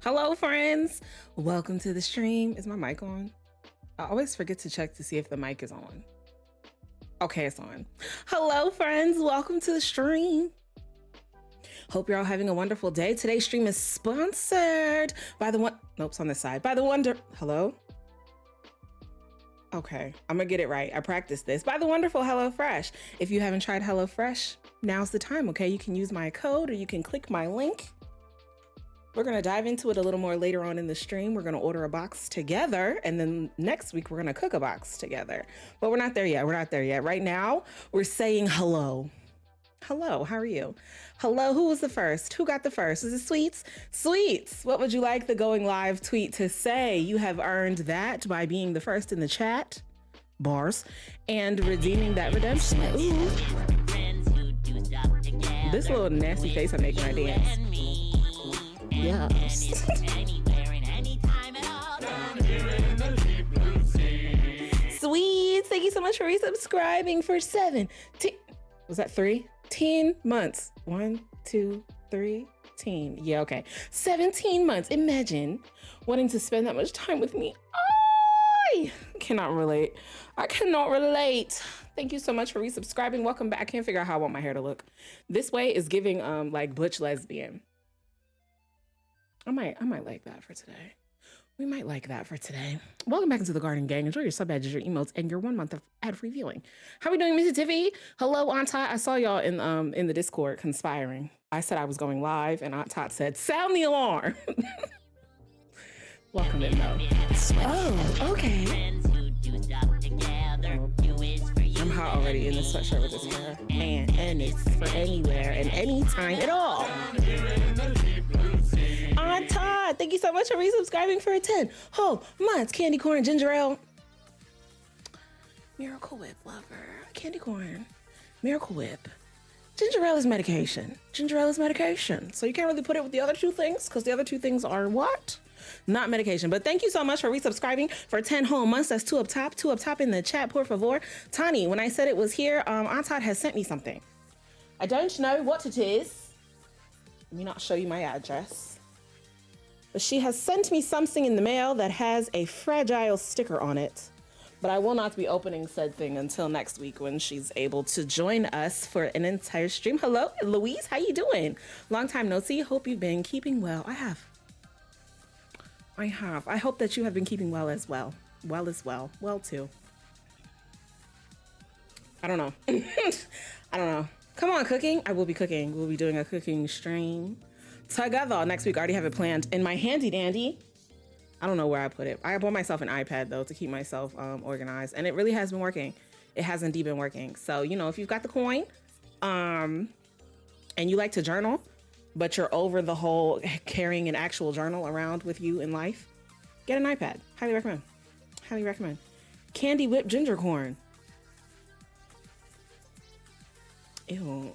Hello, friends. Welcome to the stream. Is my mic on? I always forget to check to see if the mic is on. Okay, it's on. Hello, friends. Welcome to the stream. Hope you're all having a wonderful day. Today's stream is sponsored by the one. Nope, it's on this side. By the wonder. Hello? Okay, I'm gonna get it right. I practiced this. By the wonderful HelloFresh. If you haven't tried HelloFresh, now's the time, okay? You can use my code or you can click my link. We're gonna dive into it a little more later on in the stream. We're gonna order a box together, and then next week we're gonna cook a box together. But we're not there yet. We're not there yet. Right now, we're saying hello. Hello, how are you? Hello, who was the first? Who got the first? Is it Sweets? Sweets, what would you like the going live tweet to say? You have earned that by being the first in the chat, bars, and redeeming that redemption. Ooh. This little nasty face I make when I dance. Yes. Sweets, thank you so much for resubscribing for 17. Was that 13 months? 1, 2, 3, 10. Yeah, okay. 17 months. Imagine wanting to spend that much time with me. I cannot relate. I cannot relate. Thank you so much for resubscribing. Welcome back. I can't figure out how I want my hair to look. This way is giving like butch lesbian. I might like that for today. We might like that for today. Welcome back into the Garden Gang. Enjoy your sub badges, your emotes, and your 1 month of ad-free viewing. How are we doing, Mr. Tiffy? Hello, Aunt Tot. I saw y'all in the Discord conspiring. I said I was going live, and Aunt Tot said, "Sound the alarm." Welcome in, though. Oh, okay. I'm hot already in this sweatshirt with this hair, and it's for anywhere and anytime at all. Aunt Todd, thank you so much for resubscribing for a 10 whole months. Candy corn and ginger ale. Miracle Whip lover. Candy corn. Miracle Whip. Ginger ale is medication. Ginger ale is medication. So you can't really put it with the other two things because the other two things are what? Not medication. But thank you so much for resubscribing for 10 whole months. That's two up top in the chat, por favor. Tani, when I said it was here, Aunt Todd has sent me something. I don't know what it is. Let me not show you my address. But she has sent me something in the mail that has a fragile sticker on it. But I will not be opening said thing until next week when she's able to join us for an entire stream. Hello, Louise, how you doing? Long time no see. Hope you've been keeping well. I have. I hope that you have been keeping well as well. Well as well. Well too. I don't know. I don't know. Come on, cooking. I will be cooking. We'll be doing a cooking stream together next week. I already have it planned in my handy dandy. I don't know where I put it. I bought myself an iPad though to keep myself organized, and it really has been working. It has indeed been working. So, you know, if you've got the coin and you like to journal, but you're over the whole carrying an actual journal around with you in life, get an iPad. Highly recommend. Highly recommend. Candy whipped ginger corn. Ew.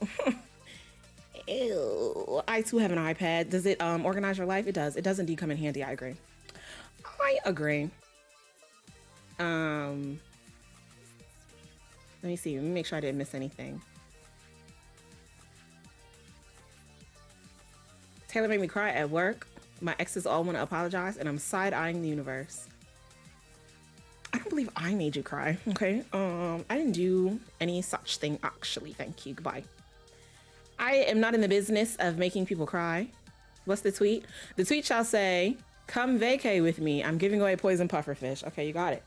Ew. I too have an iPad. Does it organize your life? It does. It does indeed come in handy. I agree. I agree. Let me see. Let me make sure I didn't miss anything. Taylor made me cry at work. My exes all want to apologize, and I'm side-eyeing the universe. I don't believe I made you cry. Okay. I didn't do any such thing, actually. Thank you. Goodbye. I am not in the business of making people cry. What's the tweet? The tweet shall say, "Come vacay with me. I'm giving away poison pufferfish." Okay, you got it.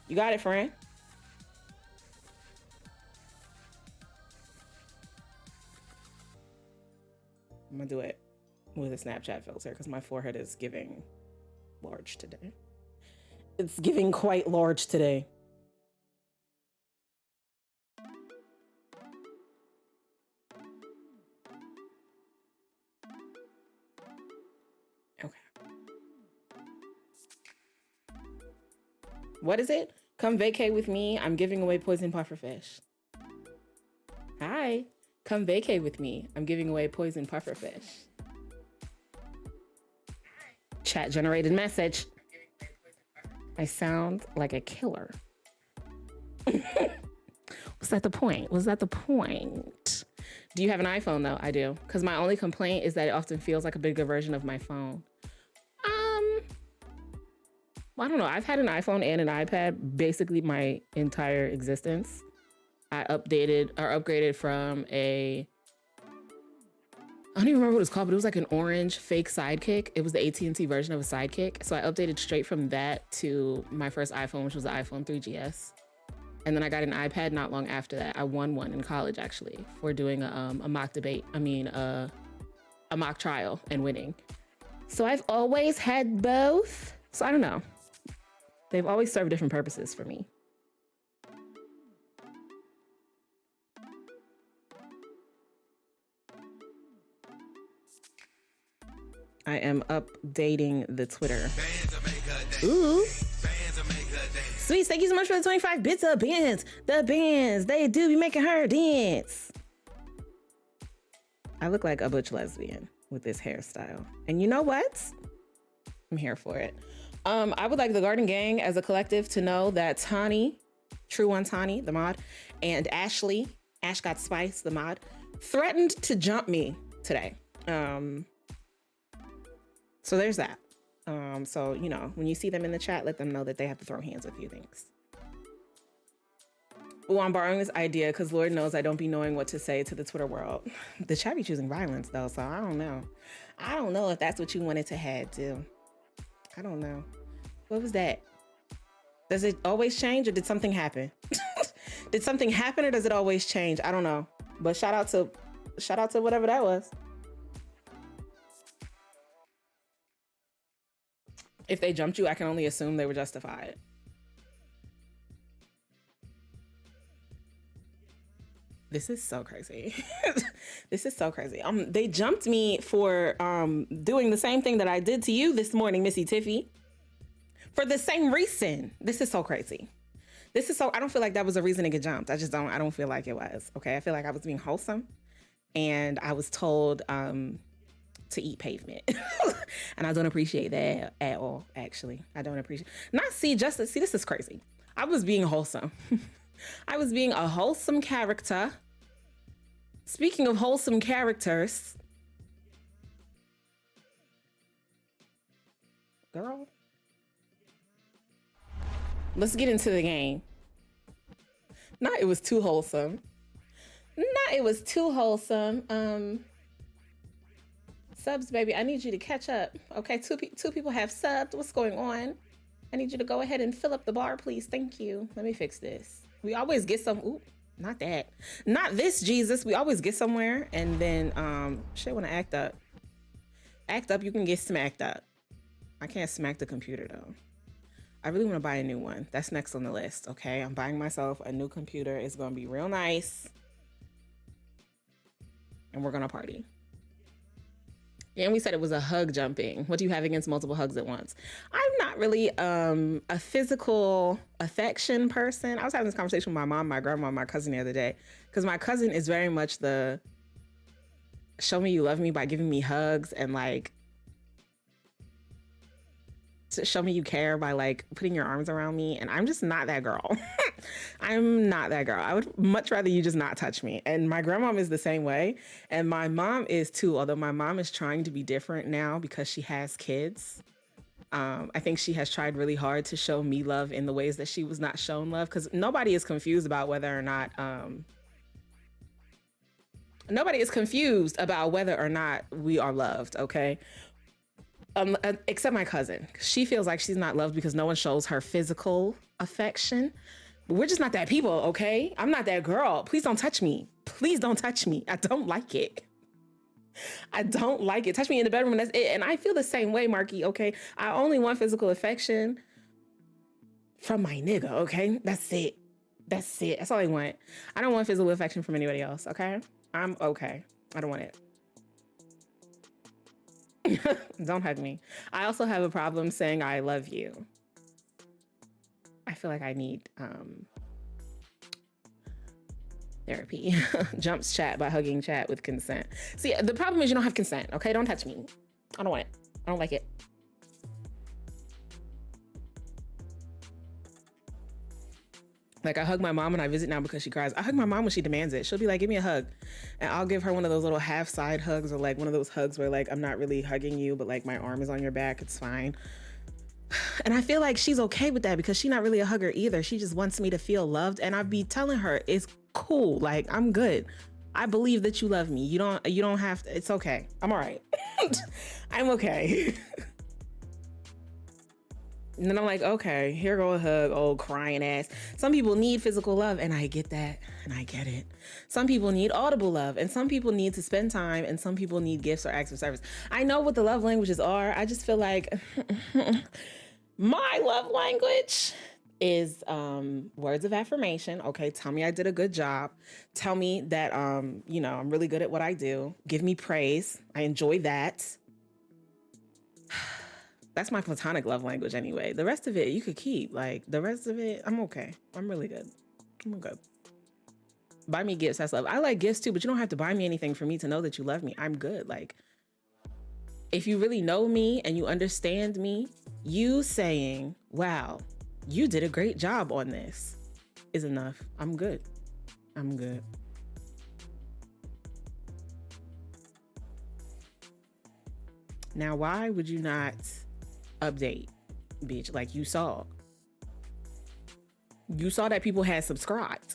You got it, friend. I'm gonna do it with a Snapchat filter because my forehead is giving large today. It's giving quite large today. Okay. What is it? Come vacay with me. I'm giving away poison pufferfish. Hi. Come vacay with me. I'm giving away poison pufferfish. Chat generated message. I sound like a killer. Was that the point? Was that the point? Do you have an iPhone though? I do. Because my only complaint is that it often feels like a bigger version of my phone. Well, I don't know. I've had an iPhone and an iPad basically my entire existence. I updated or upgraded from a, I don't even remember what it was called, but it was like an orange fake Sidekick. It was the AT&T version of a Sidekick. So I updated straight from that to my first iPhone, which was the iPhone 3GS. And then I got an iPad not long after that. I won one in college actually for doing a mock debate. A mock trial and winning. So I've always had both. So I don't know. They've always served different purposes for me. I am updating the Twitter. Ooh. Sweet, thank you so much for the 25 bits of bands. The bands, they do be making her dance. I look like a butch lesbian with this hairstyle. And you know what? I'm here for it. I would like the Garden Gang as a collective to know that Tani, True One Tani, the mod, and Ashley, Ash Got Spice, the mod, threatened to jump me today. So there's that. So, you know, when you see them in the chat, let them know that they have to throw hands with you. Thanks. Oh, I'm borrowing this idea because Lord knows I don't be knowing what to say to the Twitter world. The chat be choosing violence though, so I don't know. I don't know if that's what you wanted to have too. I don't know. What was that? Does it always change or did something happen? Did something happen or does it always change? I don't know. But shout out to whatever that was. If they jumped you, I can only assume they were justified. This is so crazy. This is so crazy. They jumped me for doing the same thing that I did to you this morning, Missy Tiffy. For the same reason. This is so crazy. This is so, I don't feel like that was a reason to get jumped. I don't feel like it was. Okay. I feel like I was being wholesome and I was told to eat pavement. And I don't appreciate that at all, actually. I don't appreciate, this is crazy. I was being wholesome. I was being a wholesome character. Speaking of wholesome characters, girl, let's get into the game. Nah, it was too wholesome. Nah, it was too wholesome. Subs, baby, I need you to catch up. Okay, two people have subbed. What's going on? I need you to go ahead and fill up the bar, please. Thank you. Let me fix this. We always get some, ooh, not that. Not this, Jesus. We always get somewhere and then shit wanna act up. Act up, you can get smacked up. I can't smack the computer though. I really wanna buy a new one. That's next on the list, okay? I'm buying myself a new computer. It's gonna be real nice. And we're gonna party. And we said it was a hug jumping. What do you have against multiple hugs at once? I'm not really a physical affection person. I was having this conversation with my mom, my grandma, my cousin the other day, because my cousin is very much the show me you love me by giving me hugs and like to show me you care by like putting your arms around me. And I'm just not that girl. I'm not that girl. I would much rather you just not touch me. And my grandmom is the same way. And my mom is too, although my mom is trying to be different now because she has kids. I think she has tried really hard to show me love in the ways that she was not shown love, because nobody is confused about whether or not we are loved, okay? Except my cousin. She feels like she's not loved because no one shows her physical affection. But we're just not that people, okay? I'm not that girl. Please don't touch me. Please don't touch me. I don't like it. I don't like it. Touch me in the bedroom and that's it. And I feel the same way, Marky, okay? I only want physical affection from my nigga, okay? That's it. That's it. That's all I want. I don't want physical affection from anybody else, okay? I'm okay. I don't want it. Don't hug me. I also have a problem saying I love you. I feel like I need therapy. Jumps chat by hugging chat with consent. See, the problem is you don't have consent, okay? Don't touch me. I don't want it. I don't like it. Like I hug my mom when I visit now because she cries. I hug my mom when she demands it. She'll be like, give me a hug. And I'll give her one of those little half side hugs or like one of those hugs where like, I'm not really hugging you, but like my arm is on your back. It's fine. And I feel like she's okay with that because she's not really a hugger either. She just wants me to feel loved. And I'd be telling her it's cool. Like, I'm good. I believe that you love me. You don't have to, it's okay. I'm all right. I'm okay. And then I'm like, okay, here go a hug, old crying ass. Some people need physical love, and I get that, and I get it. Some people need audible love, and some people need to spend time, and some people need gifts or acts of service. I know what the love languages are. I just feel like my love language is words of affirmation. Okay, tell me I did a good job. Tell me that, you know, I'm really good at what I do. Give me praise. I enjoy that. That's my platonic love language anyway. The rest of it, you could keep. Like, the rest of it, I'm okay. I'm really good. I'm good. Buy me gifts, that's love. I like gifts too, but you don't have to buy me anything for me to know that you love me. I'm good. Like, if you really know me and you understand me, you saying, wow, you did a great job on this is enough. I'm good. I'm good. Now, why would you not update, bitch? Like, you saw that people had subscribed.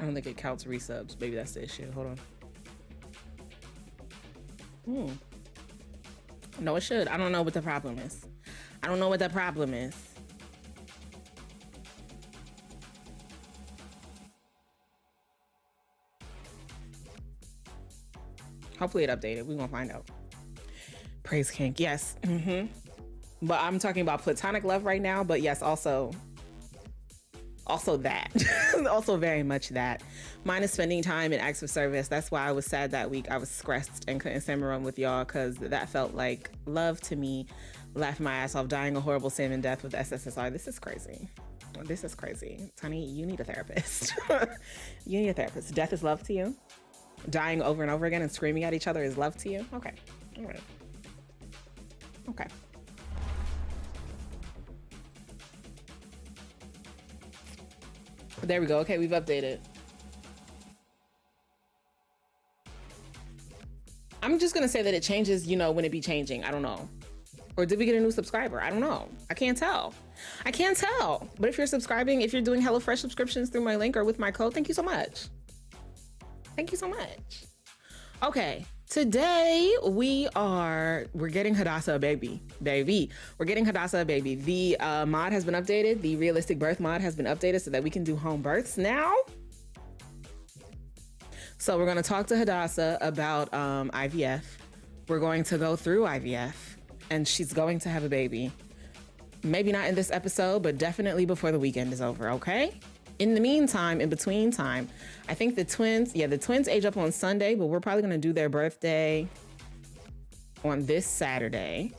I don't think it counts resubs. Maybe that's the issue. Hold on. No, it should. I don't know what the problem is. I don't know what the problem is. Hopefully it updated. We're gonna find out. Praise kink. Yes. But I'm talking about platonic love right now. But yes, also that. Also very much that. Mine is spending time in acts of service. That's why I was sad that week. I was stressed and couldn't simmer on with y'all because that felt like love to me. Laughing my ass off, dying a horrible salmon death with SSSI. This is crazy. This is crazy. Honey, you need a therapist. You need a therapist. Death is love to you? Dying over and over again and screaming at each other is love to you? Okay. All right. Okay. There we go. Okay, we've updated. I'm just gonna say that it changes, you know, when it be changing. I don't know. Or did we get a new subscriber? I don't know. I can't tell. I can't tell. But if you're subscribing, if you're doing HelloFresh subscriptions through my link or with my code, thank you so much. Thank you so much. Okay, today we're getting Hadassah a baby. We're getting Hadassah a baby. The mod has been updated. The realistic birth mod has been updated so that we can do home births now. So we're gonna talk to Hadassah about IVF. We're going to go through IVF and she's going to have a baby. Maybe not in this episode, but definitely before the weekend is over, okay? In the meantime, in between time, I think the twins age up on Sunday, but we're probably gonna do their birthday on this Saturday.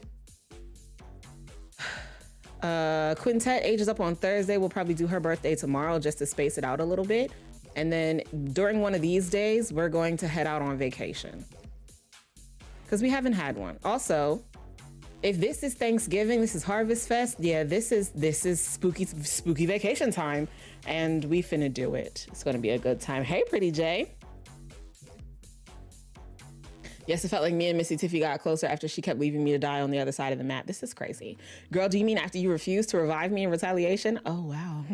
Quintet ages up on Thursday. We'll probably do her birthday tomorrow just to space it out a little bit. And then during one of these days, we're going to head out on vacation because we haven't had one. Also, if this is Thanksgiving, this is Harvest Fest. Yeah, this is spooky vacation time, and we finna do it. It's gonna be a good time. Hey, Pretty Jay. Yes, it felt like me and Missy Tiffy got closer after she kept leaving me to die on the other side of the map. This is crazy. Girl, do you mean after you refused to revive me in retaliation? Oh, wow.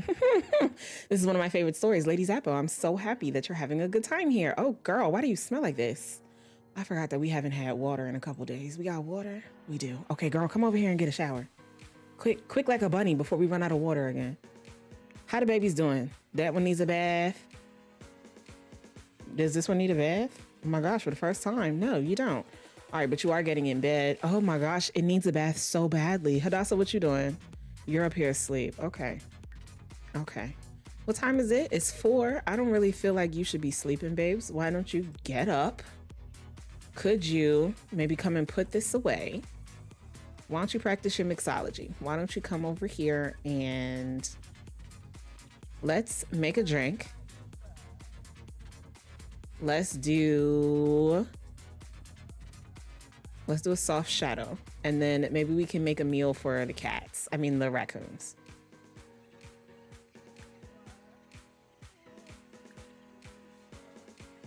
This is one of my favorite stories. Lady Zappo, I'm so happy that you're having a good time here. Oh, girl, why do you smell like this? I forgot that we haven't had water in a couple days. We got water? We do. Okay, girl, come over here and get a shower. Quick like a bunny before we run out of water again. How the baby's doing? That one needs a bath. Does this one need a bath? Oh my gosh, for the first time. No, you don't. All right, but you are getting in bed. Oh my gosh, it needs a bath so badly. Hadassah, what you doing? You're up here asleep. Okay. Okay. What time is it? It's 4. I don't really feel like you should be sleeping, babes. Why don't you get up? Could you maybe come and put this away? Why don't you practice your mixology? Why don't you come over here and let's make a drink. Let's do Let's do a soft shadow. And then maybe we can make a meal for the cats. I mean, the raccoons.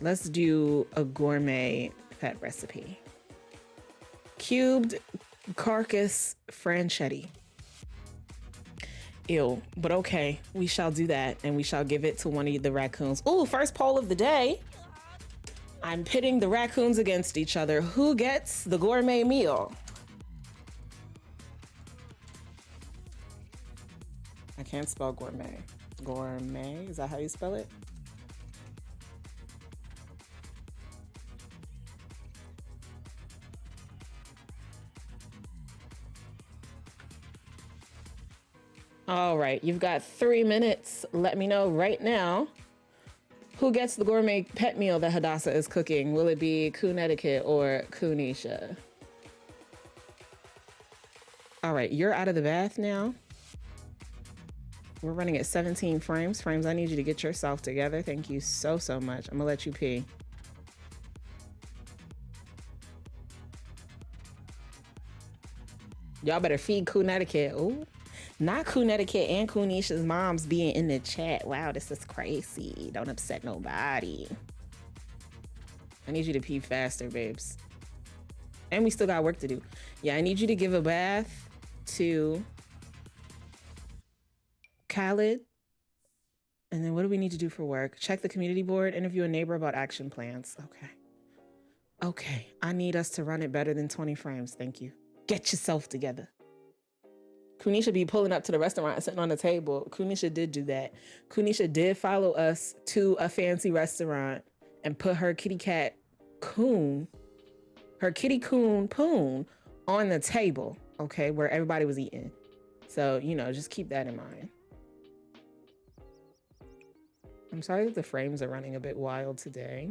Let's do a gourmet pet recipe. Cubed carcass franchetti. Ew, but okay, we shall do that and we shall give it to one of the raccoons. Ooh, first poll of the day. I'm pitting the raccoons against each other. Who gets the gourmet meal? I can't spell gourmet. Gourmet, is that how you spell it? All right, you've got 3 minutes. Let me know right now who gets the gourmet pet meal that Hadassah is cooking. Will it be Connecticut or Kunisha? All right, you're out of the bath now. We're running at 17 frames. Frames, I need you to get yourself together. Thank you so much. I'm gonna let you pee. Y'all better feed Connecticut. Ooh. Not Connecticut and Kunisha's moms being in the chat. Wow, this is crazy. Don't upset nobody. I need you to pee faster, babes. And we still got work to do. Yeah, I need you to give a bath to Khaled. And then what do we need to do for work? Check the community board, interview a neighbor about action plans. Okay. Okay, I need us to run it better than 20 frames. Thank you. Get yourself together. Kunisha be pulling up to the restaurant and sitting on the table. Kunisha did do that. Kunisha did follow us to a fancy restaurant and put her kitty cat Coon, her kitty Coon Poon on the table, okay, where everybody was eating. So, you know, just keep that in mind. I'm sorry that the frames are running a bit wild today.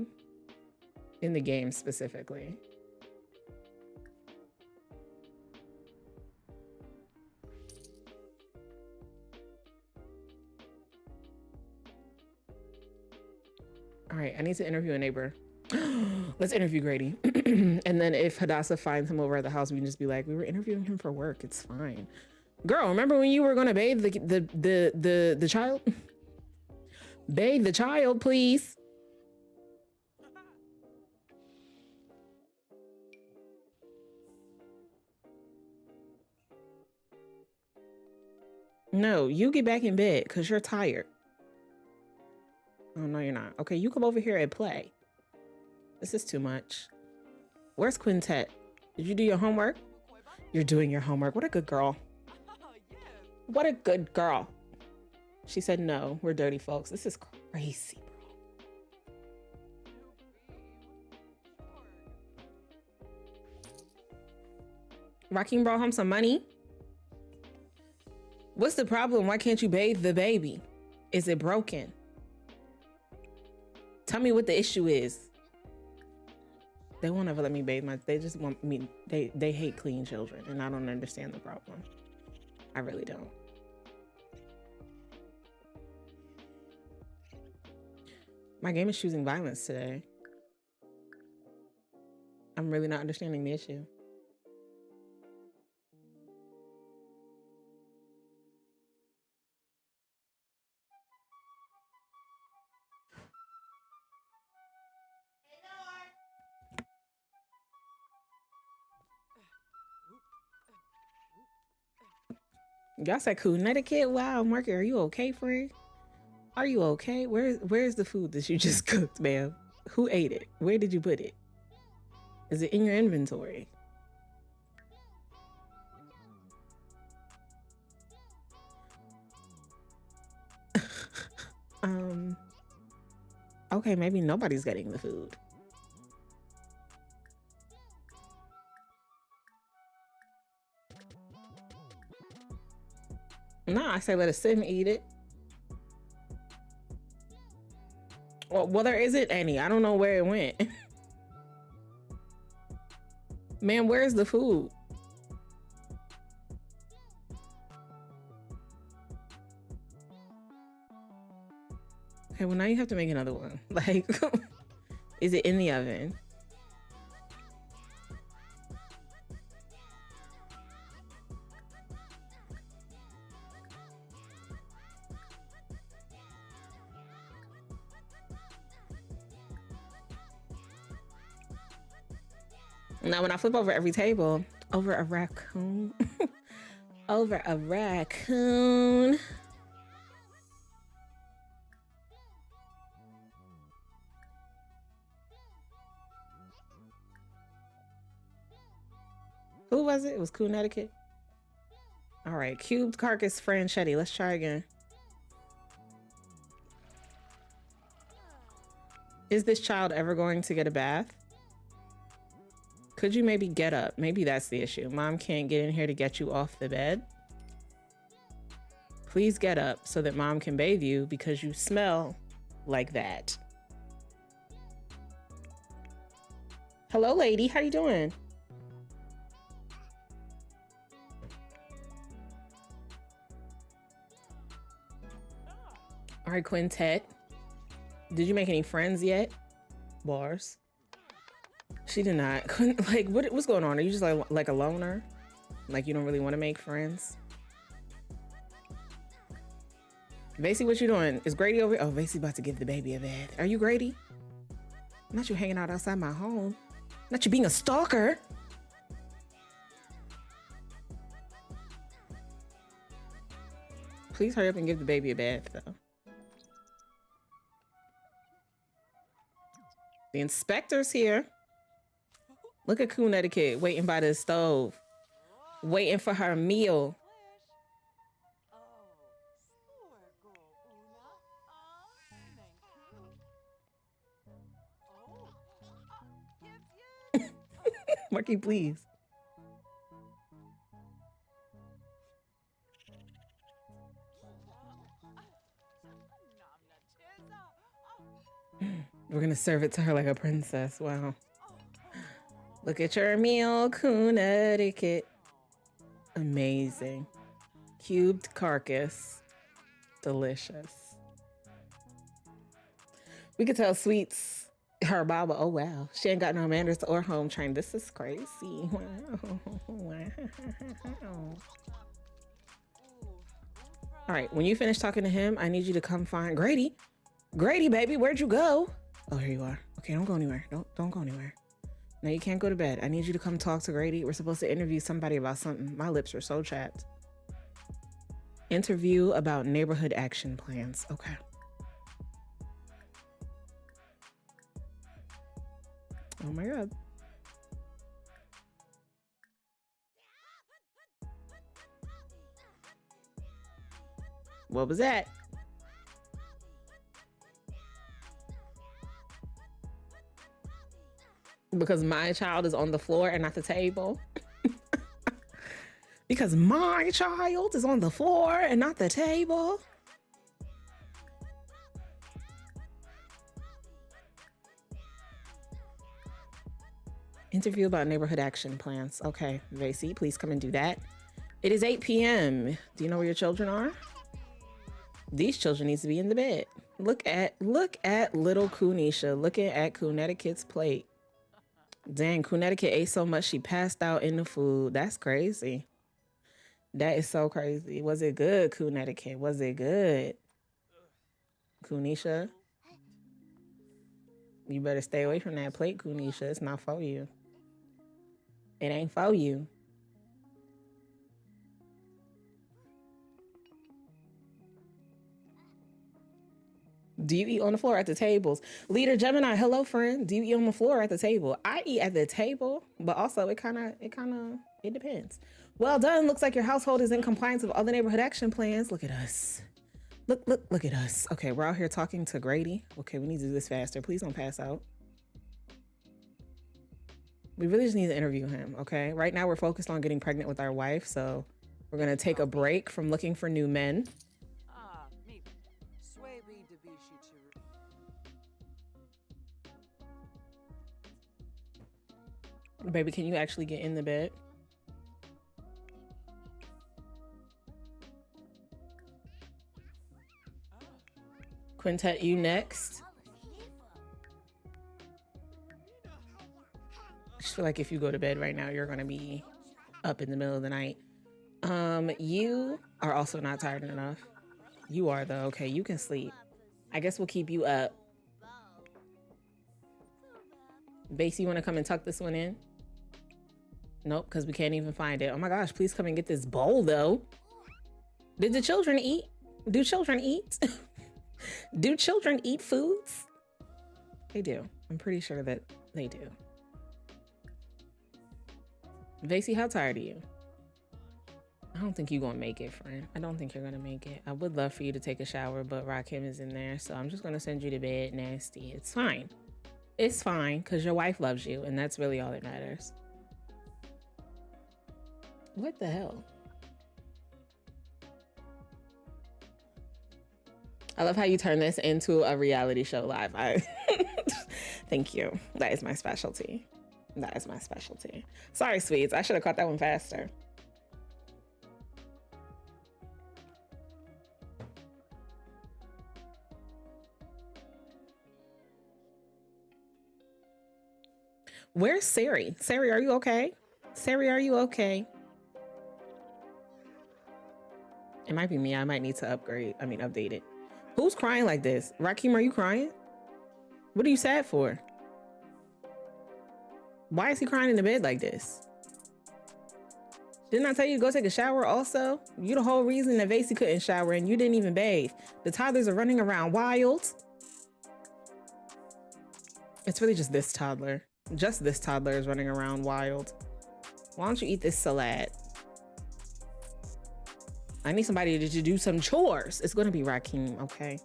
In the game specifically. All right, I need to interview a neighbor. Let's interview Grady. And then if Hadassah finds him over at the house, we can just be like, we were interviewing him for work. It's fine. Girl, remember when you were gonna bathe the child? Bathe the child, please. No, you get back in bed because you're tired. Oh, no, you're not. Okay, you come over here and play. This is too much. Where's Quintet? Did you do your homework? You're doing your homework. What a good girl. What a good girl. She said, no, we're dirty folks. This is crazy, bro. Rakeem brought home some money. What's the problem? Why can't you bathe the baby? Is it broken? Tell me what the issue is. They won't ever let me bathe they just want me, they hate clean children and I don't understand the problem. I really don't. My game is choosing violence today. I'm really not understanding the issue. Y'all said Connecticut? Wow, Marky, are you okay, friend? Are you okay? Where's the food that you just cooked, ma'am? Who ate it? Where did you put it? Is it in your inventory? Okay, maybe nobody's getting the food. No, I say let us sit and eat it. Well, there isn't any. I don't know where it went. Man, where's the food? Okay, well now you have to make another one. Like, is it in the oven? Now, when I flip over every table, over a raccoon, over a raccoon. Who was it? It was Connecticut. All right, cubed carcass franchetti. Let's try again. Is this child ever going to get a bath? Could you maybe get up? Maybe that's the issue. Mom can't get in here to get you off the bed. Please get up so that mom can bathe you because you smell like that. Hello, lady. How you doing? All right, Quintet. Did you make any friends yet? Bars. She did not. Like, what's going on? Are you just like a loner? Like you don't really want to make friends? Vasey, what you doing? Is Grady over? Oh, Vasey about to give the baby a bath. Are you Grady? Not you hanging out outside my home. Not you being a stalker. Please hurry up and give the baby a bath, though. The inspector's here. Look at Connecticut waiting by the stove, waiting for her meal. Marky, please. We're gonna serve it to her like a princess. Wow. Look at your meal, Connecticut. Amazing. Cubed carcass. Delicious. We could tell Sweets, her Baba, oh wow, she ain't got no manners or home train. This is crazy. Wow. Wow. All right, when you finish talking to him, I need you to come find Grady. Grady, baby, where'd you go? Oh, here you are. Okay, don't go anywhere. Don't go anywhere. No, you can't go to bed. I need you to come talk to Grady. We're supposed to interview somebody about something. My lips are so chapped. Interview about neighborhood action plans. Okay. Oh my God. What was that? Because my child is on the floor and not the table. Because my child is on the floor and not the table. Interview about neighborhood action plans. Okay, Vasey, please come and do that. It is 8 p.m. Do you know where your children are? These children need to be in the bed. Look at little Kunisha looking at Connecticut's plate. Dang, Connecticut ate so much she passed out in the food. That's crazy. That is so crazy. Was it good, Connecticut? Was it good? Kunisha? You better stay away from that plate, Kunisha. It's not for you. It ain't for you. Do you eat on the floor or at the tables? Leader Gemini, hello friend. Do you eat on the floor or at the table? I eat at the table, but also it depends. Well done. Looks like your household is in compliance with all the neighborhood action plans. Look at us. Look at us. Okay, we're out here talking to Grady. Okay, we need to do this faster. Please don't pass out. We really just need to interview him, okay? Right now we're focused on getting pregnant with our wife, so we're gonna take a break from looking for new men. Baby, can you actually get in the bed? Quintet, you next. I just feel like if you go to bed right now, you're gonna be up in the middle of the night. You are also not tired enough. You are though. Okay, you can sleep. I guess we'll keep you up. Base, you wanna come and tuck this one in? Nope, because we can't even find it. Oh my gosh, please come and get this bowl though. Did the children eat? Do children eat? Do children eat foods? They do. I'm pretty sure that they do. Vasey, how tired are you? I don't think you're gonna make it, friend. I don't think you're gonna make it. I would love for you to take a shower, but Rakim is in there, so I'm just gonna send you to bed nasty. It's fine. It's fine, because your wife loves you, and that's really all that matters. What the hell? I love how you turn this into a reality show live. Thank you. That is my specialty. That is my specialty. Sorry, sweets. I should have caught that one faster. Where's Sari? Sari, are you okay? Sari, are you okay? It might be me. I might need to update it. Who's crying like this? Rakim, are you crying? What are you sad for? Why is he crying in the bed like this? Didn't I tell you to go take a shower also? You the whole reason that Vasey couldn't shower and you didn't even bathe. The toddlers are running around wild. It's really just this toddler. Just this toddler is running around wild. Why don't you eat this salad? I need somebody to do some chores. It's gonna be Rakim, okay?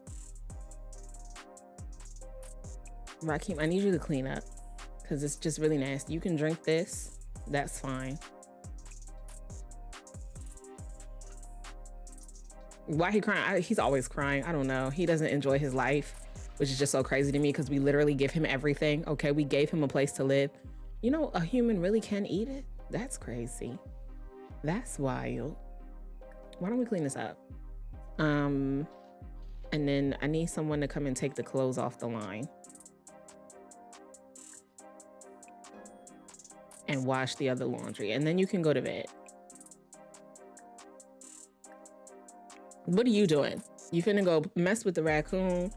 Rakim, I need you to clean up because it's just really nasty. You can drink this, that's fine. Why he crying? He's always crying. I don't know. He doesn't enjoy his life, which is just so crazy to me because we literally give him everything. Okay, we gave him a place to live. You know, a human really can eat it? That's crazy. That's wild. Why don't we clean this up? And then I need someone to come and take the clothes off the line. And wash the other laundry. And then you can go to bed. What are you doing? You finna go mess with the raccoon?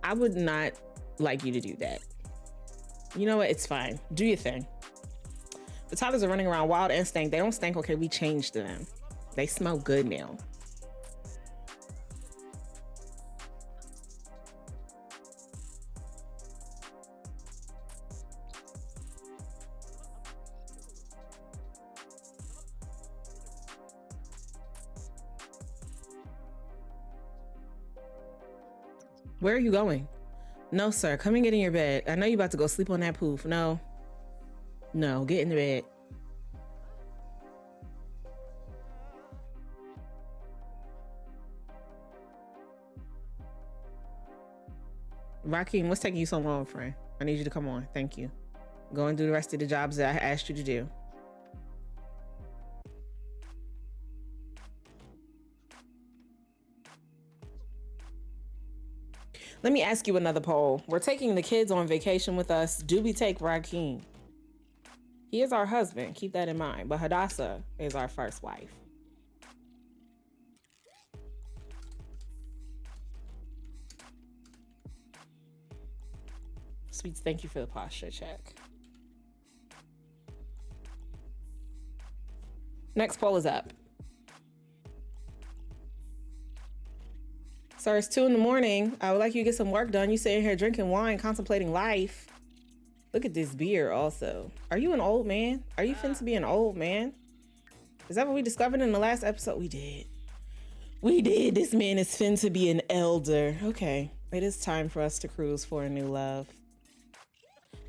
I would not like you to do that. You know what? It's fine. Do your thing. The toddlers are running around wild and stink. They don't stink. Okay, we changed them. They smell good now. Where are you going? No, sir. Come and get in your bed. I know you're about to go sleep on that poof. No. No, get in the bed. Rakim, what's taking you so long, friend? I need you to come on. Thank you. Go and do the rest of the jobs that I asked you to do. Let me ask you another poll. We're taking the kids on vacation with us. Do we take Rakim? He is our husband. Keep that in mind. But Hadassah is our first wife. Sweets, thank you for the posture check. Next poll is up. Sir, it's 2 in the morning. I would like you to get some work done. You sitting here drinking wine, contemplating life. Look at this beard also. Are you an old man? Are you finna to be an old man? Is that what we discovered in the last episode? We did. We did. This man is finna to be an elder. Okay. It is time for us to cruise for a new love.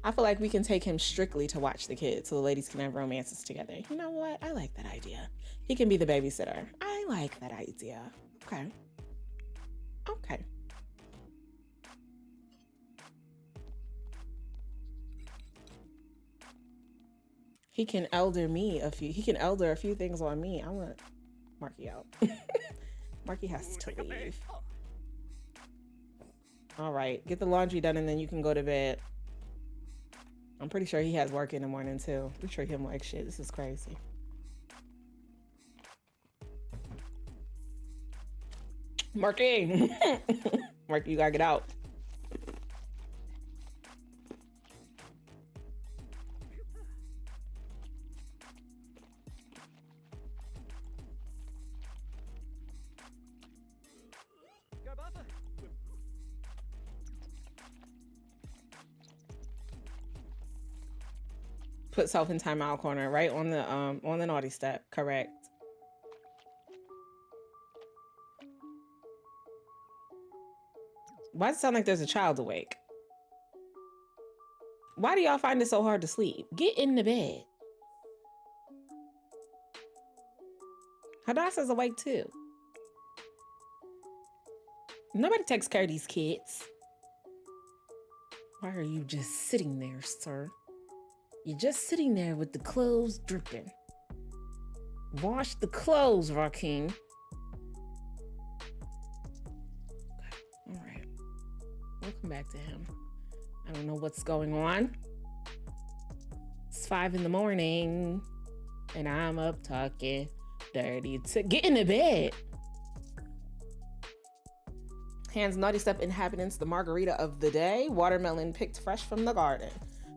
I feel like we can take him strictly to watch the kids so the ladies can have romances together. You know what? I like that idea. He can be the babysitter. I like that idea. Okay. Okay. He can elder a few things on me. I want Marky out. Marky has to leave. All right, get the laundry done and then you can go to bed. I'm pretty sure he has work in the morning too. We treat him like shit. This is crazy. Marky! Marky, you gotta get out. Put self in timeout corner, right on the naughty step. Correct. Why does it sound like there's a child awake? Why do y'all find it so hard to sleep? Get in the bed. Hadassah's awake too. Nobody takes care of these kids. Why are you just sitting there, sir? You're just sitting there with the clothes dripping. Wash the clothes, Rakeem. All right. We'll come back to him. I don't know what's going on. It's 5 in the morning, and I'm up talking dirty to get in the bed. Hands naughty step inhabitants, the margarita of the day, watermelon picked fresh from the garden.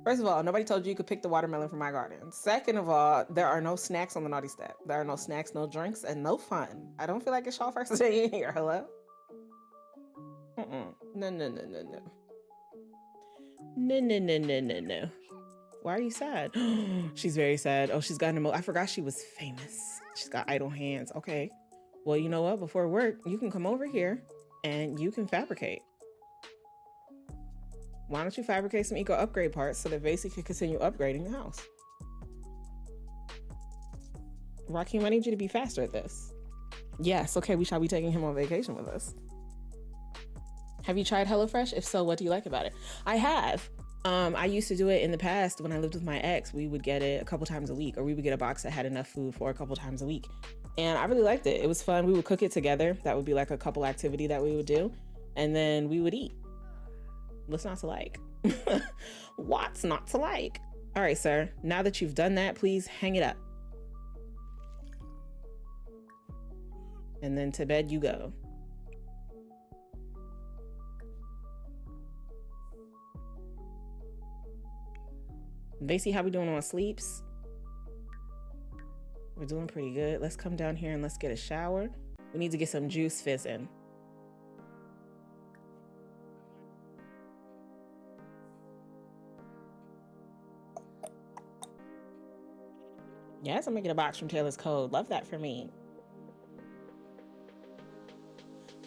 First of all, nobody told you could pick the watermelon from my garden. Second of all, there are no snacks on the naughty step. There are no snacks, no drinks, and no fun. I don't feel like it's y'all first day in here. Hello? No. No. Why are you sad? She's very sad. Oh, she's got I forgot she was famous. She's got idle hands. Okay. Well, you know what? Before work, you can come over here and you can fabricate. Why don't you fabricate some eco upgrade parts so that Vasey can continue upgrading the house? Rakeem, I need you to be faster at this. Yes, okay, we shall be taking him on vacation with us. Have you tried HelloFresh? If so, what do you like about it? I have. I used to do it in the past when I lived with my ex. We would get it a couple times a week, or we would get a box that had enough food for a couple times a week. And I really liked it. It was fun. We would cook it together. That would be like a couple activity that we would do. And then we would eat. What's not to like? What's not to like? All right, sir. Now that you've done that, please hang it up. And then to bed you go. They see how we doing on sleeps. We're doing pretty good. Let's come down here and let's get a shower. We need to get some juice fizzing. Yes, I'm gonna get a box from Taylor's Code. Love that for me.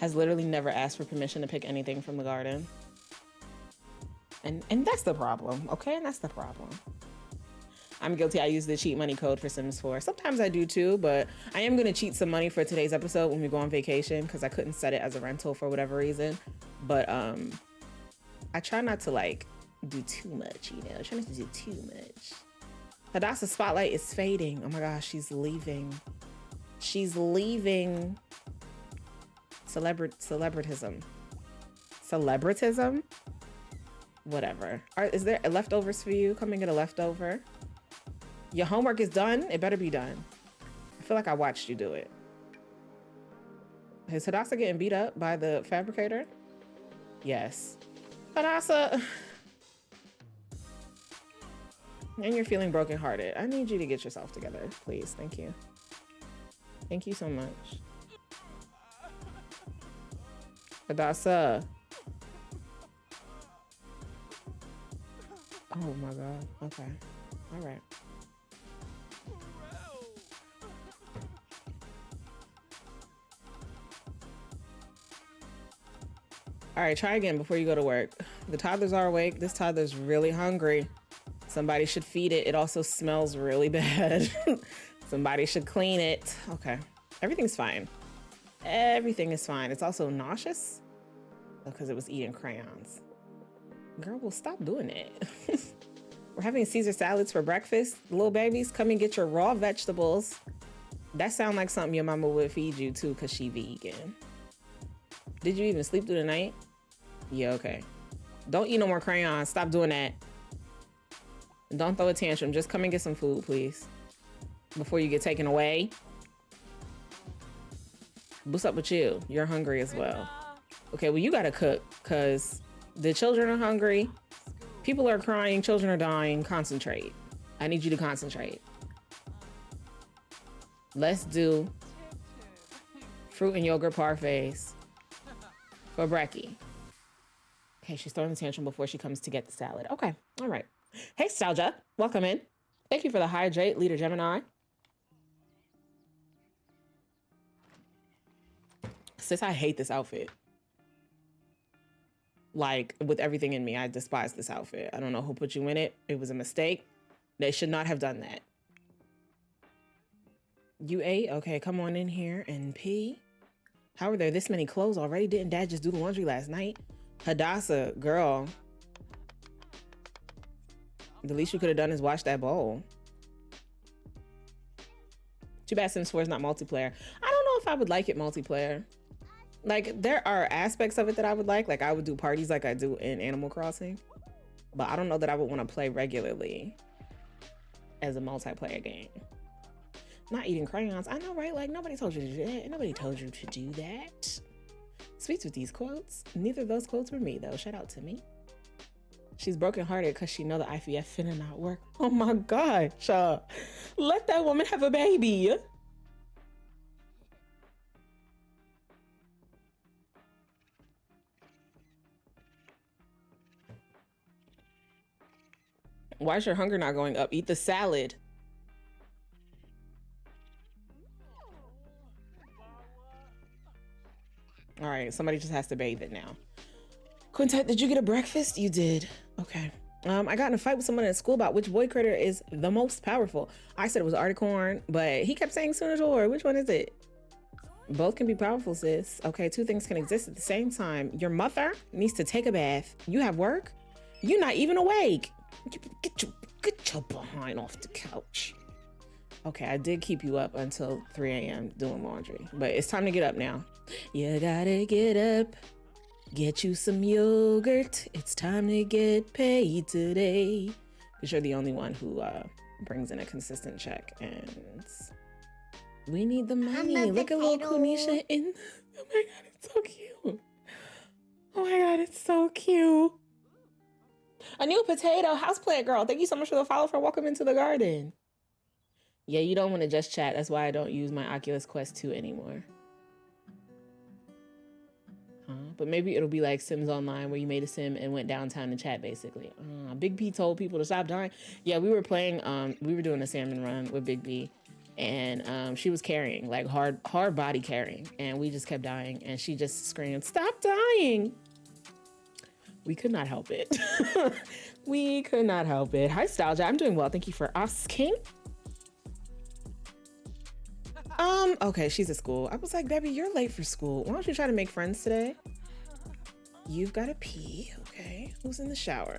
Has literally never asked for permission to pick anything from the garden. And that's the problem, okay? And that's the problem. I'm guilty. I use the cheat money code for Sims 4. Sometimes I do too, but I am gonna cheat some money for today's episode when we go on vacation because I couldn't set it as a rental for whatever reason. But I try not to like do too much, you know? I try not to do too much. Hadassah's spotlight is fading. Oh my gosh, she's leaving. She's leaving. Celebritism. Celebritism? Whatever. Is there leftovers for you? Come and get a leftover. Your homework is done. It better be done. I feel like I watched you do it. Is Hadassah getting beat up by the fabricator? Yes. Hadassah. And you're feeling brokenhearted. I need you to get yourself together, please. Thank you. Thank you so much. Hadassah. Oh my God. Okay. All right. All right, try again before you go to work. The toddlers are awake. This toddler's really hungry. Somebody should feed it. It also smells really bad. Somebody should clean it. Okay. Everything's fine. Everything is fine. It's also nauseous because it was eating crayons. Girl, well, stop doing it. We're having Caesar salads for breakfast. Little babies, come and get your raw vegetables. That sounds like something your mama would feed you too, because she vegan. Did you even sleep through the night? Yeah, okay. Don't eat no more crayons. Stop doing that. Don't throw a tantrum. Just come and get some food, please. Before you get taken away. What's up with you? You're hungry as well. Okay, well, you gotta cook, because the children are hungry. People are crying. Children are dying. Concentrate. I need you to concentrate. Let's do fruit and yogurt parfaits for Brecky. Okay, she's throwing the tantrum before she comes to get the salad. Okay, all right. Hey, Nostalgia, welcome in. Thank you for the hydrate, Leader Gemini. Sis, I hate this outfit. Like, with everything in me, I despise this outfit. I don't know who put you in it. It was a mistake. They should not have done that. You ate? Okay, come on in here and pee. How are there this many clothes already? Didn't Dad just do the laundry last night? Hadassah, girl. The least you could have done is wash that bowl. Too bad Sims 4 is not multiplayer. I don't know if I would like it multiplayer. Like, there are aspects of it that I would like. Like, I would do parties like I do in Animal Crossing. But I don't know that I would want to play regularly as a multiplayer game. Not eating crayons. I know, right? Like, nobody told you to do that. Nobody told you to do that. Sweets with these quotes. Neither of those quotes were me, though. Shout out to me. She's brokenhearted because she know the IVF finna not work. Oh my gosh. Let that woman have a baby. Why is your hunger not going up? Eat the salad. All right, somebody just has to bathe it now. Quintet, did you get a breakfast? You did. Okay. I got in a fight with someone at school about which boy critter is the most powerful. I said it was Articorn, but he kept saying Soonador. Which one is it? Both can be powerful, sis. Okay, two things can exist at the same time. Your mother needs to take a bath. You have work? You're not even awake. Get your behind off the couch. Okay, I did keep you up until 3 a.m. doing laundry, but it's time to get up now. You gotta get up. Get you some yogurt. It's time to get paid today. Because you're the only one who brings in a consistent check. And we need the money. Look at little Quenisha in. Oh my God, it's so cute. Oh my God, it's so cute. A new potato houseplant girl. Thank you so much for the follow for welcome into the garden. Yeah, you don't want to just chat. That's why I don't use my Oculus Quest 2 anymore. But maybe it'll be like Sims Online where you made a sim and went downtown to chat basically. Big B told people to stop dying. Yeah, we were playing, we were doing a salmon run with Big B and she was carrying, like hard body carrying, and we just kept dying and she just screamed, "Stop dying!" We could not help it. We could not help it. Hi, Stalgia. I'm doing well. Thank you for asking. Okay, she's at school. I was like, baby, you're late for school. Why don't you try to make friends today? You've got to pee. Okay. Who's in the shower?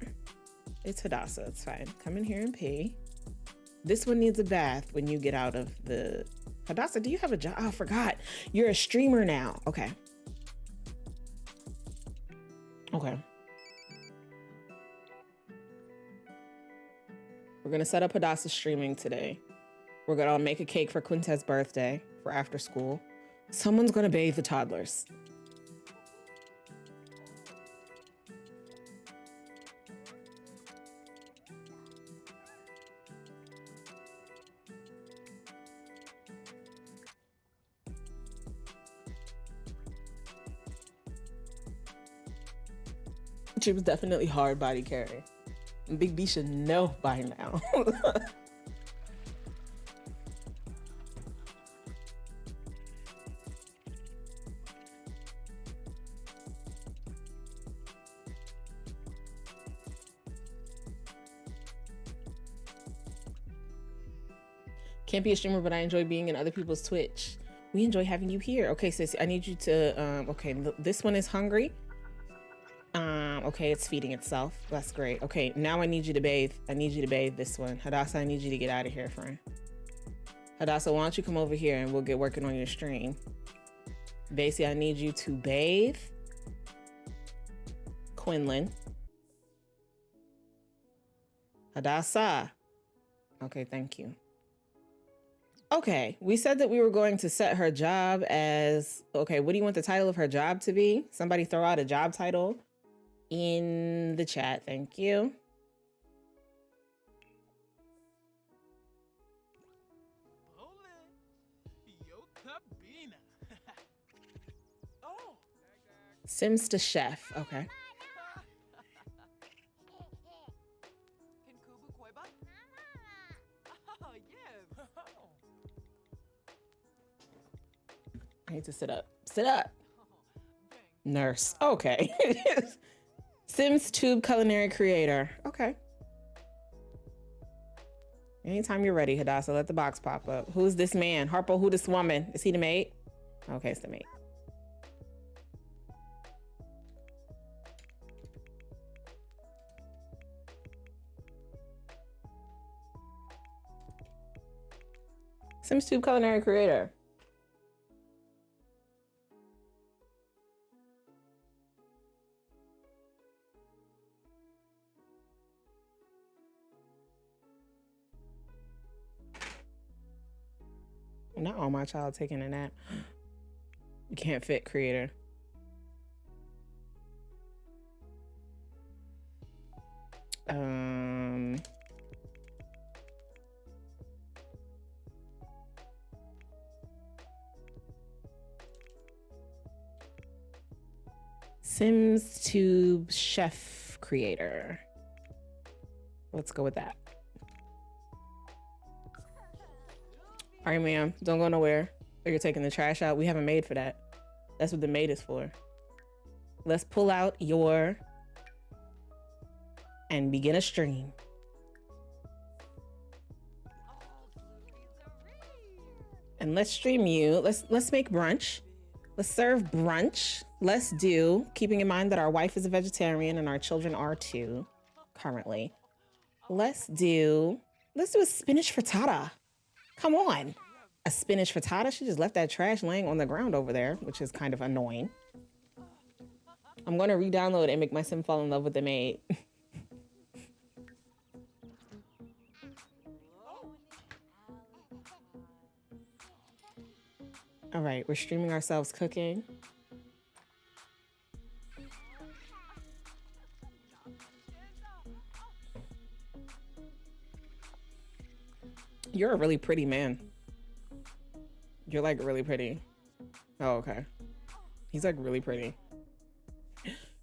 It's Hadassah. It's fine. Come in here and pee. This one needs a bath when you get out of the... Hadassah, do you have a job? Oh, I forgot. You're a streamer now. Okay. Okay. We're going to set up Hadassah streaming today. We're going to make a cake for Quintet's birthday for after school. Someone's going to bathe the toddlers. She was definitely hard body carry. Big B should know by now. Can't be a streamer, but I enjoy being in other people's Twitch. We enjoy having you here. Okay, sis, I need you to, okay, this one is hungry. Okay, it's feeding itself. That's great. Okay, now I need you to bathe. I need you to bathe this one. Hadassah, I need you to get out of here, friend. Hadassah, why don't you come over here and we'll get working on your stream. Basically, I need you to bathe Quinlan. Hadassah. Okay, thank you. Okay, we said that we were going to set her job as, okay, what do you want the title of her job to be? Somebody throw out a job title in the chat. Thank you. Sims to chef. Okay. I need to sit up. Sit up. Nurse. Okay. Sims Tube Culinary Creator. Okay. Anytime you're ready, Hadassah, let the box pop up. Who's this man? Harpo, who this woman? Is he the mate? Okay, it's the mate. Sims Tube Culinary Creator. Not all my child taking a nap. You can't fit creator. Sims Tube Chef Creator. Let's go with that. All right, ma'am, don't go nowhere. Or you're taking the trash out. We have a maid for that. That's what the maid is for. Let's pull out your and begin a stream. And let's stream you. Let's make brunch. Let's serve brunch. Let's do, keeping in mind that our wife is a vegetarian and our children are too, currently. Let's do a spinach frittata. Come on. A spinach frittata? She just left that trash laying on the ground over there, which is kind of annoying. I'm going to re-download and make my sim fall in love with the maid. All right, we're streaming ourselves cooking. You're a really pretty man. You're like really pretty. Oh, okay. He's like really pretty.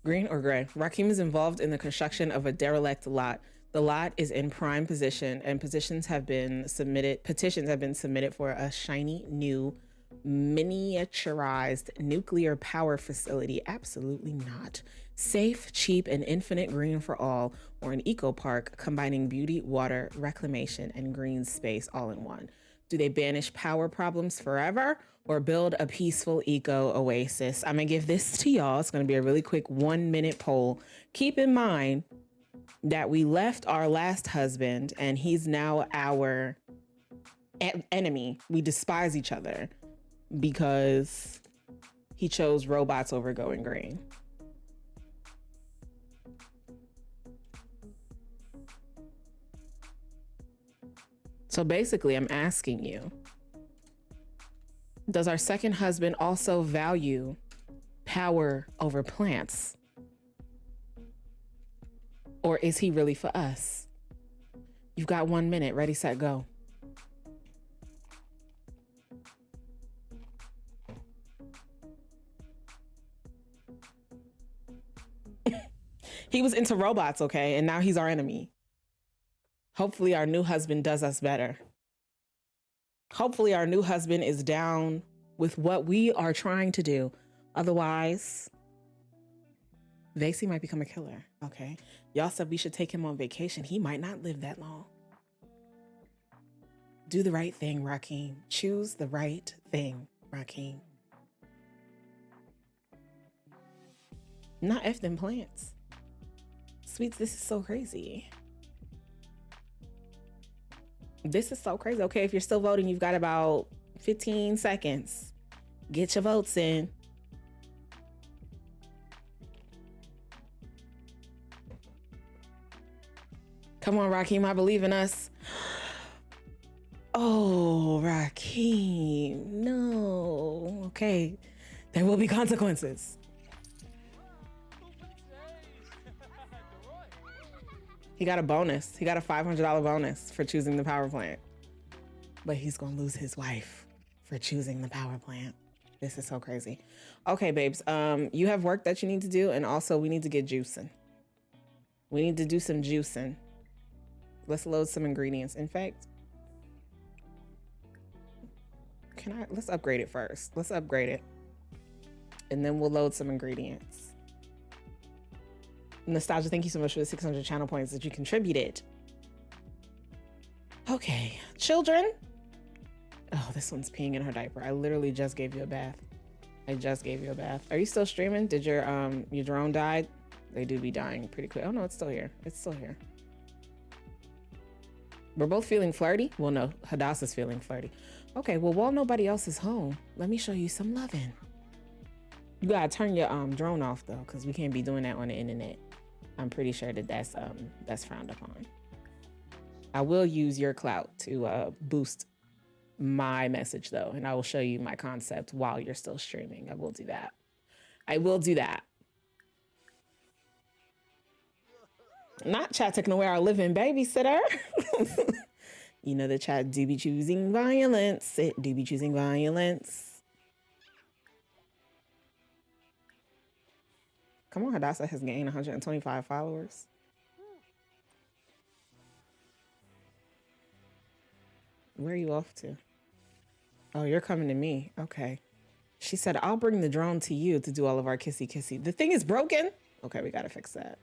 Green or gray? Rakim is involved in the construction of a derelict lot. The lot is in prime position and petitions have been submitted for a shiny new miniaturized nuclear power facility. Absolutely not. Safe, cheap, and infinite green for all, or an eco park combining beauty, water, reclamation, and green space all in one. Do they banish power problems forever or build a peaceful eco oasis? I'm gonna give this to y'all. It's gonna be a really quick 1-minute poll. Keep in mind that we left our last husband and he's now our enemy. We despise each other because he chose robots over going green. So basically, I'm asking you, does our second husband also value power over plants? Or is he really for us? You've got 1 minute. Ready, set, go. He was into robots, okay? And now he's our enemy. Hopefully our new husband does us better. Hopefully our new husband is down with what we are trying to do. Otherwise, Vasey might become a killer, okay? Y'all said we should take him on vacation. He might not live that long. Do the right thing, Rakim. Choose the right thing, Rakim. Not F them plants. Sweets, this is so crazy. This is so crazy. Okay, if you're still voting, you've got about 15 seconds. Get your votes in. Come on, Rakim, I believe in us. Oh, Rakim, no. Okay, there will be consequences. He got a bonus. He got a $500 bonus for choosing the power plant. But he's gonna lose his wife for choosing the power plant. This is so crazy. Okay, babes, you have work that you need to do, and also we need to get juicing. We need to do some juicing. Let's load some ingredients. In fact, Let's upgrade it first. Let's upgrade it. And then we'll load some ingredients. Nostalgia, thank you so much for the 600 channel points that you contributed. Okay, children. Oh, this one's peeing in her diaper. I literally just gave you a bath. I just gave you a bath. Are you still streaming? Did your drone died? They do be dying pretty quick. Oh no, it's still here. It's still here. We're both feeling flirty. Well, no, Hadassah's feeling flirty. Okay, well, while nobody else is home, let me show you some loving. You gotta turn your drone off though, because we can't be doing that on the internet. I'm pretty sure that that's frowned upon. I will use your clout to boost my message though, and I will show you my concept while you're still streaming. I will do that. I will do that. Not chat taking away our living babysitter. You know the chat do be choosing violence. It do be choosing violence. Come on, Hadassah has gained 125 followers. Where are you off to? Oh, you're coming to me. Okay. She said, I'll bring the drone to you to do all of our kissy kissy. The thing is broken. Okay, we gotta fix that.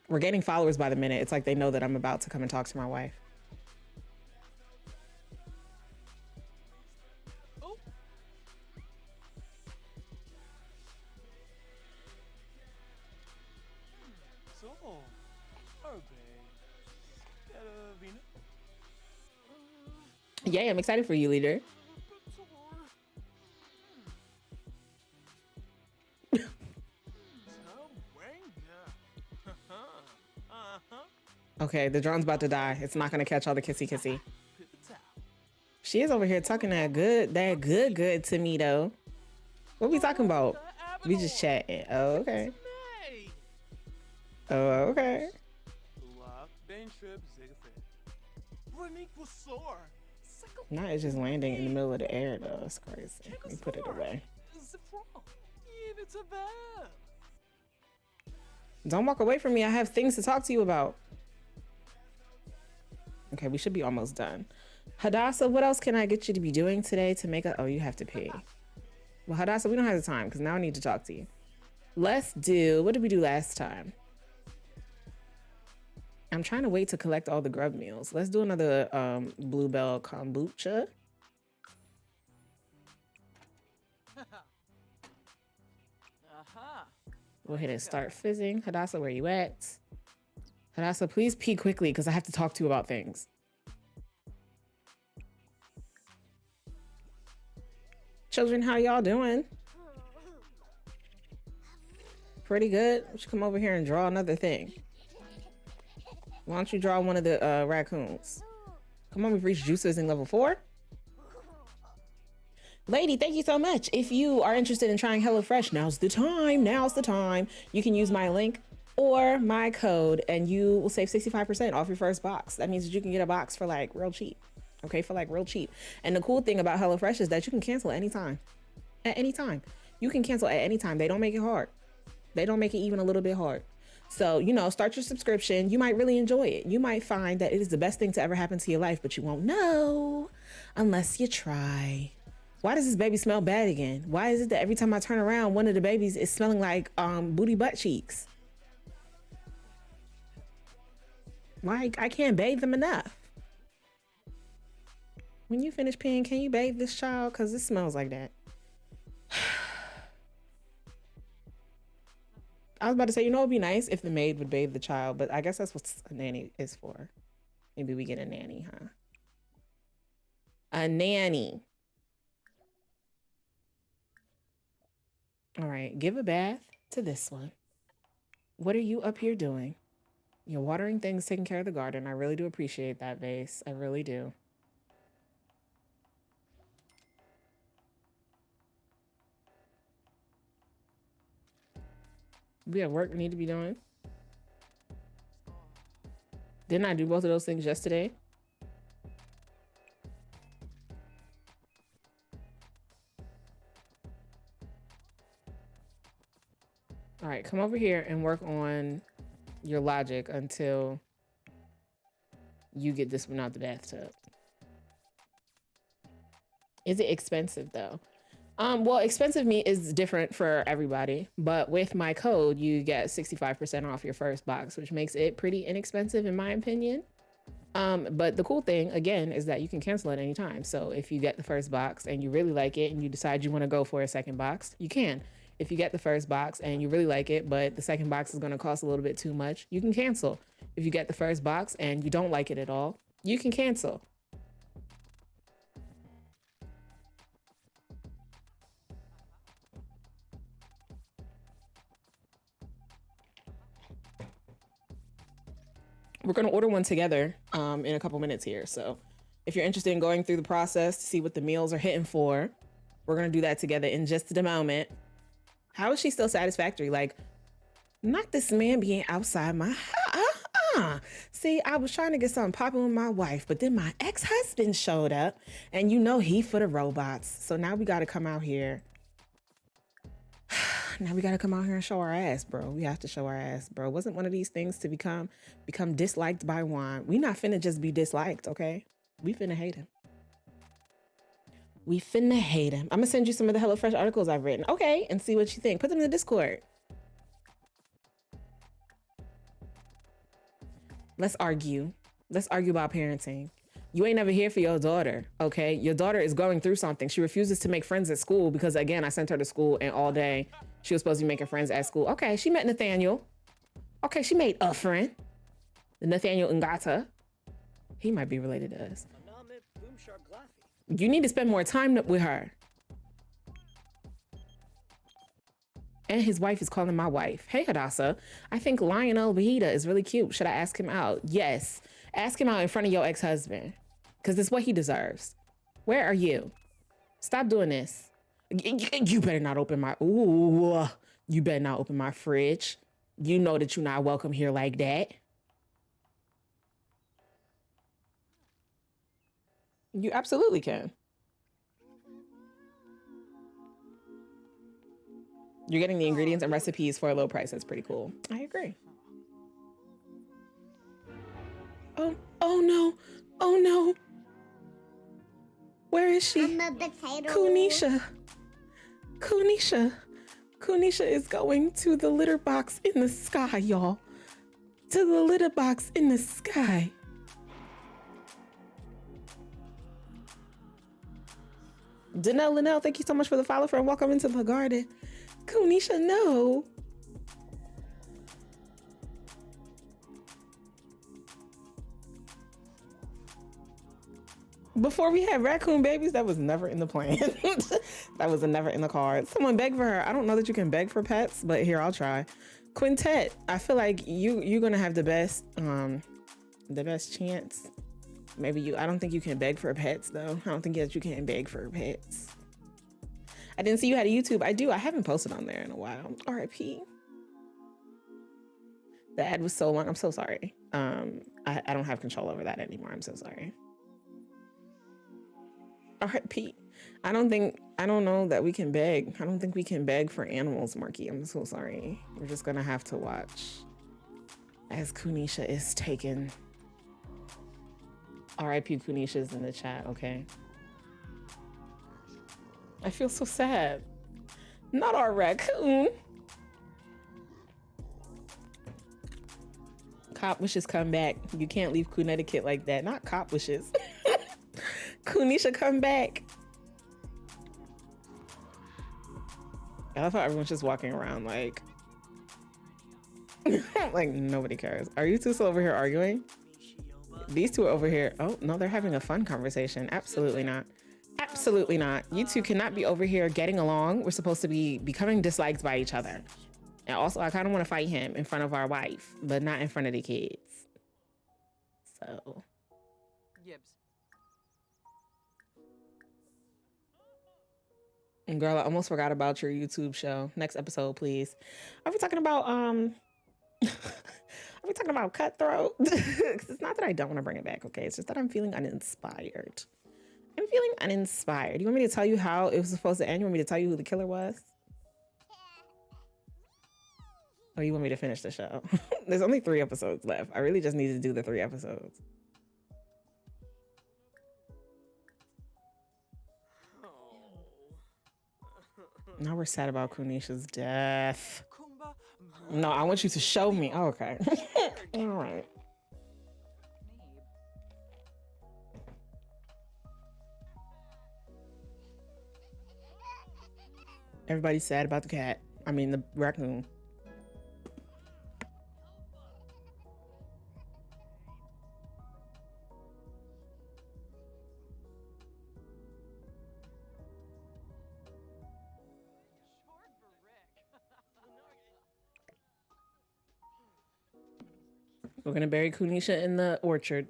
We're gaining followers by the minute. It's like they know that I'm about to come and talk to my wife. Yay, I'm excited for you, leader. Okay, the drone's about to die. It's not gonna catch all the kissy kissy. She is over here talking that good to me though. What we talking about? We just chatting. Oh, okay. Oh, okay. Not it's just landing in the middle of the air though. It's crazy. Let me put it away. Don't walk away from me. I have things to talk to you about. Okay, we should be almost done. Hadassah, what else can I get you to be doing today to make a... Oh, you have to pee. Well, Hadassah, we don't have the time because now I need to talk to you. Let's do... What did we do last time? I'm trying to wait to collect all the grub meals. Let's do another Bluebell kombucha. Go ahead and start fizzing. Hadassah, where you at? Hadassah, please pee quickly because I have to talk to you about things. Children, how y'all doing? Pretty good. We should come over here and draw another thing. Why don't you draw one of the raccoons? Come on, we've reached juices in level 4. Lady, thank you so much. If you are interested in trying HelloFresh, now's the time. Now's the time. You can use my link or my code and you will save 65% off your first box. That means that you can get a box for like real cheap. Okay, for like real cheap. And the cool thing about HelloFresh is that you can cancel at any time. At any time. You can cancel at any time. They don't make it hard. They don't make it even a little bit hard. So, you know, start your subscription. You might really enjoy it. You might find that it is the best thing to ever happen to your life, but you won't know unless you try. Why does this baby smell bad again? Why is it that every time I turn around, one of the babies is smelling like booty butt cheeks? Why I can't bathe them enough. When you finish peeing, can you bathe this child? Because it smells like that. I was about to say, you know, it'd be nice if the maid would bathe the child, but I guess that's what a nanny is for. Maybe we get a nanny, huh? A nanny. All right, give a bath to this one. What are you up here doing? You're watering things, taking care of the garden. I really do appreciate that, Vase. I really do. We have work we need to be doing. Didn't I do both of those things yesterday? All right, come over here and work on your logic until you get this one out the bathtub. Is it expensive though? Well, expensive meat is different for everybody, but with my code, you get 65% off your first box, which makes it pretty inexpensive in my opinion. But the cool thing again is that you can cancel at any time. So if you get the first box and you really like it and you decide you want to go for a second box, you can. If you get the first box and you really like it, but the second box is going to cost a little bit too much, you can cancel. If you get the first box and you don't like it at all, you can cancel. We're going to order one together in a couple minutes here. So if you're interested in going through the process to see what the meals are hitting for, we're going to do that together in just a moment. How is she still satisfactory? Like, not this man being outside my house. See, I was trying to get something popping with my wife, but then my ex-husband showed up and you know he for the robots. So now we got to come out here. Now we got to come out here and show our ass, bro. We have to show our ass, bro. Wasn't one of these things to become disliked by Juan. We not finna just be disliked, okay? We finna hate him. We finna hate him. I'm gonna send you some of the HelloFresh articles I've written. Okay, and see what you think. Put them in the Discord. Let's argue. Let's argue about parenting. You ain't never here for your daughter, okay? Your daughter is going through something. She refuses to make friends at school because, again, I sent her to school and all day she was supposed to be making friends at school. Okay, she met Nathaniel. Okay, she made a friend. Nathaniel Ngata. He might be related to us. You need to spend more time with her. And his wife is calling my wife. Hey, Hadassah. I think Lionel Bahida is really cute. Should I ask him out? Yes. Ask him out in front of your ex-husband. Because it's what he deserves. Where are you? Stop doing this. You better not open my... Ooh. You better not open my fridge. You know that you're not welcome here like that. You absolutely can. You're getting the ingredients and recipes for a low price. That's pretty cool. I agree. Oh no. Oh no. Where is she? I'm a potato. Kunisha. Kunisha. Kunisha is going to the litter box in the sky, y'all. To the litter box in the sky. Danelle Linnell, thank you so much for the follow, friend. Welcome into the garden. Kunisha, no. Before we had raccoon babies, that was never in the plan. That was never in the cards. Someone beg for her. I don't know that you can beg for pets, but here, I'll try. Quintet, I feel like you're gonna have the best chance. Maybe I don't think you can beg for pets though. I don't think that you can beg for pets. I didn't see you had a YouTube. I do. I haven't posted on there in a while. RIP. The ad was so long. I'm so sorry. I don't have control over that anymore. I'm so sorry. RIP. I don't know that we can beg. I don't think we can beg for animals, Marky. I'm so sorry. We're just gonna have to watch as Kunisha is taken. RIP Kunisha's in the chat, okay? I feel so sad. Not our raccoon. Cop wishes come back. You can't leave Connecticut like that. Not cop wishes. Kunisha, come back. I love how everyone's just walking around like like nobody cares. Are you two still over here arguing? These two are over here. Oh, no, they're having a fun conversation. Absolutely not. Absolutely not. You two cannot be over here getting along. We're supposed to be becoming disliked by each other. And also, I kind of want to fight him in front of our wife, but not in front of the kids. So. And girl, I almost forgot about your YouTube show. Next episode, please. Are we talking about, are we talking about Cutthroat? It's not that I don't want to bring it back, okay? It's just that I'm feeling uninspired. I'm feeling uninspired. You want me to tell you how it was supposed to end? You want me to tell you who the killer was? Or you want me to finish the show? There's only 3 episodes left. I really just need to do the 3 episodes. Now we're sad about Kunisha's death. No, I want you to show me. Oh, okay. All right. Everybody's sad about the cat. I mean, the raccoon. We're gonna bury Kunisha in the orchard.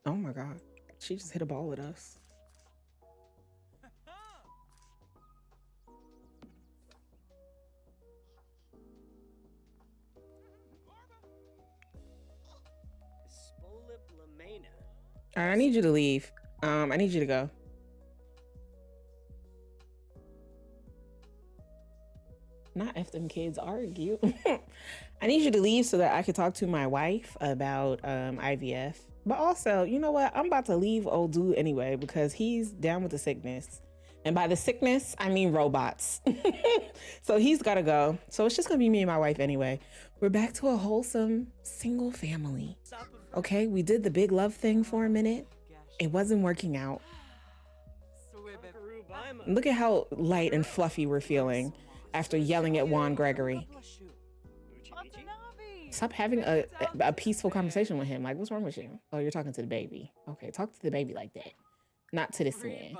Oh my God. She just hit a ball at us. All right, I need you to leave. I need you to go. Not if them kids argue. I need you to leave so that I could talk to my wife about IVF. But also, you know what? I'm about to leave old dude anyway because he's down with the sickness. And by the sickness, I mean robots. So he's got to go. So it's just going to be me and my wife anyway. We're back to a wholesome single family. Okay, we did the big love thing for a minute. It wasn't working out. Look at how light and fluffy we're feeling after yelling at Juan Gregory. Stop having a peaceful conversation with him. Like, what's wrong with you? Oh, you're talking to the baby. Okay, talk to the baby like that. Not to this man.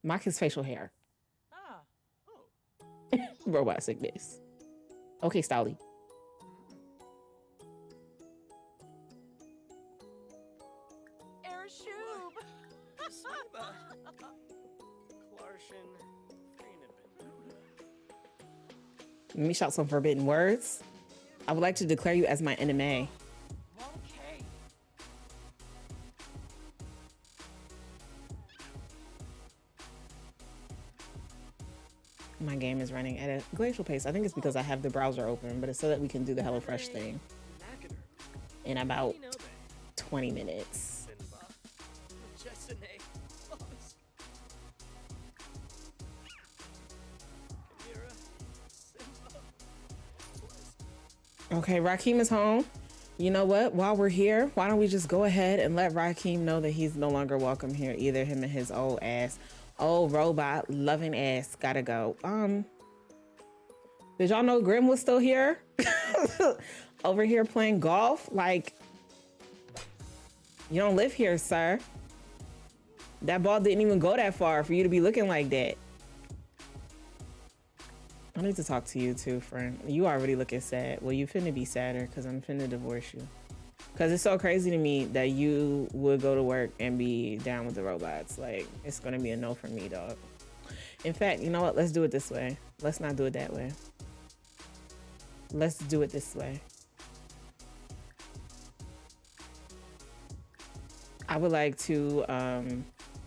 Mock his facial hair. Robot sickness. Okay, Stolly. Let me shout some forbidden words. I would like to declare you as my enemy. Okay. My game is running at a glacial pace. I think it's because I have the browser open, but it's so that we can do the HelloFresh thing in about 20 minutes. Okay, Rakeem is home. You know what? While we're here, why don't we just go ahead and let Rakeem know that he's no longer welcome here either. Him and his old ass, old robot loving ass gotta go. Did y'all know Grim was still here? Over here playing golf? Like, you don't live here, sir. That ball didn't even go that far for you to be looking like that. I need to talk to you too, friend. You already looking sad. Well, you finna be sadder because I'm finna divorce you. Because it's so crazy to me that you would go to work and be down with the robots. Like, it's gonna be a no for me, dog. In fact, you know what? Let's do it this way. Let's not do it that way. Let's do it this way. I would like to,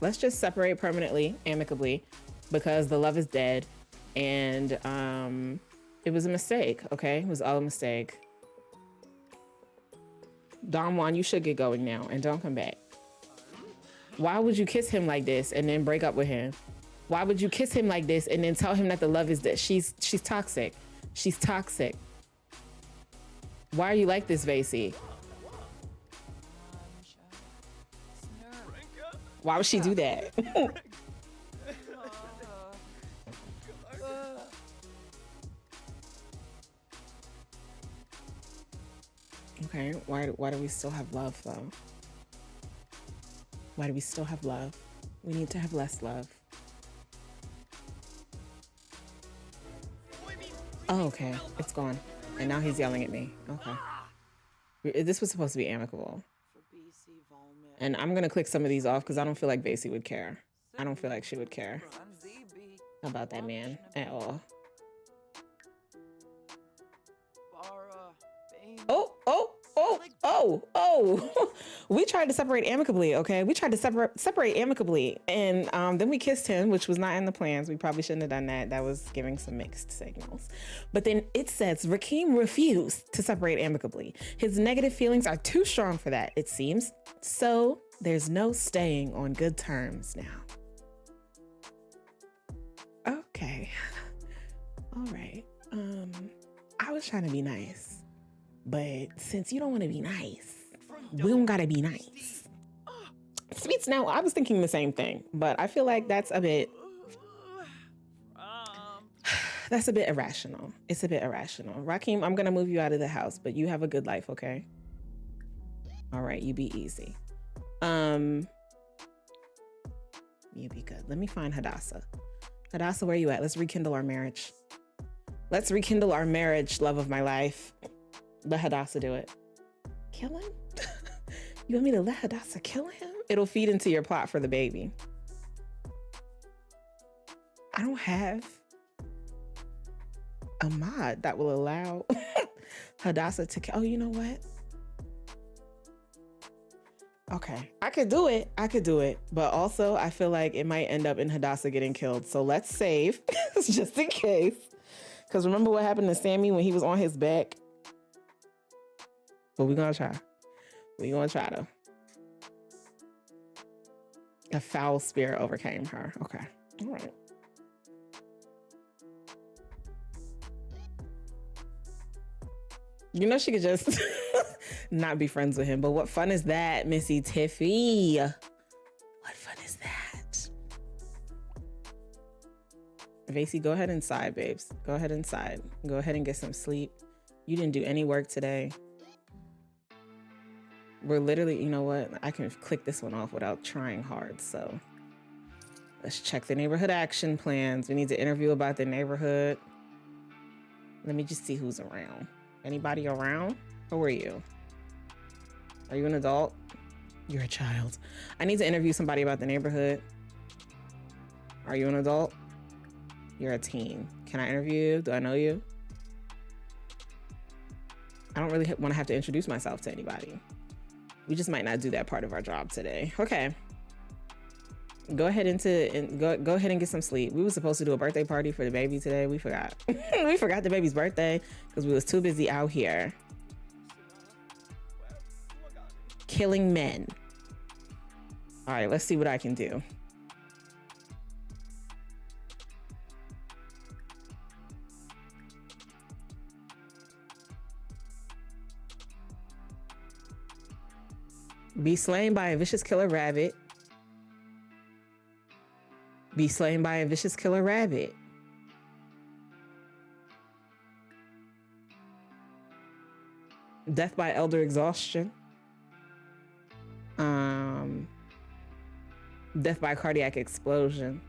let's just separate permanently, amicably, because the love is dead. And it was a mistake, okay? It was all a mistake. Don Juan, you should get going now and don't come back. Why would you kiss him like this and then break up with him? Why would you kiss him like this and then tell him that the love is dead? She's toxic. She's toxic. Why are you like this, Vasey? Why would she do that? Okay, why do we still have love though? Why do we still have love? We need to have less love. Oh, okay, it's gone. And now he's yelling at me. Okay. This was supposed to be amicable. And I'm gonna click some of these off because I don't feel like Vasey would care. I don't feel like she would care about that man at all. Oh. We tried to separate amicably, okay? We tried to separate amicably. And then we kissed him, which was not in the plans. We probably shouldn't have done that. That was giving some mixed signals. But then it says Rakeem refused to separate amicably. His negative feelings are too strong for that, it seems. So There's no staying on good terms now. Okay. All right. I was trying to be nice, but since you don't want to be nice, we don't gotta be nice. Sweets, now I was thinking the same thing, but I feel like that's a bit irrational. It's a bit irrational. Rakim, I'm gonna move you out of the house, but you have a good life, okay? All right, you be easy. You be good. Let me find Hadassah. Hadassah, where you at? Let's rekindle our marriage. Let's rekindle our marriage, love of my life. Let Hadassah do it. Kill him? You want me to let Hadassah kill him? It'll feed into your plot for the baby. I don't have a mod that will allow Hadassah to kill. Oh, you know what? Okay, I could do it. But also I feel like it might end up in Hadassah getting killed. So let's save just in case. Because remember what happened to Sammy when he was on his back? But we're gonna try. We're gonna try though. A foul spirit overcame her. Okay, all right. You know, she could just not be friends with him. But what fun is that, Missy Tiffy? What fun is that? Vasey, go ahead inside, babes. Go ahead inside. Go ahead and get some sleep. You didn't do any work today. We're literally, you know what? I can click this one off without trying hard. So let's check the neighborhood action plans. We need to interview about the neighborhood. Let me just see who's around. Anybody around? Who are you? Are you an adult? You're a child. I need to interview somebody about the neighborhood. Are you an adult? You're a teen. Can I interview you? Do I know you? I don't really want to have to introduce myself to anybody. We just might not do that part of our job today. Okay. Go ahead and get some sleep. We were supposed to do a birthday party for the baby today. We forgot. We forgot the baby's birthday because we was too busy out here killing men. All right, let's see what I can do. Be slain by a vicious killer rabbit. Be slain by a vicious killer rabbit. Death by elder exhaustion. Death by cardiac explosion.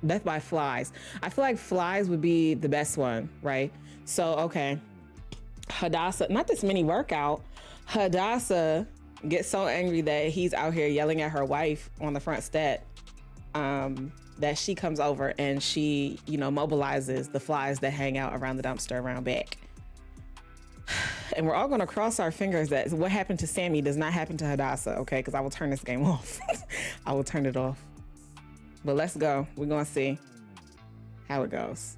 Death by flies. I feel like flies would be the best one, right? So, okay. Hadassah, not this mini workout. Hadassah gets so angry that he's out here yelling at her wife on the front step, that she comes over and she, mobilizes the flies that hang out around the dumpster around back. And we're all gonna cross our fingers that what happened to Sammy does not happen to Hadassah, okay? Because I will turn this game off. I will turn it off. But let's go. We're gonna see how it goes.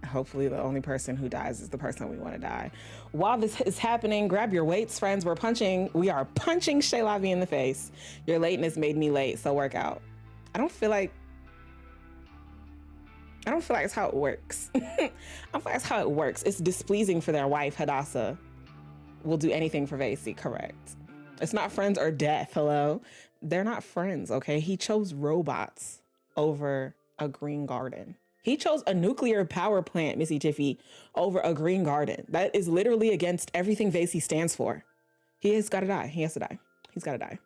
Hopefully the only person who dies is the person we want to die. While this is happening, grab your weights, friends. We are punching Shay Lavi in the face. Your lateness made me late, so work out. I don't feel like it's how it works. I don't feel like that's how it works. It's displeasing for their wife, Hadassah will do anything for Vasey, correct? It's not friends or death, hello? They're not friends, okay? He chose robots over a green garden. He chose a nuclear power plant, Missy Tiffy, over a green garden. That is literally against everything Vasey stands for. He has got to die. He has to die. He's got to die.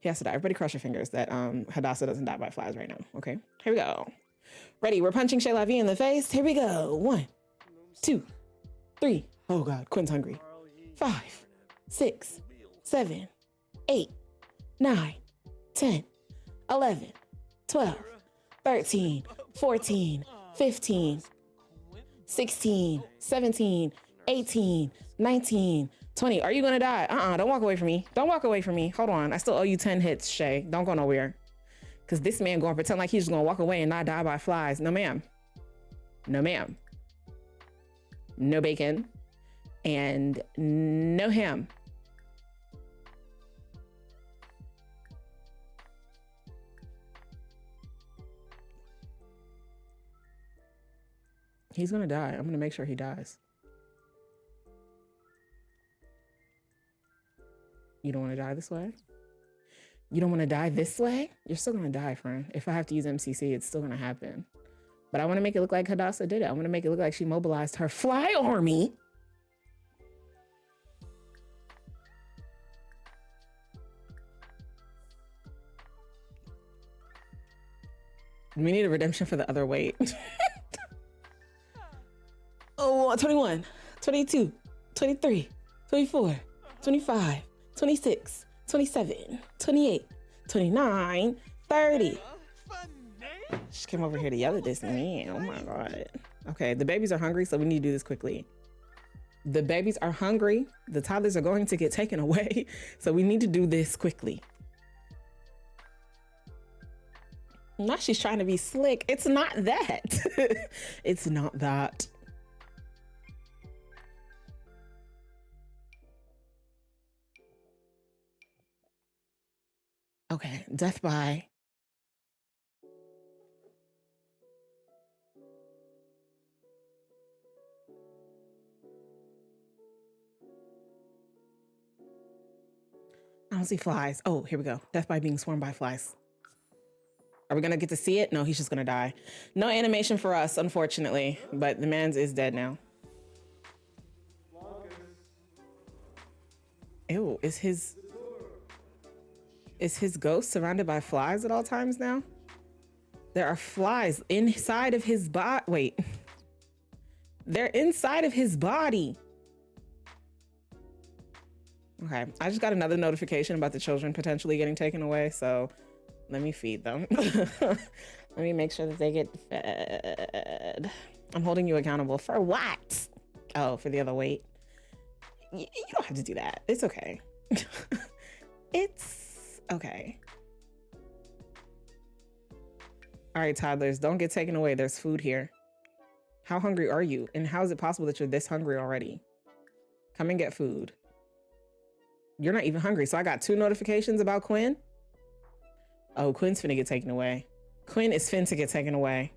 He has to die. Everybody cross your fingers that Hadassah doesn't die by flies right now, okay? Here we go. Ready? We're punching Shay Lavi in the face. Here we go. 1, 2, 3. Oh God, Quinn's hungry. 5, 6, 7, 8, 9, 10, 11, 12, 13, 14, 15, 16, 17, 18, 19, 20. Are you gonna die? Don't walk away from me. Don't walk away from me. Hold on. I still owe you 10 hits, Shay. Don't go nowhere. Because this man gonna pretend like he's just gonna walk away and not die by flies. No, ma'am. No, ma'am. No bacon. and no ham. He's gonna die. I'm gonna make sure he dies. You don't want to die this way? You don't want to die this way? You're still gonna die, friend. If I have to use MCC, it's still gonna happen. But I want to make it look like Hadassah did it. I want to make it look like she mobilized her fly army. We need a redemption for the other weight. Oh, 21, 22, 23, 24, 25, 26, 27, 28, 29, 30. She came over here to yell at this man. Oh my God. Okay, the babies are hungry, so we need to do this quickly. The babies are hungry. The toddlers are going to get taken away. So we need to do this quickly. Now she's trying to be slick. It's not that. It's not that. Okay, death by. I don't see flies. Oh, here we go. Death by being swarmed by flies. Are we gonna get to see it? No, he's just gonna die. No animation for us, unfortunately, but the man's is dead now. Ew, is his ghost surrounded by flies at all times now? There are flies inside of his body. Wait, they're inside of his body. Okay, I just got another notification about the children potentially getting taken away, so let me feed them. Let me make sure that they get fed. I'm holding you accountable for what? Oh, for the other weight. You don't have to do that. It's okay. It's okay. All right, toddlers, don't get taken away. There's food here. How hungry are you? And how is it possible that you're this hungry already? Come and get food. You're not even hungry. So I got 2 notifications about Quinn. Oh, Quinn's finna get taken away. Quinn is finna get taken away.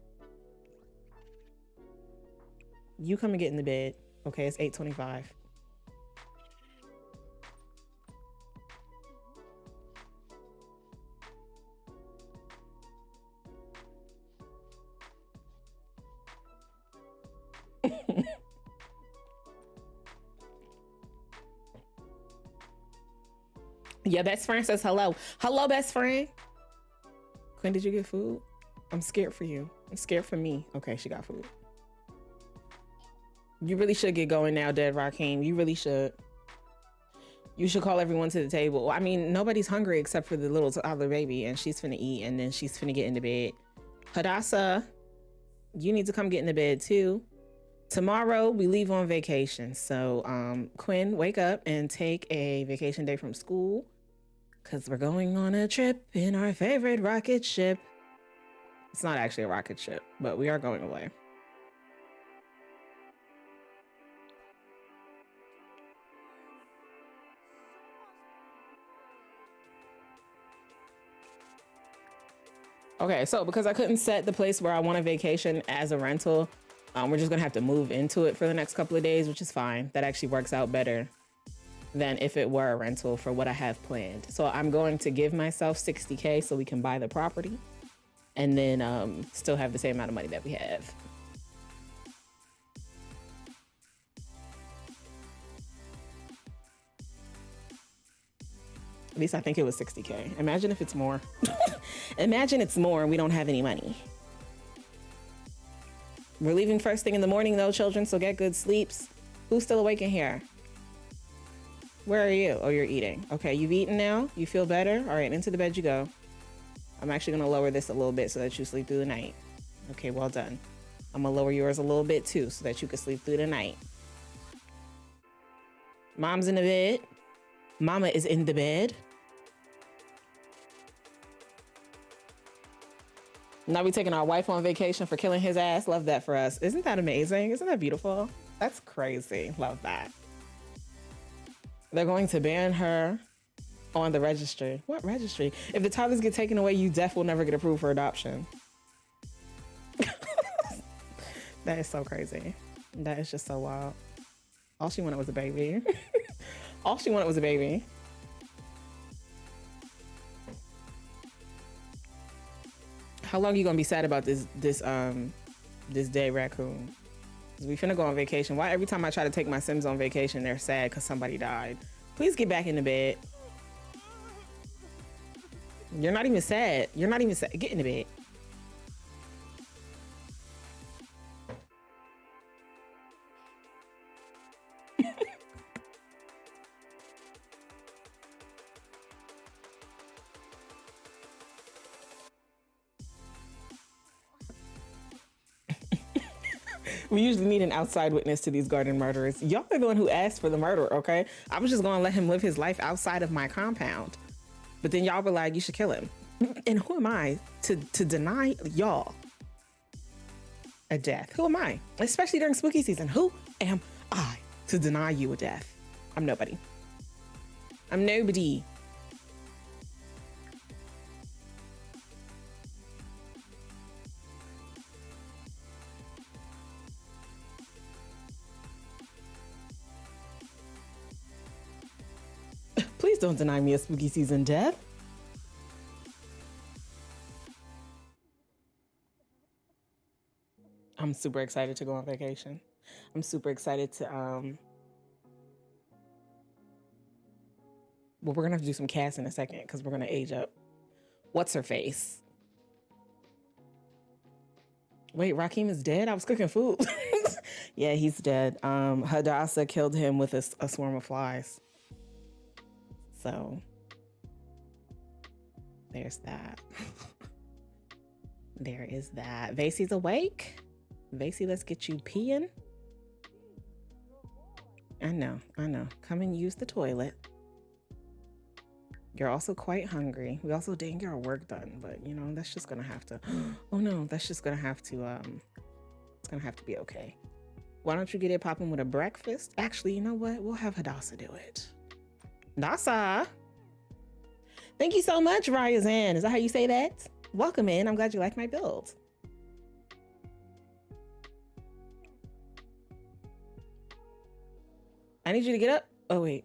You come and get in the bed. Okay, it's 8:25. Yeah, best friend says hello. Hello, best friend. Quinn, did you get food? I'm scared for you. I'm scared for me. Okay, she got food. You really should get going now, Dead Raheem. You really should. You should call everyone to the table. I mean, nobody's hungry except for the little toddler baby, and she's finna eat, and then she's finna get into bed. Hadassah, you need to come get in the bed too. Tomorrow we leave on vacation. So Quinn, wake up and take a vacation day from school, because we're going on a trip in our favorite rocket ship. It's not actually a rocket ship, but we are going away. Okay, so because I couldn't set the place where I want a vacation as a rental, we're just gonna have to move into it for the next couple of days, which is fine. That actually works out better than if it were a rental for what I have planned. So I'm going to give myself 60K so we can buy the property and then still have the same amount of money that we have. At least I think it was 60K. Imagine if it's more. Imagine it's more and we don't have any money. We're leaving first thing in the morning though, children, so get good sleeps. Who's still awake in here? Where are you? Oh, you're eating. Okay, you've eaten now? You feel better? All right, into the bed you go. I'm actually gonna lower this a little bit so that you sleep through the night. Okay, well done. I'm gonna lower yours a little bit too so that you can sleep through the night. Mom's in the bed. Mama is in the bed. Now we taking our wife on vacation for killing his ass. Love that for us. Isn't that amazing? Isn't that beautiful? That's crazy. Love that. They're going to ban her on the registry. What registry? If the toddlers get taken away, you deaf will never get approved for adoption. That is so crazy. That is just so wild. All she wanted was a baby. All she wanted was a baby. How long are you gonna be sad about this dead raccoon? We finna go on vacation. Why every time I try to take my Sims on vacation, they're sad because somebody died? Please get back into bed. You're not even sad. You're not even sad. Get into bed. We usually need an outside witness to these garden murderers. Y'all are the one who asked for the murder, okay? I was just gonna let him live his life outside of my compound. But then y'all were like, you should kill him. And who am I to deny y'all a death? Who am I? Especially during spooky season. Who am I to deny you a death? I'm nobody. I'm nobody. Please don't deny me a spooky season death. I'm super excited to go on vacation. I'm super excited to, well, we're gonna have to do some casts in a second because we're gonna age up. What's her face? Wait, Rakim is dead? I was cooking food. Yeah, he's dead. Hadassah killed him with a swarm of flies. So there's that. There is that. Vasey's awake. Vasey, let's get you peeing. I know. Come and use the toilet. You're also quite hungry. We also didn't get our work done, but you know, that's just gonna have to, oh no, that's just gonna have to, it's gonna have to be okay. Why don't you get it popping with a breakfast? Actually, you know what? We'll have Hadassah do it. Nasa. Thank you so much, Ryazan. Is that how you say that? Welcome in. I'm glad you like my build. I need you to get up. Oh, wait.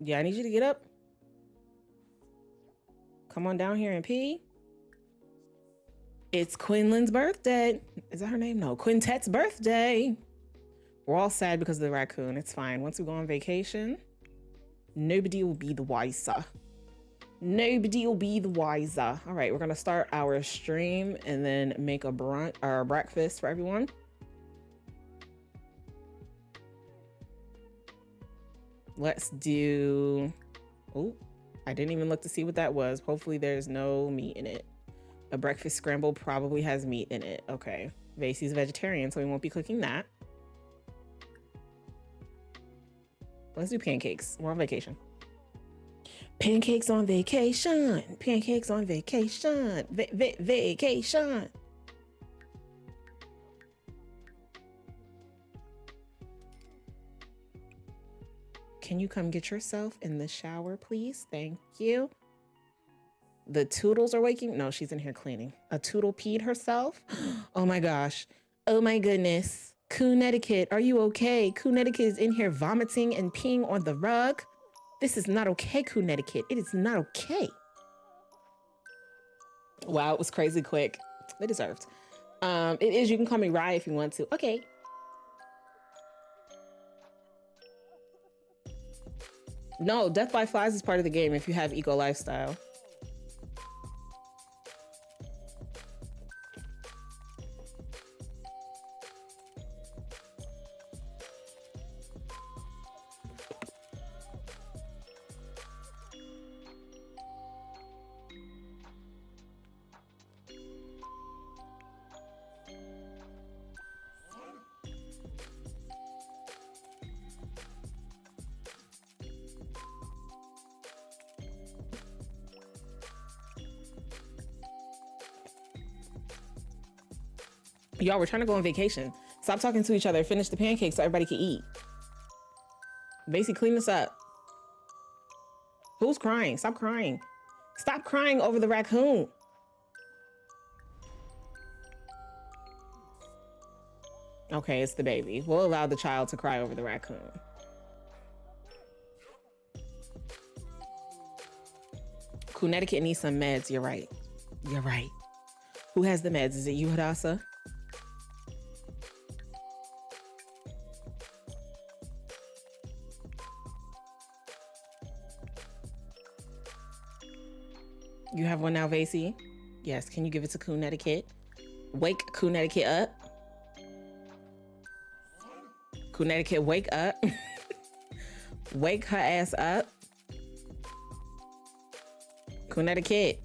Yeah, I need you to get up. Come on down here and pee. It's Quinlan's birthday. Is that her name? No, Quintet's birthday. We're all sad because of the raccoon. It's fine. Once we go on vacation, nobody will be the wiser. Nobody will be the wiser. All right, we're gonna start our stream and then make a brunch or breakfast for everyone. Let's do, oh, I didn't even look to see what that was. Hopefully there's no meat in it. A breakfast scramble probably has meat in it. Okay, Vasey's a vegetarian, so we won't be cooking that. Let's do pancakes. We're on vacation. Pancakes on vacation. Pancakes on vacation. Vacation. Can you come get yourself in the shower, please? Thank you. The Toodles are waking. No, she's in here cleaning. A Toodle peed herself. Oh my gosh. Oh my goodness. Connecticut, are you okay? Connecticut is in here vomiting and peeing on the rug. This is not okay, Connecticut. It is not okay. Wow, it was crazy quick. They deserved. It is, you can call me Rye if you want to. Okay. No, death by flies is part of the game if you have eco lifestyle. Y'all, we're trying to go on vacation. Stop talking to each other. Finish the pancakes so everybody can eat. Macy, clean this up. Who's crying? Stop crying. Stop crying over the raccoon. Okay, it's the baby. We'll allow the child to cry over the raccoon. Connecticut needs some meds. You're right. You're right. Who has the meds? Is it you, Hadassah? You have one now, Vasey? Yes. Can you give it to Connecticut? Wake Connecticut up. Connecticut, wake up. Wake her ass up. Connecticut.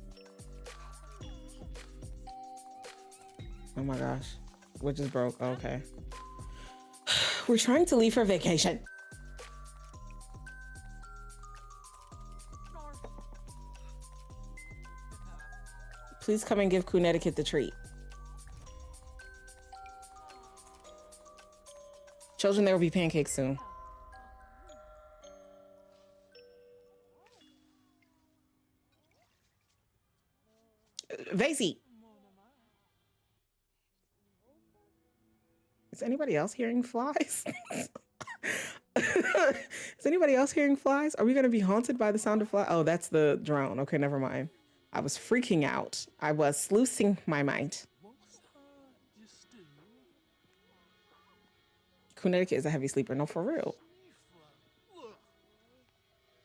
Oh my gosh. What just broke? Okay. We're trying to leave for vacation. Please come and give Connecticut the treat. Children, there will be pancakes soon. Vasey. Is anybody else hearing flies? Is anybody else hearing flies? Are we going to be haunted by the sound of flies? Oh, that's the drone. Okay, never mind. I was freaking out. I was sluicing my mind. Connecticut is a heavy sleeper. No, for real.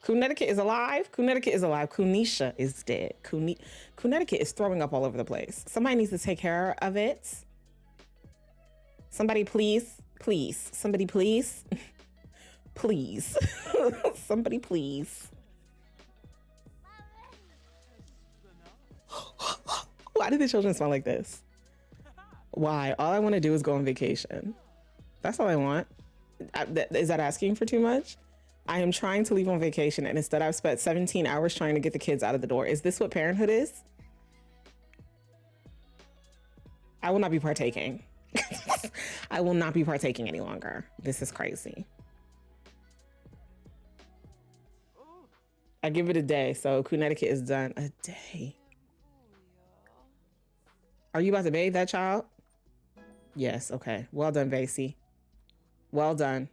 Connecticut is alive. Connecticut is alive. Kunisha is dead. Connecticut is throwing up all over the place. Somebody needs to take care of it. Somebody please. Please. Somebody please. Please. Somebody please. Why do the children smell like this? Why? All I want to do is go on vacation. That's all I want. Is that asking for too much? I am trying to leave on vacation, and instead I've spent 17 hours trying to get the kids out of the door. Is this what parenthood is? I will not be partaking. I will not be partaking any longer. This is crazy. I give it a day, so Connecticut is done. A day. Are you about to bathe that child? Yes, okay. Well done, Vasey. Well done.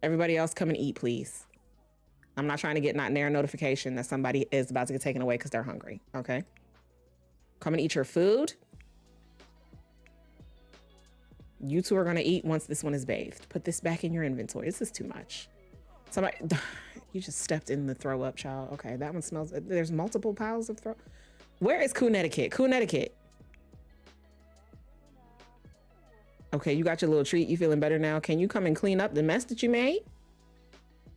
Everybody else come and eat, please. I'm not trying to get not near a notification that somebody is about to get taken away because they're hungry, okay? Come and eat your food. You two are gonna eat once this one is bathed. Put this back in your inventory. This is too much. Somebody, you just stepped in the throw up, child. Okay, that one smells, there's multiple piles of throw. Where is Connecticut? Connecticut. Okay, you got your little treat. You feeling better now? Can you come and clean up the mess that you made?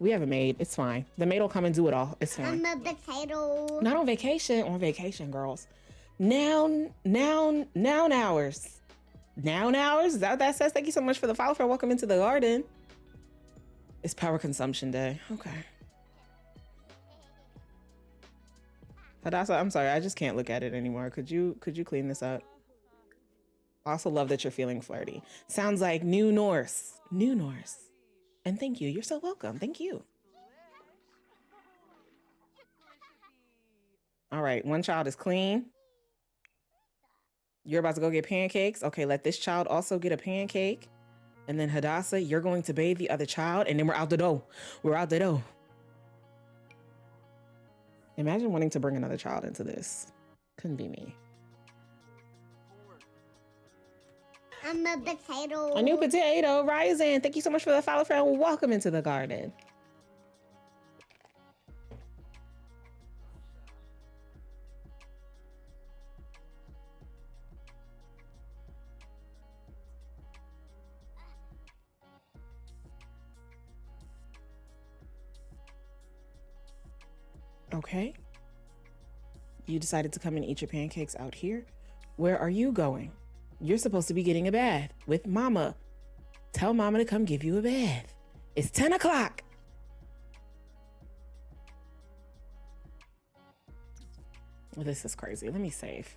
We have a maid. It's fine. The maid will come and do it all. It's fine. I'm a potato. Not on vacation. On vacation, girls. Noun hours. Noun hours? Is that what that says? Thank you so much for the follow. Welcome into the garden. It's power consumption day. Okay. Hadassah, I'm sorry. I just can't look at it anymore. Could you clean this up? I also love that you're feeling flirty. Sounds like New Norse. New Norse. And thank you. You're so welcome. Thank you. All right. One child is clean. You're about to go get pancakes. Okay, let this child also get a pancake. And then Hadassah, you're going to bathe the other child. And then we're out the door. We're out the door. Imagine wanting to bring another child into this. Couldn't be me. I'm a potato. A new potato rising. Thank you so much for the follow, friend. Welcome into the garden. Okay. You decided to come and eat your pancakes out here. Where are you going? You're supposed to be getting a bath with mama. Tell mama to come give you a bath. It's 10 o'clock. Well, this is crazy. Let me save.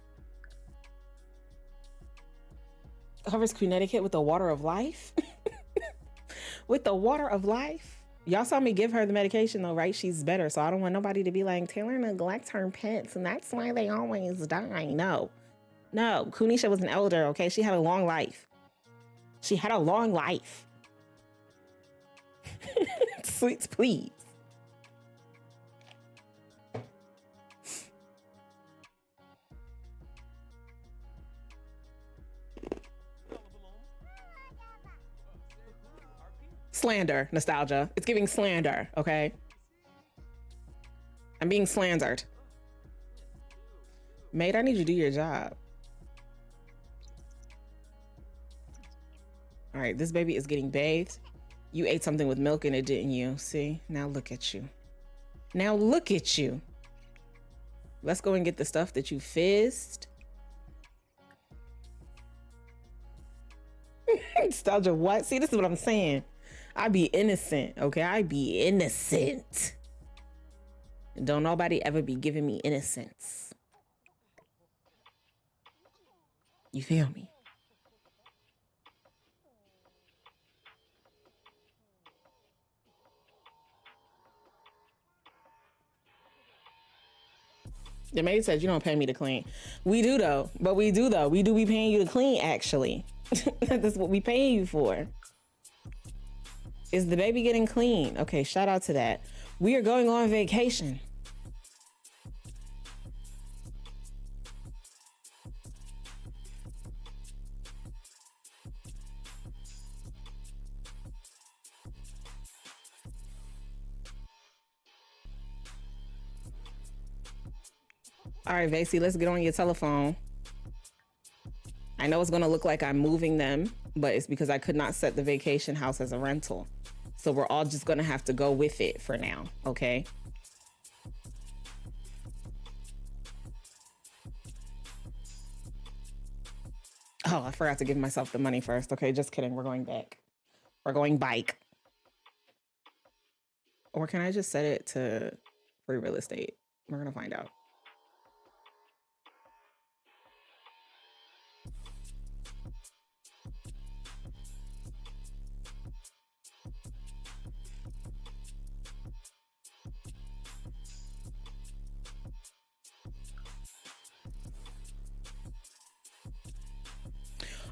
Covers Connecticut with the water of life. With the water of life. Y'all saw me give her the medication though, right? She's better. So I don't want nobody to be like, Taylor neglects her pets and that's why they always die. No. No. Kunisha was an elder, okay? She had a long life. She had a long life. Sweets, please. Slander, nostalgia. It's giving slander, okay? I'm being slandered. Maid, I need you to do your job. All right, this baby is getting bathed. You ate something with milk in it, didn't you? See, now look at you. Now look at you. Let's go and get the stuff that you fizzed. Nostalgia, what? See, this is what I'm saying. I be innocent, okay? I be innocent. Don't nobody ever be giving me innocence. You feel me? The maid said you don't pay me to clean. We do though, but we do though. We do be paying you to clean actually. That's what we paying you for. Is the baby getting clean? Okay, shout out to that. We are going on vacation. All right, Vasey, let's get on your telephone. I know it's gonna look like I'm moving them, but it's because I could not set the vacation house as a rental. So we're all just gonna have to go with it for now, okay? Oh, I forgot to give myself the money first. Okay, just kidding, we're going back. We're going bike. Or can I just set it to free real estate? We're gonna find out.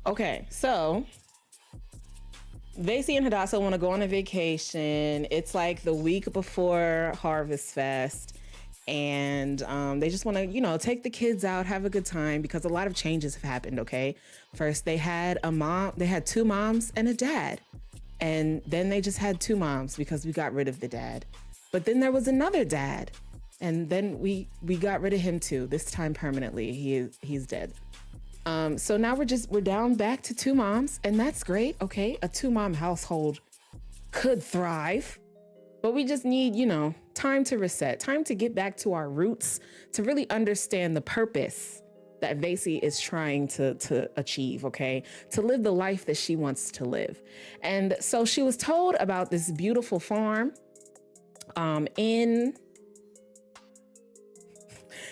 Okay, so Vasey and Hadassah want to go on a vacation. It's like the week before Harvest Fest. And they just want to, you know, take the kids out, have a good time because a lot of changes have happened, okay? First, they had two moms and a dad. And then they just had two moms because we got rid of the dad. But then there was another dad. And then we got rid of him too, this time permanently. He's dead. So now we're down back to two moms, and that's great. Okay, a two-mom household could thrive, but we just need, you know, time to reset, time to get back to our roots, to really understand the purpose that Vasey is trying to achieve, okay? To live the life that she wants to live. And so she was told about this beautiful farm in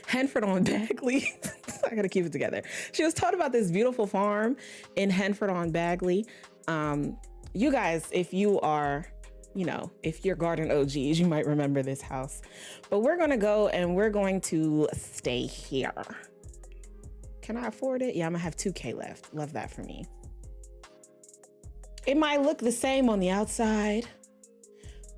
Henford on Bagley. I gotta keep it together. She was told about this beautiful farm in Henford on Bagley. You guys, if you are, you know, if you're garden OGs, you might remember this house. But we're gonna go and we're going to stay here. Can I afford it? Yeah, I'm gonna have 2K left. Love that for me. It might look the same on the outside,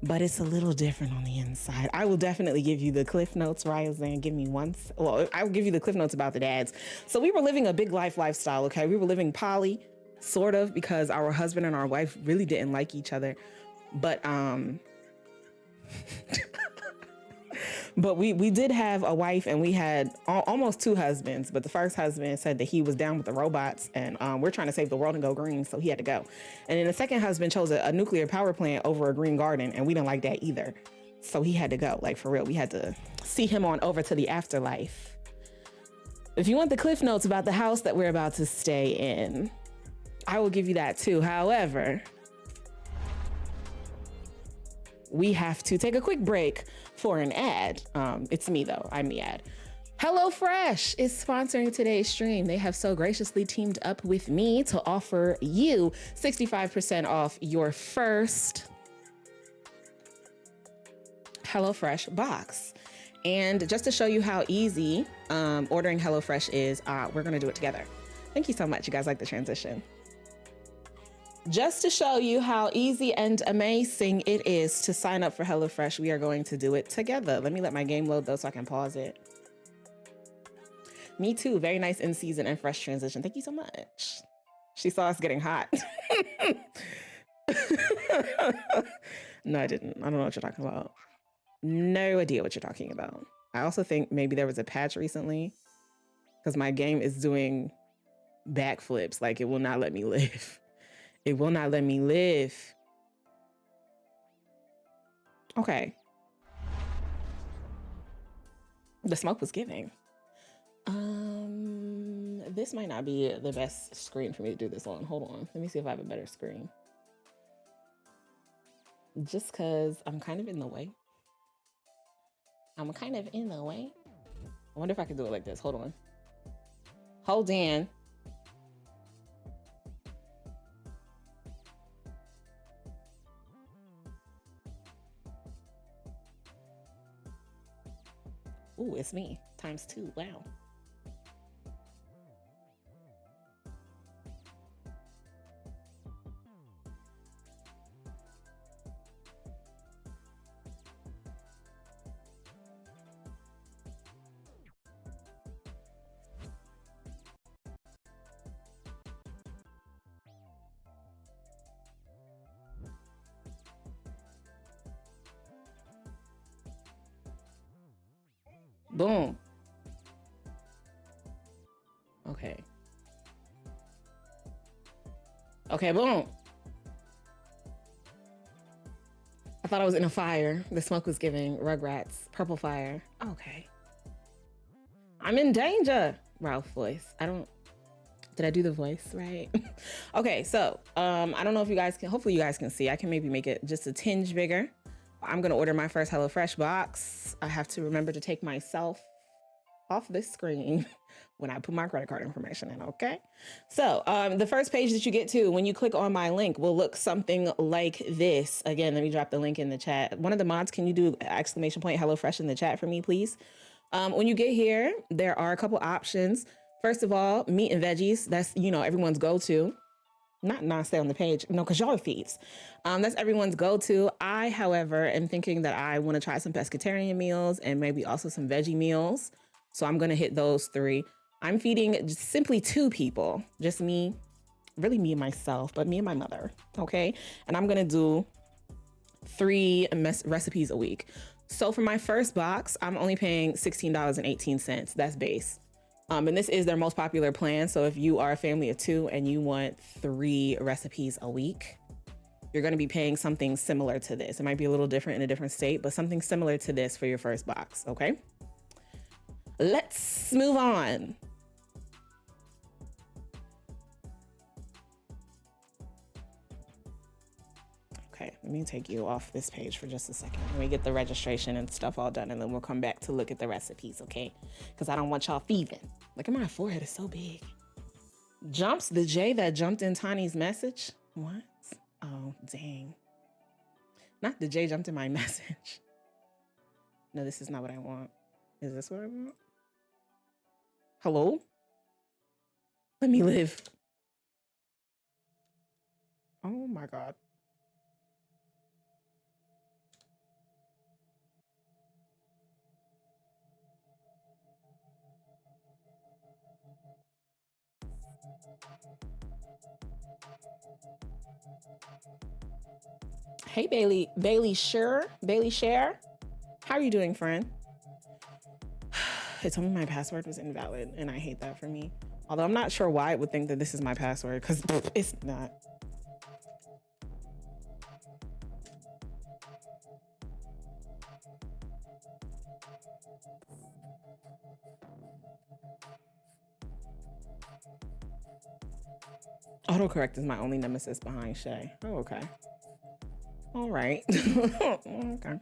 but it's a little different on the inside. I will definitely give you the Cliff Notes, Ryazan. Give me one. Well, I will give you the Cliff Notes about the dads. So we were living a big life lifestyle, okay? We were living poly, sort of, because our husband and our wife really didn't like each other. But but we did have a wife, and we had almost two husbands. But the first husband said that he was down with the robots, and we're trying to save the world and go green, so he had to go. And then the second husband chose a nuclear power plant over a green garden, and we didn't like that either. So he had to go, like for real. We had to see him on over to the afterlife. If you want the Cliff Notes about the house that we're about to stay in, I will give you that too. However, we have to take a quick break for an ad. It's me though, I'm the ad. HelloFresh is sponsoring today's stream. They have so graciously teamed up with me to offer you 65% off your first HelloFresh box. And just to show you how easy ordering HelloFresh is, we're gonna do it together. Thank you so much. You guys like the transition. Just to show you how easy and amazing it is to sign up for HelloFresh, we are going to do it together. Let me let my game load though so I can pause it. Me too, very nice in season and fresh transition. Thank you so much. She saw us getting hot. No, I didn't. I don't know what you're talking about. No idea what you're talking about. I also think maybe there was a patch recently because my game is doing backflips. Like it will not let me live. It will not let me live. Okay. The smoke was giving. This might not be the best screen for me to do this on. Hold on. Let me see if I have a better screen. Just because I'm kind of in the way. I'm kind of in the way. I wonder if I can do it like this. Hold on. Hold in. Ooh, it's me. ×2. Wow. Boom. Okay. Okay, boom. I thought I was in a fire. The smoke was giving. Rugrats. Purple fire. Okay. I'm in danger. Ralph voice. Did I do the voice right? Okay, so I don't know if you guys can, hopefully you guys can see. I can maybe make it just a tinge bigger. I'm gonna order my first HelloFresh box. I have to remember to take myself off this screen when I put my credit card information in, okay? So the first page that you get to when you click on my link will look something like this. Again, let me drop the link in the chat. One of the mods, can you do !HelloFresh in the chat for me, please? When you get here, there are a couple options. First of all, meat and veggies. That's, you know, everyone's go-to. Not stay on the page, no, because y'all are thieves. That's everyone's go-to. I, however, am thinking that I want to try some pescatarian meals and maybe also some veggie meals. So I'm going to hit those 3. I'm feeding just simply 2 people, just me, really me and myself, but me and my mother. Okay. And I'm going to do 3 recipes a week. So for my first box, I'm only paying $16.18. That's base. And this is their most popular plan. So if you are a family of 2 and you want 3 recipes a week, you're going to be paying something similar to this. It might be a little different in a different state, but something similar to this for your first box. Okay. Let's move on. Okay, let me take you off this page for just a second. Let me get the registration and stuff all done, and then we'll come back to look at the recipes, okay? Because I don't want y'all thieving. Look at my forehead, it's so big. Jumps, the J that jumped in Tani's message. What? Oh, dang. Not the J jumped in my message. No, this is not what I want. Is this what I want? Hello? Let me live. Oh my God. Hey, Bailey Share. How are you doing, friend? It told me my password was invalid, and I hate that for me. Although I'm not sure why it would think that this is my password, because it's not. Autocorrect is my only nemesis behind Shay. Oh, okay. All right. Okay.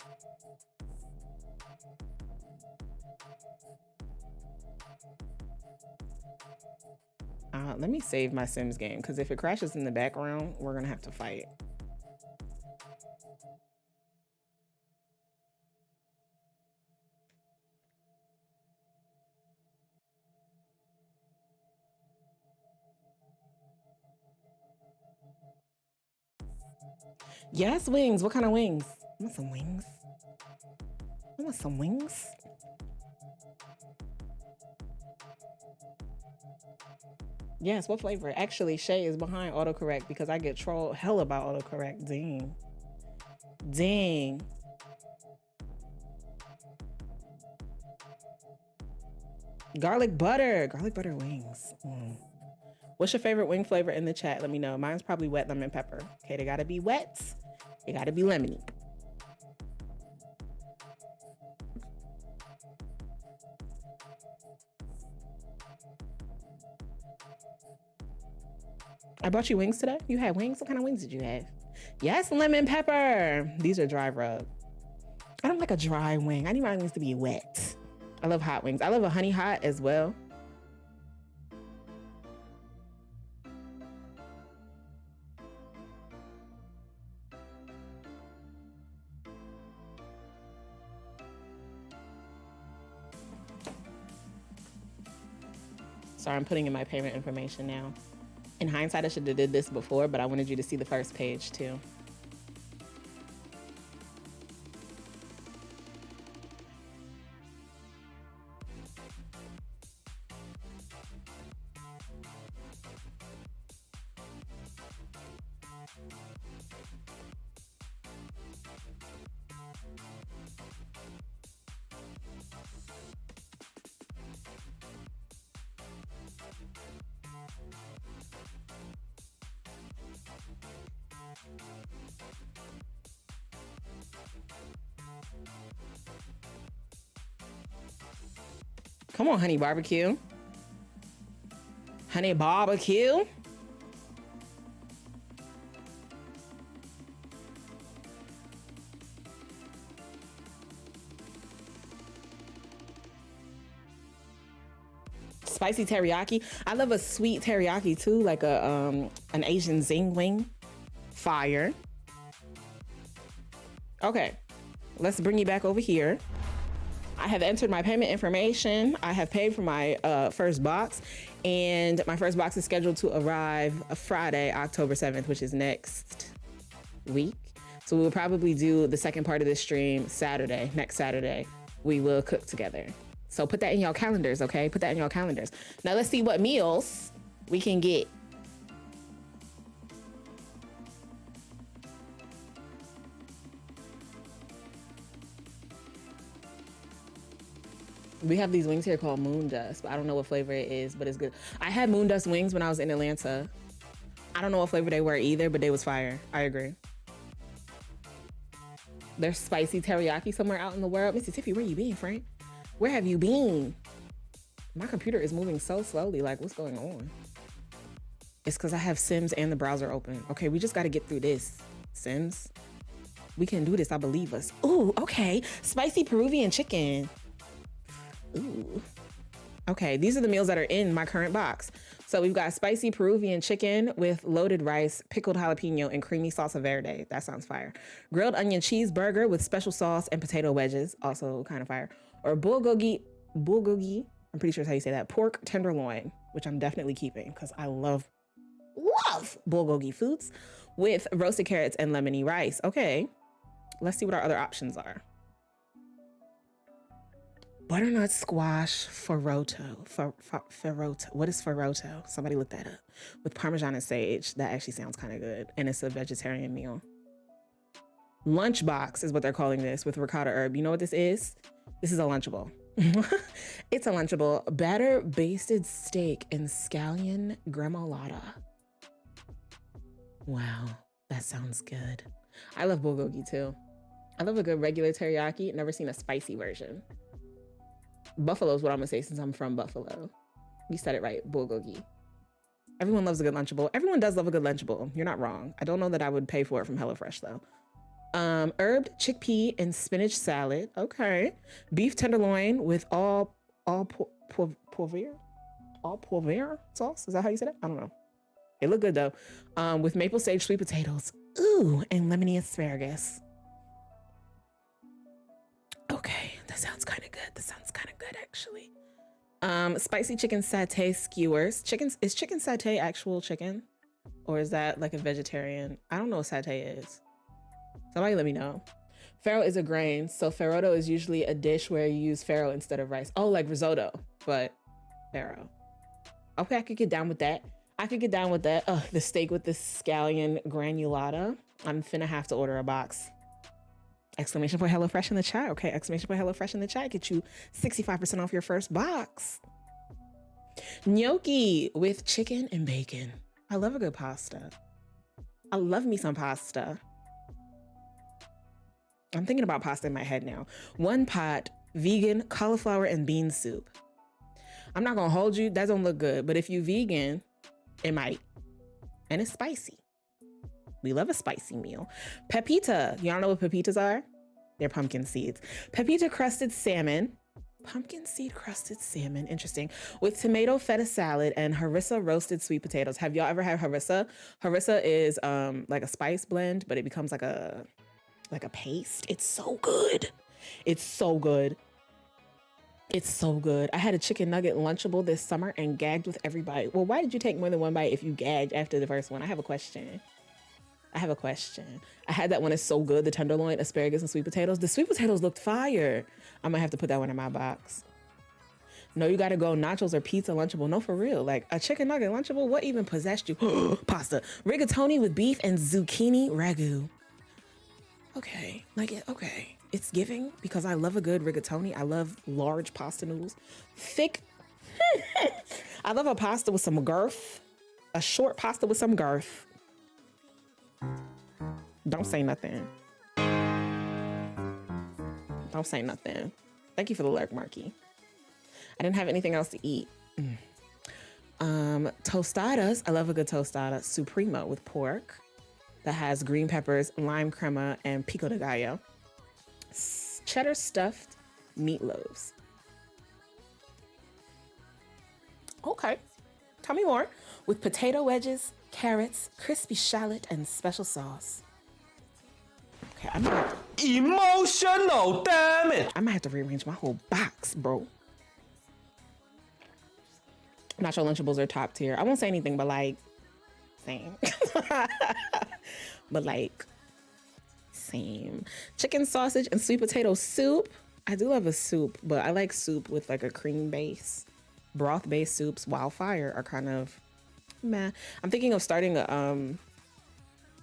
Let me save my Sims game, because if it crashes in the background, we're gonna have to fight. Yes, wings. What kind of wings? I want some wings. I want some wings. Yes, what flavor? Actually, Shay is behind autocorrect because I get trolled hell about autocorrect. Dang. Dang. Garlic butter wings. What's your favorite wing flavor in the chat? Let me know. Mine's probably wet lemon pepper. Okay, they gotta be wet. They gotta be lemony. I brought you wings today. You had wings? What kind of wings did you have? Yes, lemon pepper. These are dry rub. I don't like a dry wing. I need my wings to be wet. I love hot wings. I love a honey hot as well. Sorry, I'm putting in my payment information now. In hindsight, I should have did this before, but I wanted you to see the first page too. Come on, honey barbecue. Honey barbecue. Spicy teriyaki. I love a sweet teriyaki too, like a an Asian zing wing. Fire. Okay, let's bring you back over here. I have entered my payment information. I have paid for my first box, and my first box is scheduled to arrive Friday, October 7th, which is next week. So we will probably do the second part of this stream Saturday, next Saturday. We will cook together. So put that in your calendars, okay? Put that in your calendars. Now let's see what meals we can get. We have these wings here called Moon Dust, but I don't know what flavor it is, but it's good. I had Moon Dust wings when I was in Atlanta. I don't know what flavor they were either, but they was fire. I agree. There's spicy teriyaki somewhere out in the world. Missy Tiffy, where you been, Frank? Where have you been? My computer is moving so slowly. Like, what's going on? It's because I have Sims and the browser open. Okay, we just got to get through this. Sims, we can do this. I believe us. Ooh, okay. Spicy Peruvian chicken. Ooh. Okay, these are the meals that are in my current box. So we've got spicy Peruvian chicken with loaded rice, pickled jalapeno, and creamy salsa verde. That sounds fire. Grilled onion cheeseburger with special sauce and potato wedges. Also kind of fire. Or bulgogi, I'm pretty sure that's how you say that. Pork tenderloin, which I'm definitely keeping because I love bulgogi foods, with roasted carrots and lemony rice. Okay, let's see what our other options are. Butternut squash farotto. Farotto. What is farotto? Somebody look that up. With Parmesan and sage. That actually sounds kind of good. And it's a vegetarian meal. Lunchbox is what they're calling this, with ricotta herb. You know what this is? This is a Lunchable. It's a Lunchable. Batter basted steak and scallion gremolata. Wow, that sounds good. I love bulgogi too. I love a good regular teriyaki. Never seen a spicy version. Buffalo is what I'm gonna say since I'm from Buffalo. You said it right, bulgogi. Everyone loves a good Lunchable. Everyone does love a good Lunchable. You're not wrong. I don't know that I would pay for it from HelloFresh though. Herbed chickpea and spinach salad. Okay. Beef tenderloin with all pourvert sauce. Is that how you said it? I don't know. It looked good though. With maple sage sweet potatoes. Ooh, and lemony asparagus. Okay, that sounds kind of good. That sounds kind of good actually. Spicy chicken satay skewers. Is chicken satay actual chicken? Or is that like a vegetarian? I don't know what satay is. Somebody let me know. Farro is a grain. So farroto is usually a dish where you use farro instead of rice. Oh, like risotto, but farro. Okay, I could get down with that. I could get down with that. Ugh, the steak with the scallion granulata. I'm finna have to order a box. Exclamation point HelloFresh in the chat. Okay, exclamation point HelloFresh in the chat. Get you 65% off your first box. Gnocchi with chicken and bacon. I love a good pasta. I love me some pasta. I'm thinking about pasta in my head now. 1 pot, vegan, cauliflower and bean soup. I'm not gonna hold you, that don't look good. But if you vegan, it might. And it's spicy. We love a spicy meal. Pepita, y'all know what pepitas are? They're pumpkin seeds. Pepita crusted salmon. Pumpkin seed crusted salmon, interesting. With tomato feta salad and harissa roasted sweet potatoes. Have y'all ever had harissa? Harissa is like a spice blend, but it becomes like a paste. It's so good. It's so good. It's so good. I had a chicken nugget Lunchable this summer and gagged with every bite. Well, why did you take more than 1 bite if you gagged after the first one? I have a question. I had that one. It's so good. The tenderloin, asparagus, and sweet potatoes. The sweet potatoes looked fire. I might have to put that one in my box. No, you gotta go nachos or pizza Lunchable. No, for real. Like a chicken nugget Lunchable, what even possessed you? Pasta. Rigatoni with beef and zucchini ragu. Okay, okay. It's giving because I love a good rigatoni. I love large pasta noodles. Thick. I love a pasta with some girth. A short pasta with some girth. Don't say nothing. Don't say nothing. Thank you for the lurk, Marky. I didn't have anything else to eat. Tostadas. I love a good tostada. Supremo with pork that has green peppers, lime crema, and pico de gallo. Cheddar stuffed meatloaves. Okay, tell me more. With potato wedges, carrots, crispy shallot, and special sauce. Okay, I'm gonna have to, emotional, damn it! I might have to rearrange my whole box, bro. Nacho Lunchables are top tier. I won't say anything, but like, same. But like, same. Chicken sausage and sweet potato soup. I do love a soup, but I like soup with like a cream base. Broth-based soups, wildfire, are kind of meh. I'm thinking of starting a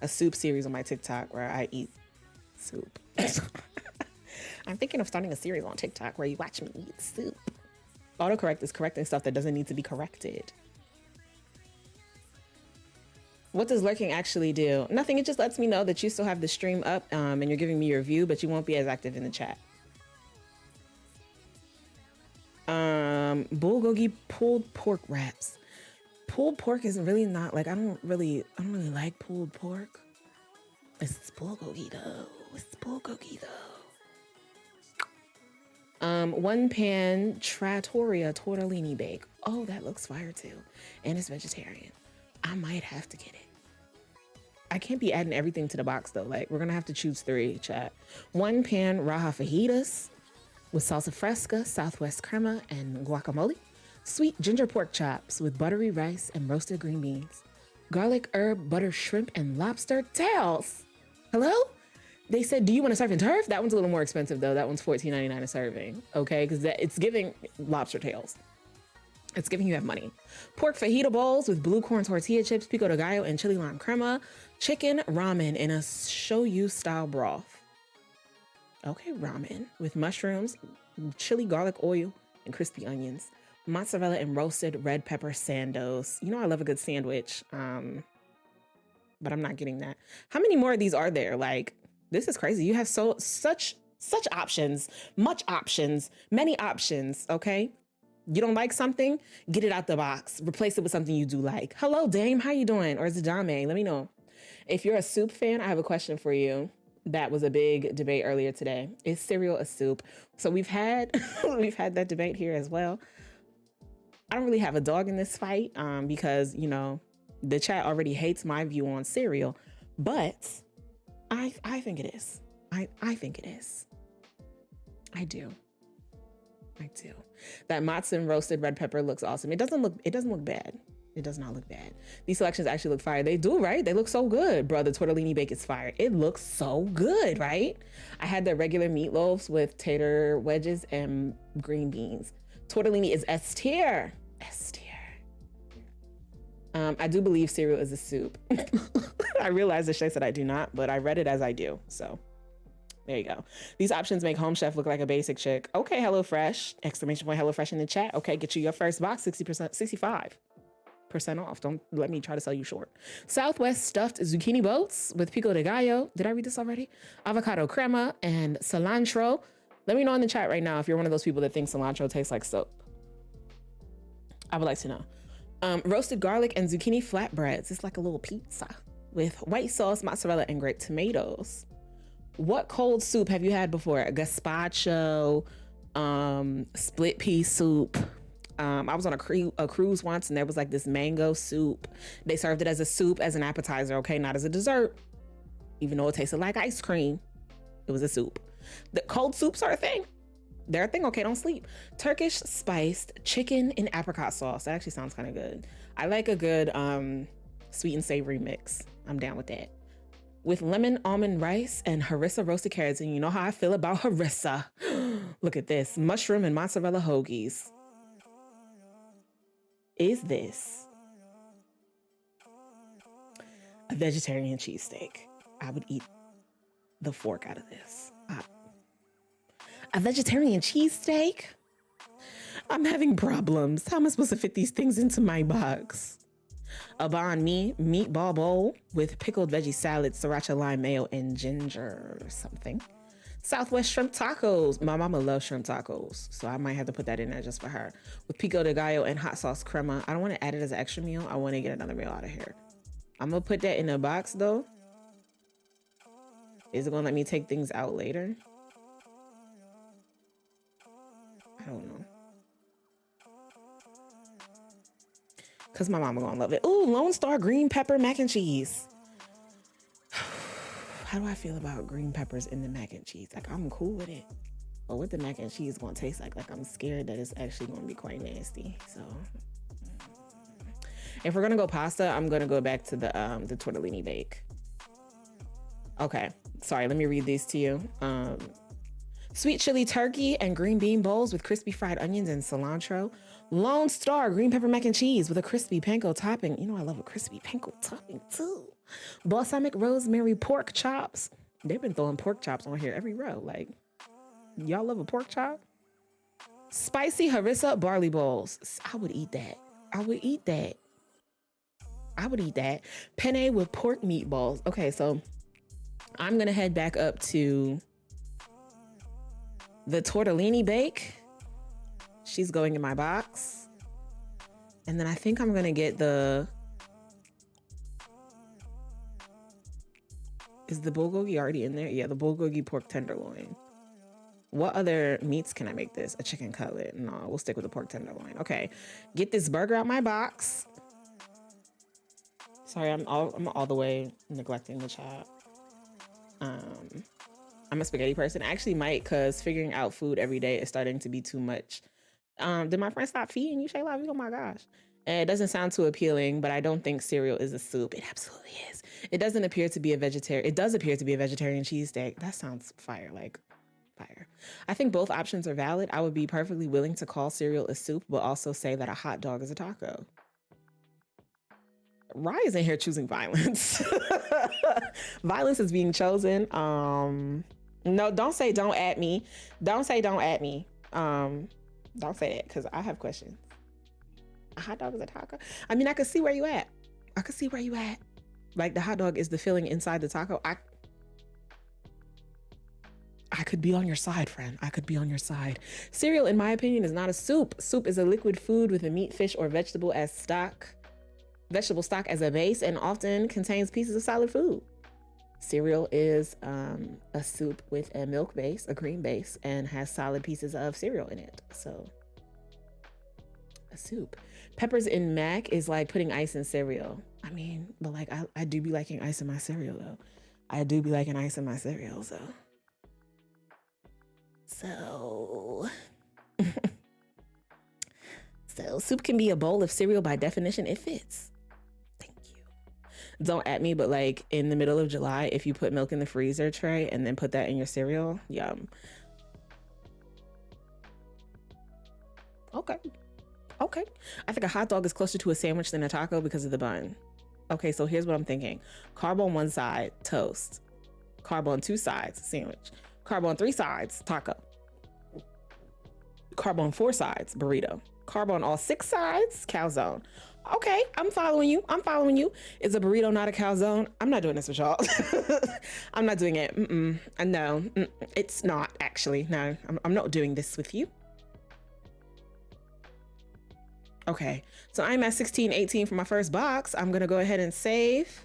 soup series on my TikTok where I eat soup. I'm thinking of starting a series on TikTok where you watch me eat soup. Autocorrect is correcting stuff that doesn't need to be corrected. What does lurking actually do? Nothing, it just lets me know that you still have the stream up and you're giving me your view, but you won't be as active in the chat. Bulgogi pulled pork wraps. Pulled pork is really not like, I don't really like pulled pork. It's bulgogi though. One pan trattoria tortellini bake. Oh, that looks fire too. And it's vegetarian. I might have to get it. I can't be adding everything to the box though. Like, we're gonna have to choose 3, chat. 1 pan raja fajitas with salsa fresca, southwest crema, and guacamole. Sweet ginger pork chops with buttery rice and roasted green beans. Garlic, herb, butter, shrimp, and lobster tails. Hello? They said, do you want to serve in turf? That one's a little more expensive though. That one's $14.99 a serving. Okay, because it's giving lobster tails. It's giving you have money. Pork fajita bowls with blue corn tortilla chips, pico de gallo, and chili lime crema. Chicken ramen in a shoyu style broth. Okay, ramen with mushrooms, chili garlic oil, and crispy onions. Mozzarella and roasted red pepper sandos. You know I love a good sandwich, but I'm not getting that. How many more of these are there? Like, this is crazy. You have such options, many options, okay? You don't like something, get it out the box. Replace it with something you do like. Hello, Dame, how you doing? Or is it Dame? Let me know. If you're a soup fan, I have a question for you. That was a big debate earlier today. Is cereal a soup? So we've had that debate here as well. I don't really have a dog in this fight because, you know, the chat already hates my view on cereal, but I think it is. I think it is. I do. That matzo and roasted red pepper looks awesome. It doesn't look bad. It does not look bad. These selections actually look fire. They do, right? They look so good, bro. The tortellini bake is fire. It looks so good, right? I had the regular meatloaves with tater wedges and green beans. Tortellini is S tier. S tier. I do believe cereal is a soup. I realized the Shay said I do not, but I read it as I do. So there you go. These options make Home Chef look like a basic chick. Okay, HelloFresh. Exclamation point HelloFresh in the chat. Okay, get you your first box, 60%, 65% off. Don't let me try to sell you short. Southwest stuffed zucchini boats with pico de gallo. Did I read this already? Avocado crema and cilantro. Let me know in the chat right now if you're one of those people that think cilantro tastes like soap. I would like to know. Roasted garlic and zucchini flatbreads. It's like a little pizza with white sauce, mozzarella, and grape tomatoes. What cold soup have you had before? Gazpacho, split pea soup. I was on a cruise once and there was like this mango soup. They served it as a soup, as an appetizer, okay? Not as a dessert, even though it tasted like ice cream. It was a soup. The cold soups are a thing. They're a thing, okay? Don't sleep. Turkish spiced chicken in apricot sauce. That actually sounds kind of good. I like a good sweet and savory mix. I'm down with that. With lemon almond rice and harissa roasted carrots. And you know how I feel about harissa. Look at this. Mushroom and mozzarella hoagies. Is this a vegetarian cheesesteak? I would eat the fork out of this. A vegetarian cheesesteak? I'm having problems. How am I supposed to fit these things into my box? A banh mi meatball bowl with pickled veggie salad, sriracha lime mayo, and ginger something. Southwest shrimp tacos. My mama loves shrimp tacos, so I might have to put that in there just for her. With pico de gallo and hot sauce crema. I don't want to add it as an extra meal. I want to get another meal out of here. I'm gonna put that in a box though. Is it gonna let me take things out later? I don't know. Cause my mama gonna love it. Ooh, Lone Star green pepper mac and cheese. How do I feel about green peppers in the mac and cheese? Like, I'm cool with it. But what the mac and cheese is gonna taste like I'm scared that it's actually gonna be quite nasty. So if we're gonna go pasta, I'm gonna go back to the tortellini bake. Okay, sorry, let me read these to you. Sweet chili turkey and green bean bowls with crispy fried onions and cilantro. Lone Star green pepper mac and cheese with a crispy panko topping. You know I love a crispy panko topping too. Balsamic rosemary pork chops. They've been throwing pork chops on here every row. Like, y'all love a pork chop? Spicy harissa barley bowls. I would eat that. I would eat that. I would eat that. Penne with pork meatballs. Okay, so I'm gonna head back up to the tortellini bake. She's going in my box. And then I think I'm gonna get the... Is the bulgogi already in there? Yeah, the bulgogi pork tenderloin. What other meats can I make this? A chicken cutlet? No, we'll stick with the pork tenderloin. Okay, get this burger out my box. Sorry, I'm all the way neglecting the chat. I'm a spaghetti person. I actually might, because figuring out food every day is starting to be too much. Did my friend stop feeding you, Shayla? Oh my gosh. And it doesn't sound too appealing, but I don't think cereal is a soup. It absolutely is. It doesn't appear to be a vegetarian. It does appear to be a vegetarian cheesesteak. That sounds fire, like fire. I think both options are valid. I would be perfectly willing to call cereal a soup, but also say that a hot dog is a taco. Rye is in here choosing violence. Violence is being chosen. No, don't say don't at me. Don't say don't at me. Don't say that, because I have questions. A hot dog is a taco? I mean, I could see where you at. I could see where you at. Like, the hot dog is the filling inside the taco. I could be on your side, friend. I could be on your side. Cereal, in my opinion, is not a soup. Soup is a liquid food with a meat, fish, or vegetable stock as a base, and often contains pieces of solid food. Cereal is a soup with a milk base, a cream base, and has solid pieces of cereal in it. So, a soup. Peppers in mac is like putting ice in cereal. I mean, but like, I do be liking ice in my cereal, though. I do be liking ice in my cereal, so. So soup can be a bowl of cereal by definition. It fits. Thank you. Don't at me, but like in the middle of July, if you put milk in the freezer tray and then put that in your cereal, yum. Okay. Okay. I think a hot dog is closer to a sandwich than a taco because of the bun. Okay, so here's what I'm thinking. Carb on one side, toast. Carb on two sides, sandwich. Carb on three sides, taco. Carb on four sides, burrito. Carb on all six sides, calzone. Okay, I'm following you. I'm following you. Is a burrito not a calzone? I'm not doing this with y'all. I'm not doing it. No, it's not actually. No, I'm not doing this with you. Okay, so I'm at 1618 for my first box. I'm gonna go ahead and save.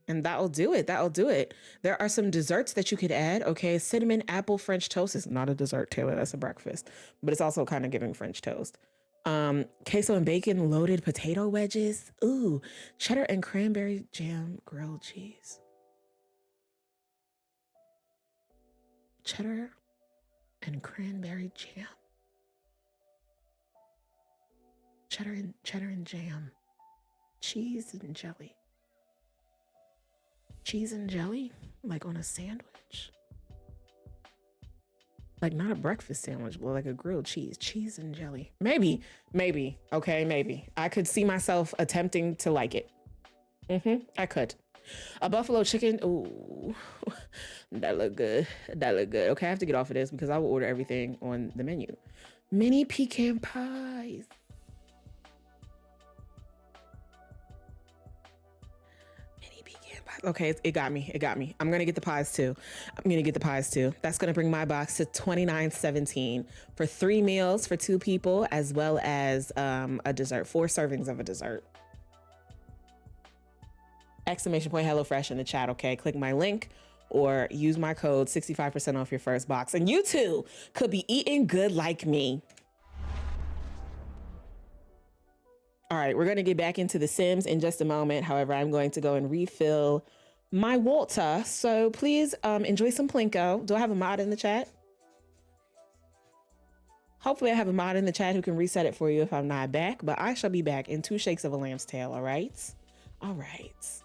And that'll do it. That'll do it. There are some desserts that you could add. Okay, cinnamon apple French toast is not a dessert, Taylor. That's a breakfast, but it's also kind of giving French toast. Queso and bacon loaded potato wedges. Ooh, cheddar and cranberry jam grilled cheese. Cheddar and cranberry jam. Cheddar and jam. Cheese and jelly. Cheese and jelly? Like on a sandwich? Like not a breakfast sandwich, but like a grilled cheese. Cheese and jelly. Maybe. Okay, maybe. I could see myself attempting to like it. I could. A buffalo chicken. Ooh, that look good. That look good. Okay, I have to get off of this because I will order everything on the menu. Mini pecan pies. Mini pecan pies. Okay, it got me. It got me. I'm gonna get the pies too. That's gonna bring my box to $29.17 for 3 meals for 2 people, as well as a dessert, 4 servings of a dessert. Exclamation point HelloFresh in the chat. Okay, click my link or use my code 65% off your first box, and you too could be eating good like me. All right, we're going to get back into the Sims in just a moment. However, I'm going to go and refill my water. So please enjoy some Plinko. Do I have a mod in the chat? Hopefully I have a mod in the chat who can reset it for you if I'm not back, but I shall be back in 2 shakes of a lamb's tail. All right. All right.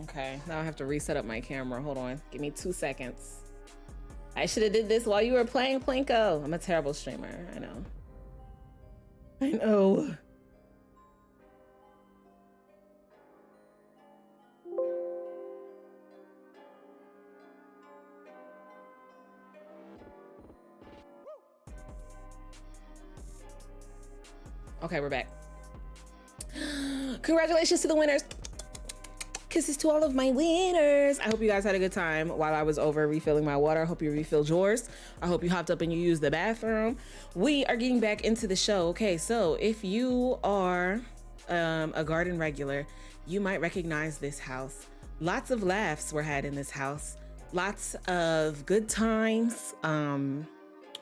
Okay, now I have to reset up my camera. Hold on, give me 2 seconds. I should have did this while you were playing Plinko. I'm a terrible streamer, I know. I know. Okay, we're back. Congratulations to the winners. Kisses to all of my winners. I hope you guys had a good time while I was over refilling my water. I hope you refilled yours. I hope you hopped up and you used the bathroom. We are getting back into the show. Okay, so if you are a garden regular, you might recognize this house. Lots of laughs were had in this house. Lots of good times.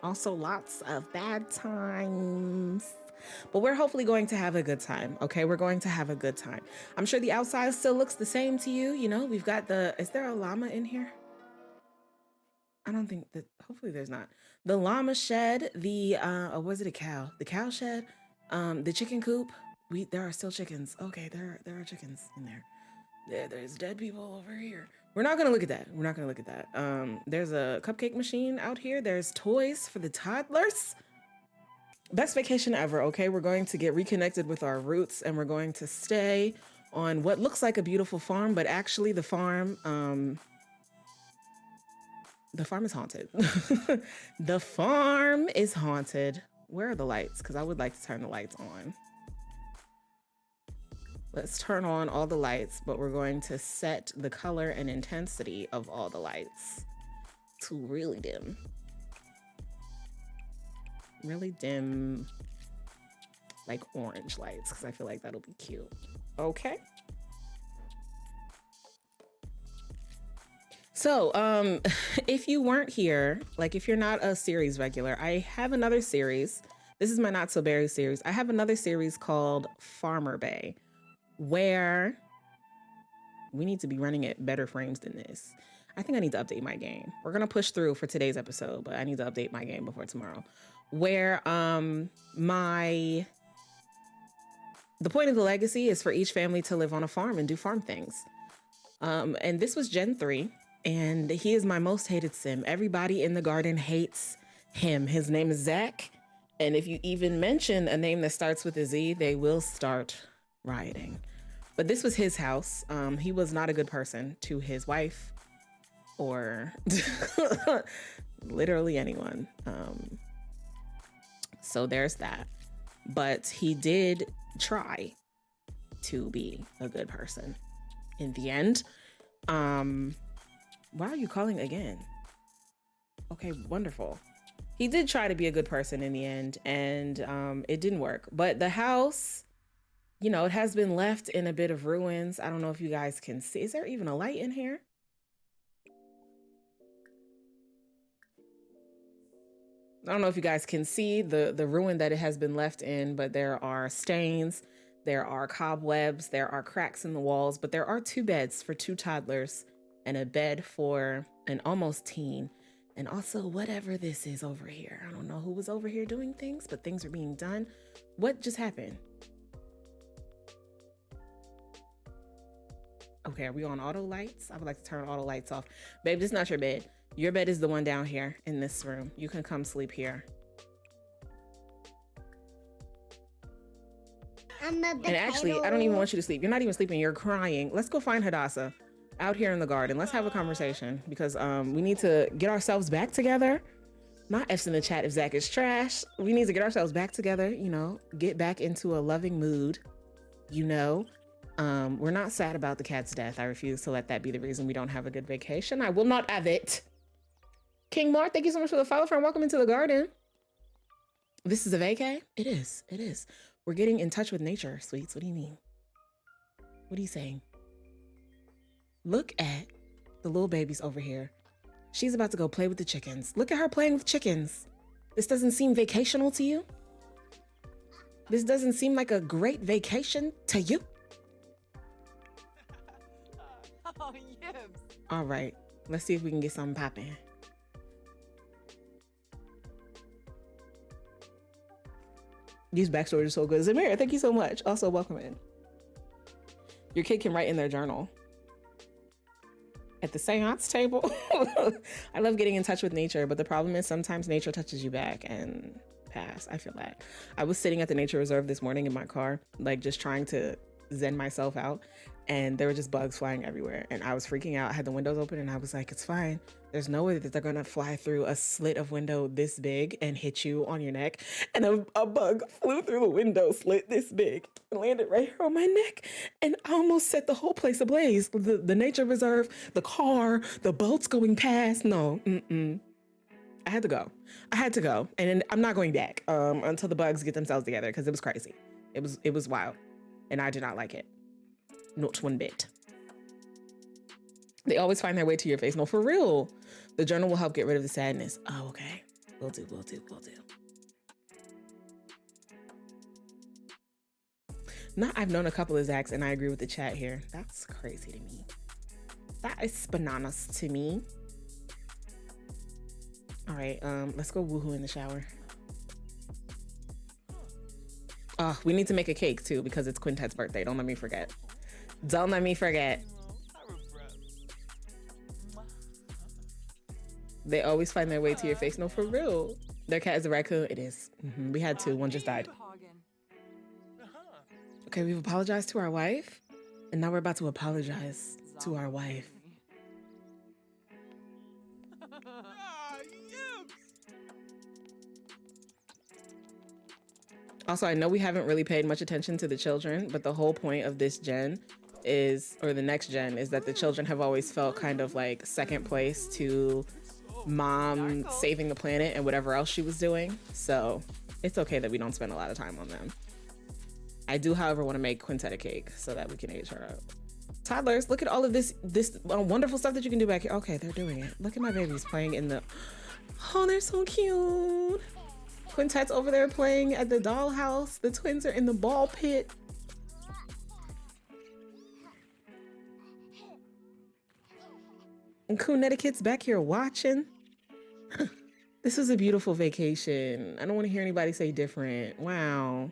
Also lots of bad times. But we're hopefully going to have a good time, okay? We're going to have a good time. I'm sure the outside still looks the same to you. You know, we've got is there a llama in here? I don't think that, hopefully there's not. The llama shed, was it a cow? The cow shed, the chicken coop. There are still chickens. Okay, there are chickens in there. There's dead people over here. We're not gonna look at that. We're not gonna look at that. There's a cupcake machine out here. There's toys for the toddlers. Best vacation ever, okay? We're going to get reconnected with our roots and we're going to stay on what looks like a beautiful farm, but actually the farm is haunted. The farm is haunted. Where are the lights? Because I would like to turn the lights on. Let's turn on all the lights, but we're going to set the color and intensity of all the lights to really dim. Really dim, like orange lights, because I feel like that'll be cute. Okay. So, if you weren't here, like if you're not a series regular, I have another series. This is my Not So Berry series. I have another series called Farmer Bay, where we need to be running at better frames than this. I think I need to update my game. We're gonna push through for today's episode, but I need to update my game before tomorrow. Where the point of the legacy is for each family to live on a farm and do farm things. And this was Gen 3, and he is my most hated sim. Everybody in the garden hates him. His name is Zach, and if you even mention a name that starts with a Z, they will start rioting. But this was his house. He was not a good person to his wife or literally anyone. So there's that. But he did try to be a good person in the end. Why are you calling again? Okay, wonderful. He did try to be a good person in the end, and it didn't work. But the house, you know, it has been left in a bit of ruins. I don't know if you guys can see. Is there even a light in here? I don't know if you guys can see the ruin that it has been left in, but there are stains, there are cobwebs, there are cracks in the walls, but there are 2 beds for 2 toddlers and a bed for an almost teen. And also whatever this is over here. I don't know who was over here doing things, but things are being done. What just happened? Okay, are we on auto lights? I would like to turn auto lights off. Babe, this is not your bed. Your bed is the one down here in this room. You can come sleep here. I'm a And actually, I don't even want you to sleep. You're not even sleeping. You're crying. Let's go find Hadassah out here in the garden. Let's have a conversation because we need to get ourselves back together. Not F's in the chat if Zach is trash. We need to get ourselves back together, you know, get back into a loving mood, you know. We're not sad about the cat's death. I refuse to let that be the reason we don't have a good vacation. I will not have it. King Mark, thank you so much for the follow, friend. Welcome into the garden. This is a vacay? It is. It is. We're getting in touch with nature, sweets. What do you mean? What are you saying? Look at the little babies over here. She's about to go play with the chickens. Look at her playing with chickens. This doesn't seem vacational to you? This doesn't seem like a great vacation to you? Oh, yes. All right, let's see if we can get something popping. These backstories are so good. Zamira, thank you so much. Also, welcome in. Your kid can write in their journal. At the seance table. I love getting in touch with nature, but the problem is sometimes nature touches you back and pass. I feel that. I was sitting at the nature reserve this morning in my car, like just trying to zen myself out, and there were just bugs flying everywhere, and I was freaking out. I had the windows open and I was like, it's fine. There's no way that they're gonna fly through a slit of window this big and hit you on your neck. And a bug flew through the window slit this big and landed right here on my neck, and I almost set the whole place ablaze. The nature reserve, the car, the boats going past. No, I had to go. I had to go, and I'm not going back until the bugs get themselves together, because it was crazy. It was wild, and I did not like it. Not one bit. They always find their way to your face. No, for real. The journal will help get rid of the sadness. Oh, okay. Will do. I've known a couple of Zachs, and I agree with the chat here. That's crazy to me. That is bananas to me. All right, let's go woohoo in the shower. Oh, we need to make a cake too, because it's Quintet's birthday. Don't let me forget. Don't let me forget. They always find their way to your face. No, for real. Their cat is a raccoon. It is. We had two. One just died. Okay, we've apologized to our wife, and now we're about to apologize to our wife. Also, I know we haven't really paid much attention to the children, but the whole point of this gen is, or the next gen, is that the children have always felt kind of like second place to mom saving the planet and whatever else she was doing. So it's okay that we don't spend a lot of time on them. I do, however, want to make Quintet a cake so that we can age her up. Toddlers, look at all of this wonderful stuff that you can do back here. Okay, they're doing it. Look at my babies playing in the... Oh, they're so cute. Quintet's over there playing at the dollhouse. The twins are in the ball pit. And Connecticut's back here watching. This was a beautiful vacation. I don't want to hear anybody say different. Wow.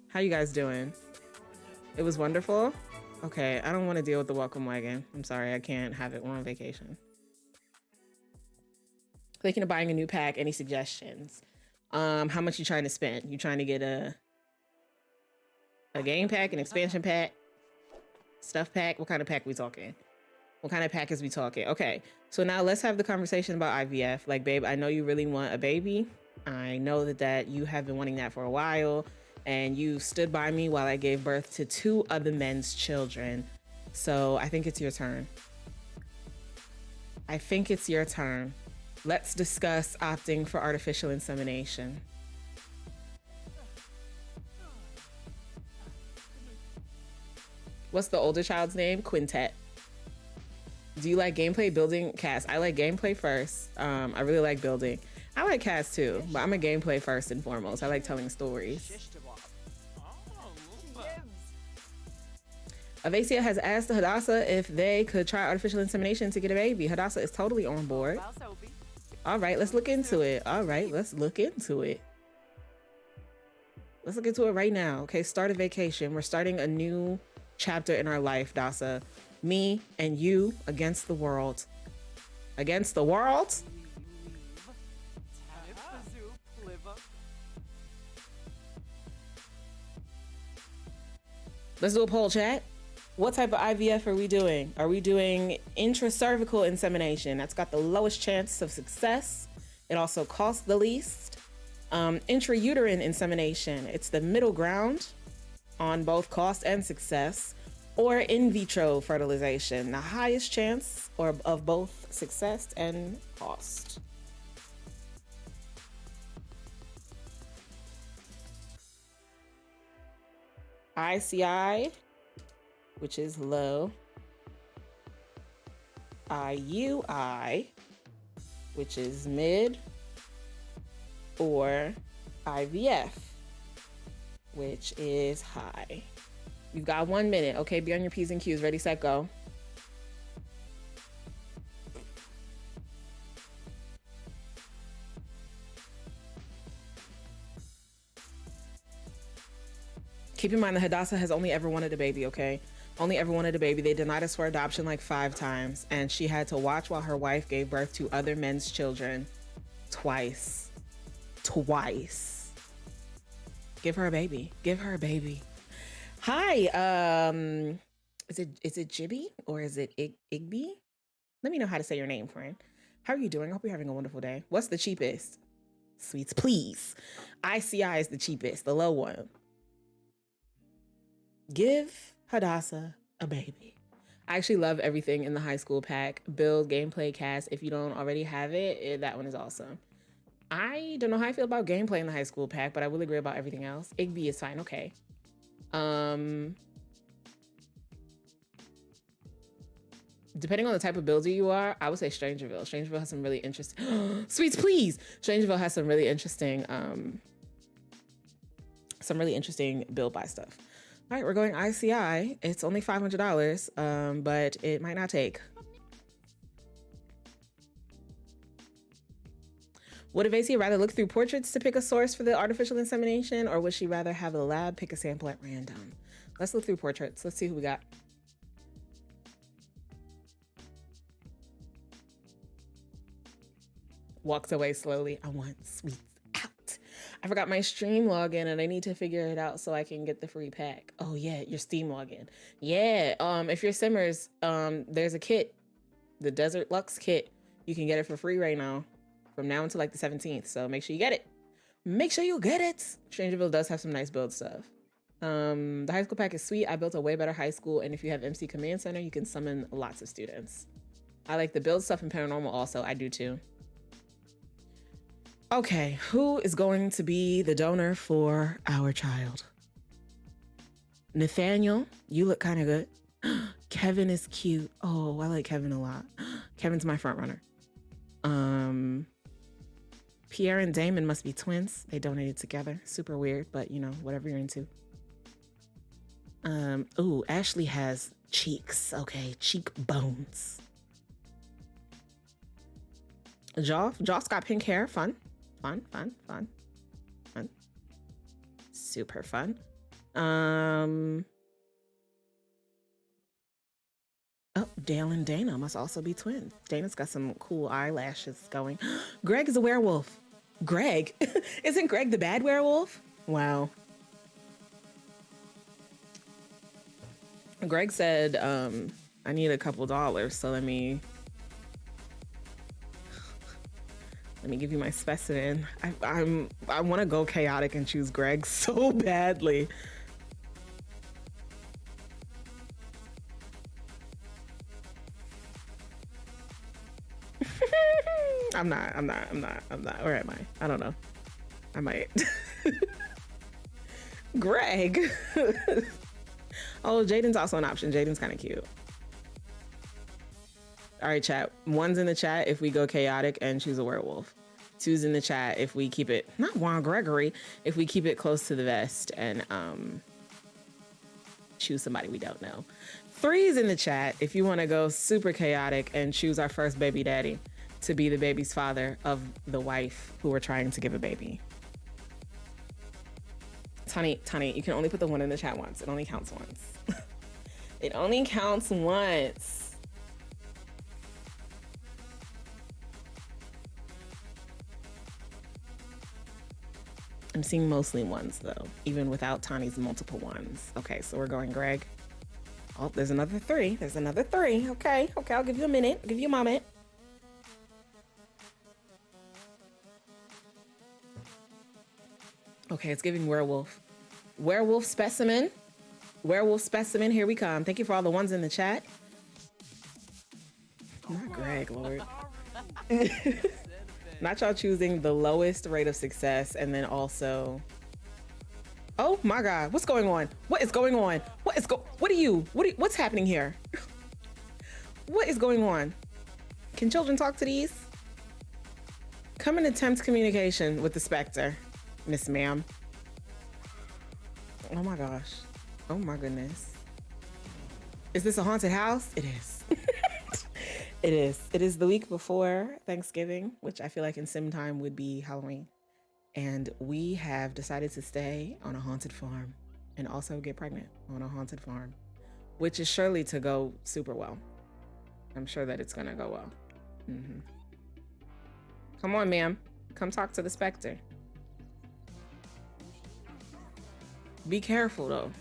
How you guys doing? It was wonderful? Okay, I don't want to deal with the welcome wagon. I'm sorry, I can't have it. We're on vacation. Thinking of buying a new pack. Any suggestions? How much you trying to spend? You trying to get a game pack, an expansion pack, stuff pack? What kind of pack we talking? What kind of pack is we talking? Okay, so now let's have the conversation about IVF. Like, babe, I know you really want a baby. I know that you have been wanting that for a while, and you stood by me while I gave birth to 2 other men's children. So I think it's your turn. I think it's your turn. Let's discuss opting for artificial insemination. What's the older child's name? Quintet. Do you like gameplay, building, cast? I like gameplay first. I really like building. I like cast too, but I'm a gameplay first and foremost. I like telling stories. Avacia has asked Hadassah if they could try artificial insemination to get a baby. Hadassah is totally on board. All right, let's look into it. All right, let's look into it. Let's look into it right now. Okay, start a vacation. We're starting a new chapter in our life, Dasa. Me and you against the world. Against the world? Let's do a poll, chat. What type of IVF are we doing? Are we doing intracervical insemination? That's got the lowest chance of success. It also costs the least. Intrauterine insemination. It's the middle ground on both cost and success. or in vitro fertilization, the highest chance or of both success and cost? ICI, which is low. IUI, which is mid. Or IVF, which is high. You've got 1 minute. Okay, be on your P's and Q's. Ready, set, go. Keep in mind that Hadassah has only ever wanted a baby, okay? Only ever wanted a baby. They denied us for adoption like 5 times, and she had to watch while her wife gave birth to other men's children twice. Twice. Give her a baby. Give her a baby. Hi, is it Jibby or is it Igby? Let me know how to say your name, friend. How are you doing? I hope you're having a wonderful day. What's the cheapest? Sweets, please. ICI is the cheapest, the low one. Give Hadassah a baby. I actually love everything in the high school pack. Build, gameplay, cast. If you don't already have it, that one is awesome. I don't know how I feel about gameplay in the high school pack, but I will agree about everything else. Igby is fine, okay. Depending on the type of builder you are, I would say Strangerville. Strangerville has some really interesting sweets, please. Strangerville has some really interesting build buy stuff. All right, we're going ICI. It's only $500, but it might not take. Would Evasia rather look through portraits to pick a source for the artificial insemination, or would she rather have the lab pick a sample at random? Let's look through portraits. Let's see who we got. Walks away slowly. I want sweets out. I forgot my stream login and I need to figure it out so I can get the free pack. Oh yeah, your Steam login. Yeah, if you're Simmers, there's a kit, the Desert Lux kit. You can get it for free right now, from now until like the 17th. So make sure you get it. Make sure you get it. Strangerville does have some nice build stuff. The high school pack is sweet. I built a way better high school, and if you have MC Command Center, you can summon lots of students. I like the build stuff in Paranormal also. I do too. Okay, who is going to be the donor for our child? Nathaniel, you look kind of good. Kevin is cute. Oh, I like Kevin a lot. Kevin's my front runner. Pierre and Damon must be twins. They donated together. Super weird, but you know, whatever you're into. Ooh, Ashley has cheeks. Okay, cheekbones. Joff's got pink hair. Fun. Super fun. Oh, Dale and Dana must also be twins. Dana's got some cool eyelashes going. Greg is a werewolf. Greg? Isn't Greg the bad werewolf? Wow. Greg said, I need a couple dollars, so let me give you my specimen. I want to go chaotic and choose Greg so badly. I'm not. Where am I? I don't know. I might. Greg. Oh, Jaden's also an option. Jaden's kind of cute. All right, chat. 1's in the chat if we go chaotic and choose a werewolf. 2's in the chat if we keep it, not Juan Gregory, if we keep it close to the vest and choose somebody we don't know. 3's in the chat if you want to go super chaotic and choose our first baby daddy to be the baby's father of the wife who we're trying to give a baby. Tani, you can only put the 1 in the chat once. It only counts once. It only counts once. I'm seeing mostly 1s though, even without Tani's multiple 1s. Okay, so we're going Greg. Oh, there's another 3. There's another 3. Okay, I'll give you a minute. I'll give you a moment. Okay, it's giving werewolf. Werewolf specimen. Werewolf specimen, here we come. Thank you for all the ones in the chat. Not Greg, Lord. Not y'all choosing the lowest rate of success and then also... Oh my God, what's going on? What is going on? What's happening here? What is going on? Can children talk to these? Come and attempt communication with the Spectre, Miss Ma'am. Oh my gosh. Oh my goodness. Is this a haunted house? It is. It is. It is the week before Thanksgiving, which I feel like in sim time would be Halloween. And we have decided to stay on a haunted farm and also get pregnant on a haunted farm, which is surely to go super well. I'm sure that it's gonna go well. Mm-hmm. Come on, ma'am. Come talk to the Spectre. Be careful though.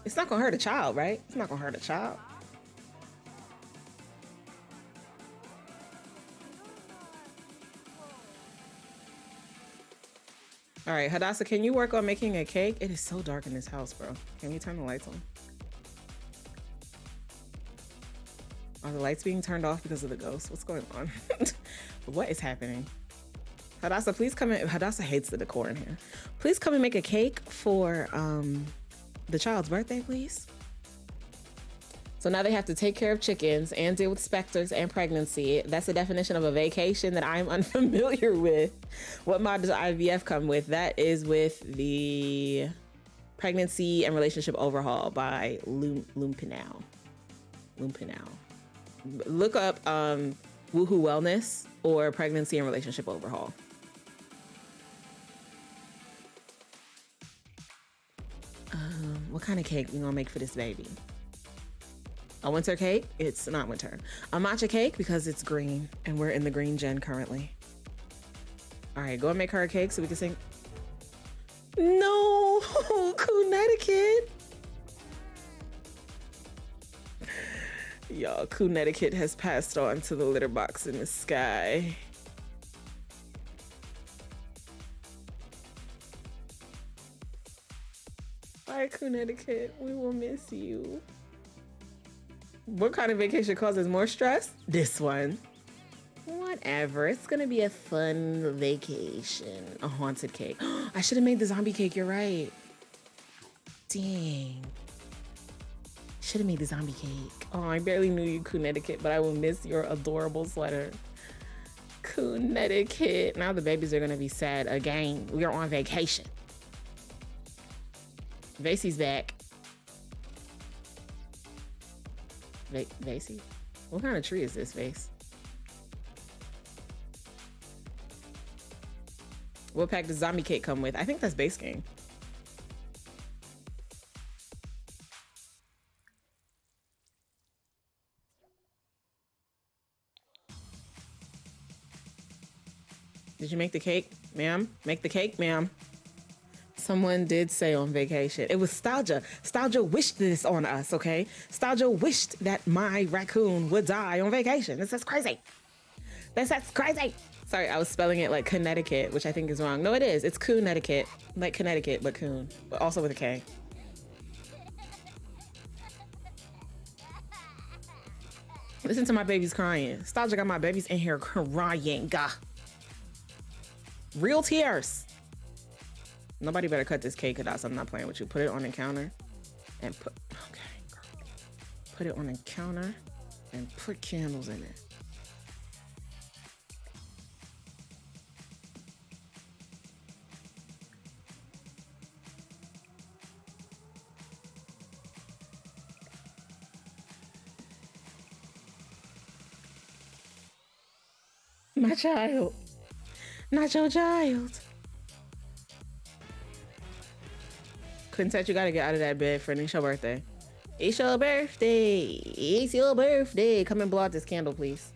It's not gonna hurt a child, right? It's not gonna hurt a child. All right, Hadassah, can you work on making a cake? It is so dark in this house, bro. Can you turn the lights on? Are the lights being turned off because of the ghost? What's going on? What is happening? Hadassah, please come in. Hadassah hates the decor in here. Please come and make a cake for the child's birthday, please. So now they have to take care of chickens and deal with specters and pregnancy. That's the definition of a vacation that I'm unfamiliar with. What mod does IVF come with? That is with the Pregnancy and Relationship Overhaul by Lumpinow. Look up Woohoo Wellness or Pregnancy and Relationship Overhaul. What kind of cake we gonna make for this baby? A winter cake? It's not winter. A matcha cake because it's green and we're in the green gen currently. All right, go and make her a cake so we can sing. No, Connecticut. Y'all, Connecticut has passed on to the litter box in the sky. Bye, Connecticut. We will miss you. What kind of vacation causes more stress? This one. Whatever. It's gonna be a fun vacation. A haunted cake. I should have made the zombie cake. You're right. Dang. Should have made the zombie cake. Oh, I barely knew you, Connecticut, but I will miss your adorable sweater. Connecticut. Now the babies are gonna be sad again. We are on vacation. Vasey's back. Vasey? What kind of tree is this, Vase? What pack does zombie cake come with? I think that's base game. Did you make the cake, ma'am? Make the cake, ma'am. Someone did say on vacation. It was Stalgia. Stalgia wished this on us, okay? Stalgia wished that my raccoon would die on vacation. This is crazy. That's crazy. Sorry, I was spelling it like Connecticut, which I think is wrong. No, it is. It's Connecticut. Like Connecticut, but coon. But also with a K. Listen to my babies crying. Stalgia got my babies in here crying. Gah. Real tears. Nobody better cut this cake out, so I'm not playing with you. Put it on the counter and put it on the counter and put candles in it. My child. Not your child. Quintet, you gotta get out of that bed, friend. It's your birthday. It's your birthday. It's your birthday. Come and blow out this candle, please.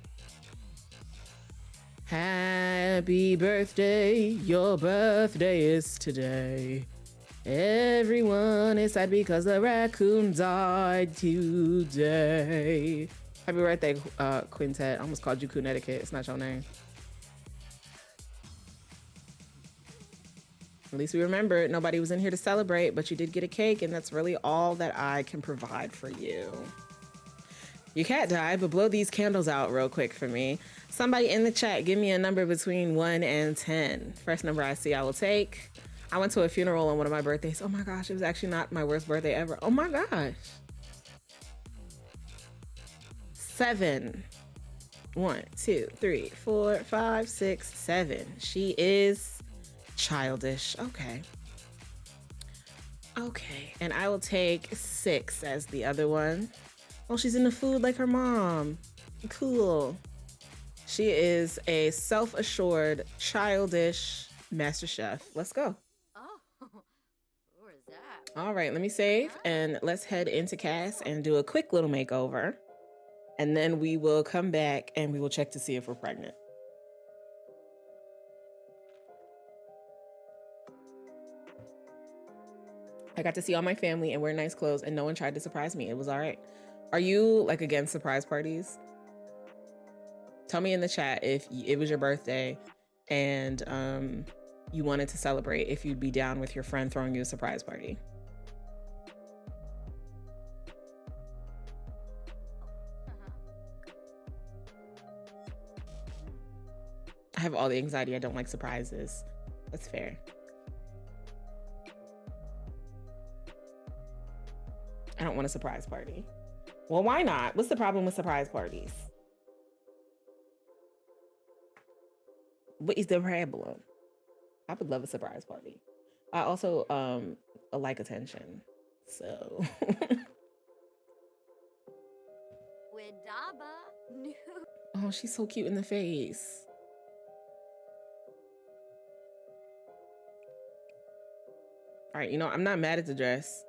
Happy birthday. Your birthday is today. Everyone is sad because the raccoon died today. Happy birthday, Quintet. I almost called you Connecticut. It's not your name. At least we remembered nobody was in here to celebrate, but you did get a cake, and that's really all that I can provide for you. Your cat died, but blow these candles out real quick for me. Somebody in the chat, give me a number between 1 and 10. First number I see, I will take. I went to a funeral on one of my birthdays. Oh my gosh, it was actually not my worst birthday ever. Oh my gosh. 7. 1, 2, 3, 4, 5, 6, 7. She is childish. Okay. Okay, and I will take 6 as the other one. Oh, she's into food like her mom. Cool. She is a self-assured, childish master chef. Let's go. Oh, who is that? All right, let me save and let's head into Cass and do a quick little makeover. And then we will come back and we will check to see if we're pregnant. I got to see all my family and wear nice clothes and no one tried to surprise me. It was all right. Are you like against surprise parties? Tell me in the chat if it was your birthday and you wanted to celebrate, if you'd be down with your friend throwing you a surprise party. I have all the anxiety. I don't like surprises. That's fair. I don't want a surprise party. Well, why not? What's the problem with surprise parties? What is the problem? I would love a surprise party. I also like attention. So Widaba. oh, she's so cute in the face. All right, you know, I'm not mad at the dress.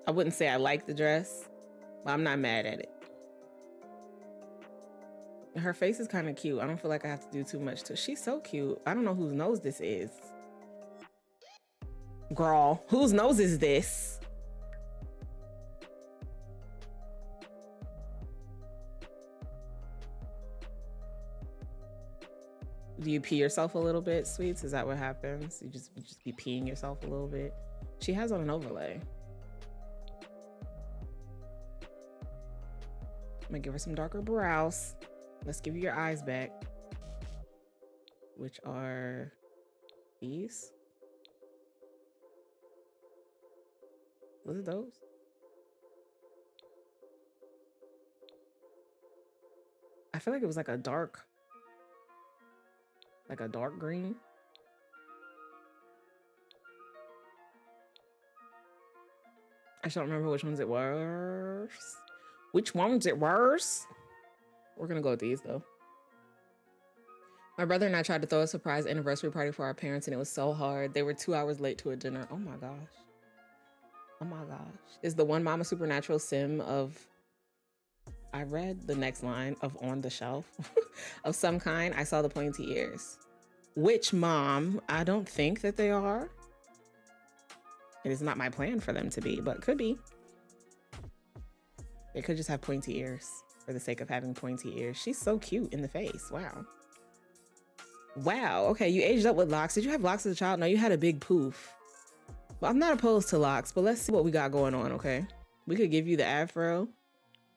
I wouldn't say I like the dress, but I'm not mad at it. Her face is kind of cute. I don't feel like I have to do too much to. She's so cute. I don't know whose nose this is. Girl, whose nose is this? Do you pee yourself a little bit, Sweets? Is that what happens? You just be peeing yourself a little bit? She has on an overlay. I'm gonna give her some darker brows. Let's give you your eyes back, which are these. What are those? I feel like it was like a dark green. I just don't remember which ones it was. Which ones it was? We're gonna go with these though. My brother and I tried to throw a surprise anniversary party for our parents and it was so hard. They were 2 hours late to a dinner. Oh my gosh. Oh my gosh. Is the one Mama Supernatural sim of, I read the next line of on the shelf of some kind. I saw the pointy ears. Which mom? I don't think that they are. It is not my plan for them to be, but could be. They could just have pointy ears for the sake of having pointy ears. She's so cute in the face. Wow. Wow. Okay, you aged up with locks. Did you have locks as a child? No, you had a big poof. Well, I'm not opposed to locks, but let's see what we got going on, okay? We could give you the afro,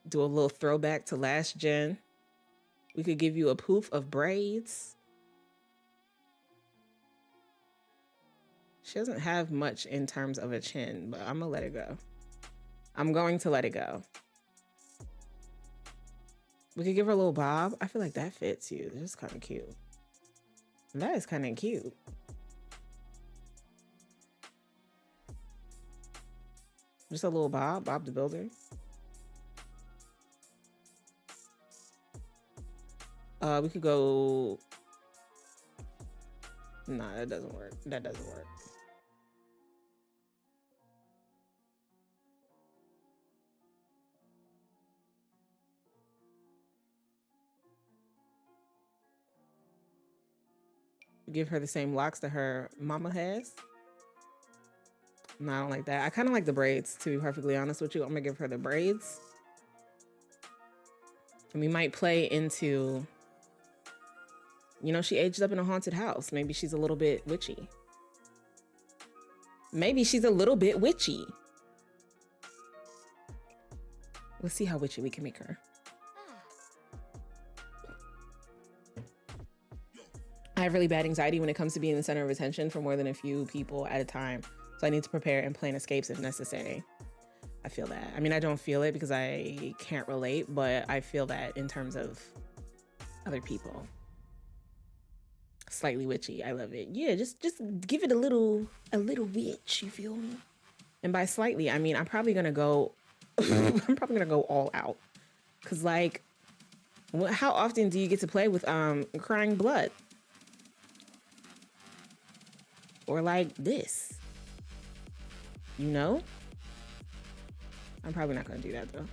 do a little throwback to last gen. We could give you a poof of braids. She doesn't have much in terms of a chin, but I'm gonna let it go. I'm going to let it go. We could give her a little bob. I feel like that fits you. It's just kind of cute. That is kind of cute. Just a little Bob the Builder. We could go. Nah, that doesn't work. That doesn't work. Give her the same locks that her mama has. No, I don't like that. I kind of like the braids, to be perfectly honest with you. I'm gonna give her the braids. And we might play into You know, she aged up in a haunted house. Maybe she's a little bit witchy. Maybe she's a little bit witchy. Let's see how witchy we can make her. I have really bad anxiety when it comes to being the center of attention for more than a few people at a time. So I need to prepare and plan escapes if necessary. I feel that. I mean, I don't feel it because I can't relate, but I feel that in terms of other people. Slightly witchy. I love it. Yeah, just give it a little witch, you feel me? And by slightly, I mean, I'm probably gonna go all out. Cause like, how often do you get to play with crying blood? Or like this, you know? I'm probably not gonna do that though.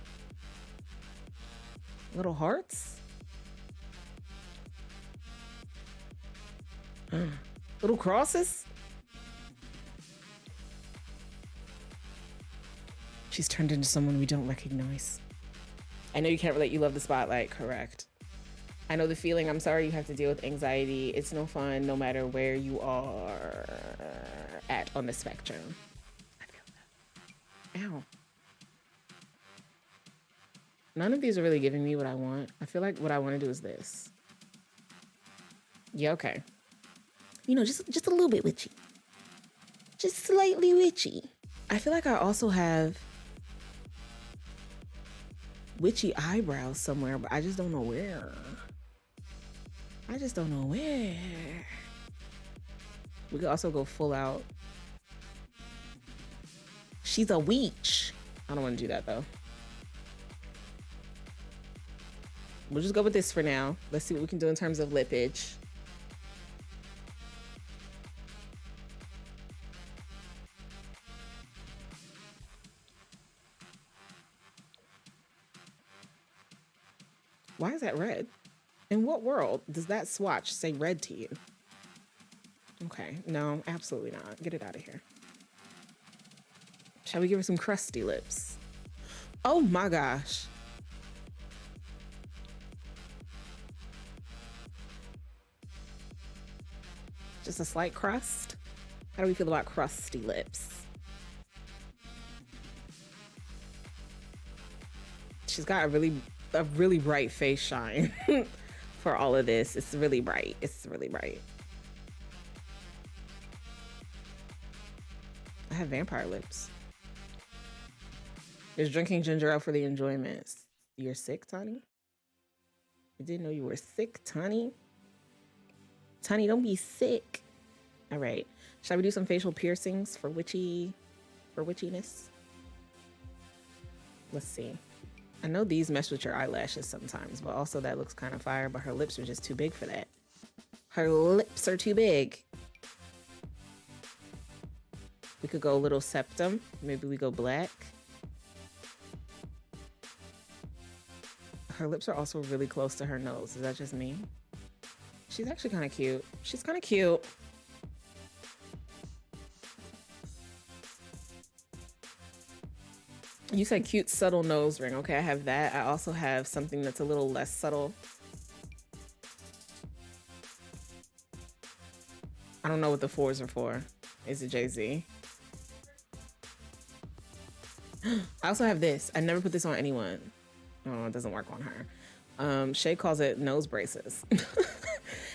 Little hearts? Little crosses? She's turned into someone we don't recognize. I know you can't relate, you love the spotlight, correct. I know the feeling, I'm sorry you have to deal with anxiety. It's no fun no matter where you are at on the spectrum. I feel that. Ow. None of these are really giving me what I want. I feel like what I want to do is this. Yeah, okay. You know, just a little bit witchy. Just slightly witchy. I feel like I also have witchy eyebrows somewhere, but I just don't know where. I just don't know where. We could also go full out. She's a witch. I don't want to do that though. We'll just go with this for now. Let's see what we can do in terms of lippage. Why is that red? In what world does that swatch say red to you? Okay, no, absolutely not. Get it out of here. Shall we give her some crusty lips? Oh my gosh. Just a slight crust? How do we feel about crusty lips? She's got a really bright face shine for all of this. It's really bright. It's really bright. I have vampire lips. Is drinking ginger ale for the enjoyment. You're sick, Tani? I didn't know you were sick, Tani. Tani, don't be sick. All right. Shall we do some facial piercings for witchiness? Let's see. I know these mess with your eyelashes sometimes, but also that looks kind of fire, but her lips are just too big for that. Her lips are too big. We could go a little septum. Maybe we go black. Her lips are also really close to her nose. Is that just me? She's actually kind of cute. She's kind of cute. You said cute, subtle nose ring. Okay, I have that. I also have something that's a little less subtle. I don't know what the 4s are for. Is it Jay-Z? I also have this. I never put this on anyone. Oh, it doesn't work on her. Shay calls it nose braces.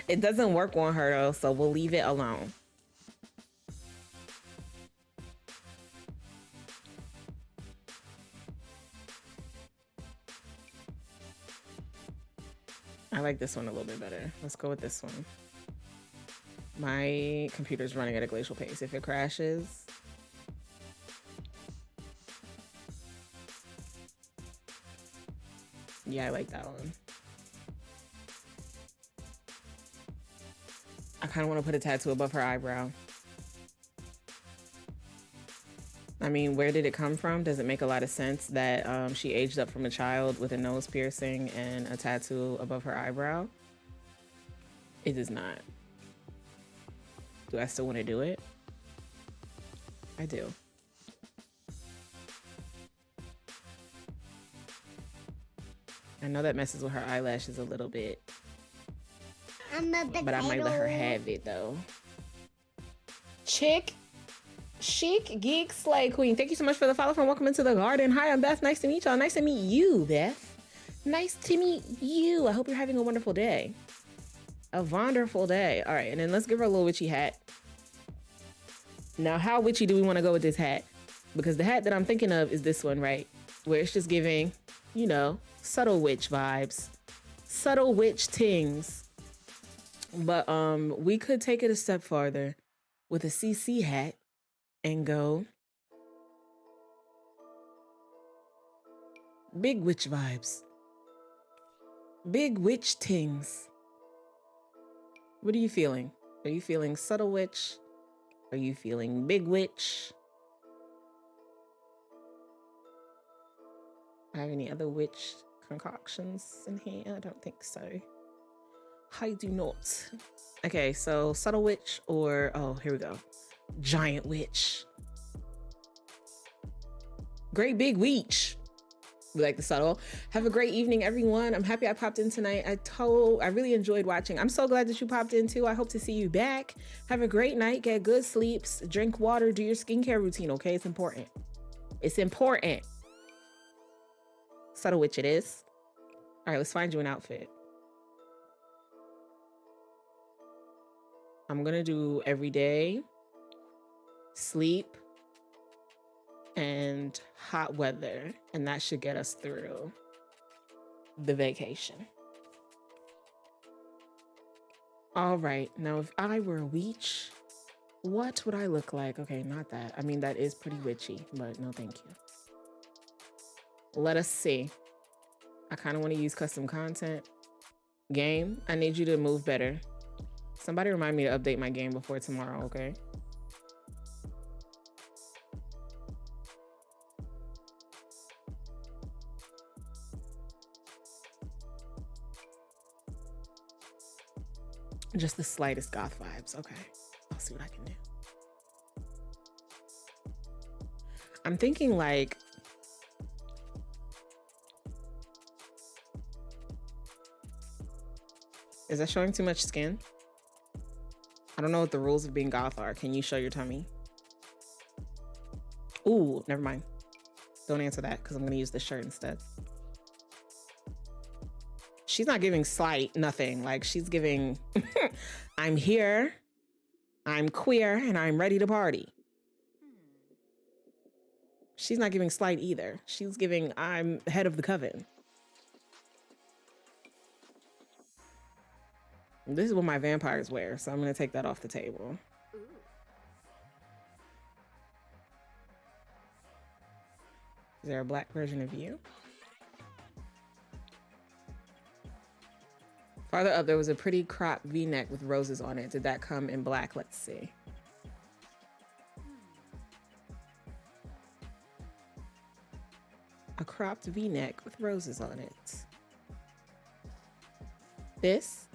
It doesn't work on her though, so we'll leave it alone. I like this one a little bit better. Let's go with this one. My computer's running at a glacial pace. If it crashes, yeah, I like that one. I kind of want to put a tattoo above her eyebrow. I mean, where did it come from? Does it make a lot of sense that she aged up from a child with a nose piercing and a tattoo above her eyebrow? It does not. Do I still want to do it? I do. I know that messes with her eyelashes a little bit. I'm a potato. But I might let her have it though. Chic Geek Slay Queen. Thank you so much for the follow from Welcome Into the Garden. Hi, I'm Beth. Nice to meet y'all. Nice to meet you, Beth. Nice to meet you. I hope you're having a wonderful day. A wonderful day. All right, and then let's give her a little witchy hat. Now, how witchy do we want to go with this hat? Because the hat that I'm thinking of is this one, right? Where it's just giving, you know, subtle witch vibes. Subtle witch tings. But we could take it a step farther with a CC hat and go big witch vibes. Big witch tings. What are you feeling? Are you feeling subtle witch? Are you feeling big witch? Have any other witch concoctions in here? I don't think so. I do not. Okay, so subtle witch or, oh, here we go. Giant witch. Great big witch. We like the subtle. Have a great evening, everyone. I'm happy I popped in tonight. I really enjoyed watching. I'm so glad that you popped in too. I hope to see you back. Have a great night. Get good sleeps. Drink water. Do your skincare routine, okay? It's important. It's important. Subtle witch it is. All right, let's find you an outfit. I'm gonna do every day, sleep, and hot weather, and that should get us through the vacation. All right, now if I were a witch, what would I look like? Okay, not that. I mean, that is pretty witchy, but no thank you. Let us see. I kind of want to use custom content. Game, I need you to move better. Somebody remind me to update my game before tomorrow, okay? Just the slightest goth vibes. Okay, I'll see what I can do. I'm thinking like, is that showing too much skin? I don't know what the rules of being goth are. Can you show your tummy? Ooh, never mind. Don't answer that because I'm gonna use this shirt instead. She's not giving slight, nothing. Like she's giving, I'm here, I'm queer, and I'm ready to party. She's not giving slight either. She's giving, I'm head of the coven. This is what my vampires wear, so I'm gonna take that off the table. Ooh. Is there a black version of you? Farther up, there was a pretty cropped V-neck with roses on it. Did that come in black? Let's see. A cropped V-neck with roses on it. This?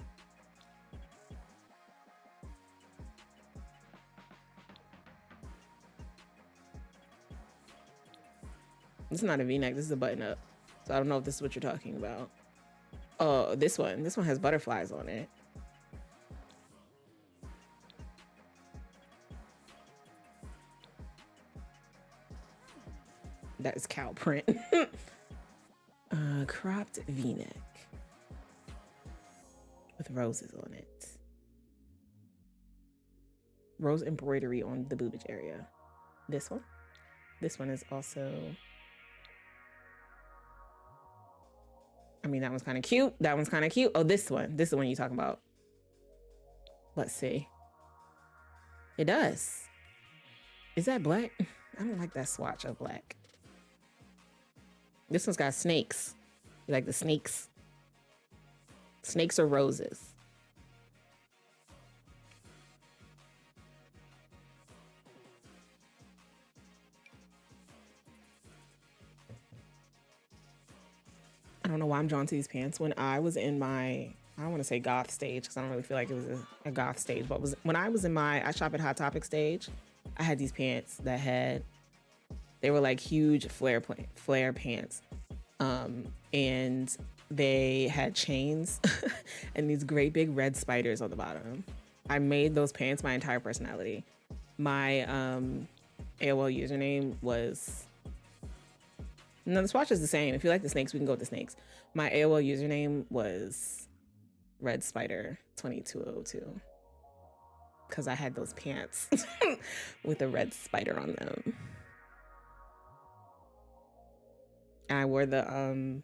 This is not a V-neck, this is a button up. So I don't know if this is what you're talking about. Oh, this one has butterflies on it. That is cow print. Cropped V-neck with roses on it. Rose embroidery on the boobage area. This one is also, I mean, that one's kind of cute. That one's kind of cute. Oh, this is the one you're talking about. Let's see. It does. Is that black? I don't like that swatch of black. This one's got snakes. You like the snakes? Snakes or roses? I don't know why I'm drawn to these pants. When I was in my, I don't want to say goth stage because I don't really feel like it was a goth stage, but when I was in my I Shop at Hot Topic stage, I had these pants that they were like huge flare pants. And they had chains and these great big red spiders on the bottom. I made those pants my entire personality. My AOL username was, no, the swatch is the same. If you like the snakes, we can go with the snakes. My AOL username was Red Spider 2202 because I had those pants with a red spider on them. And I wore the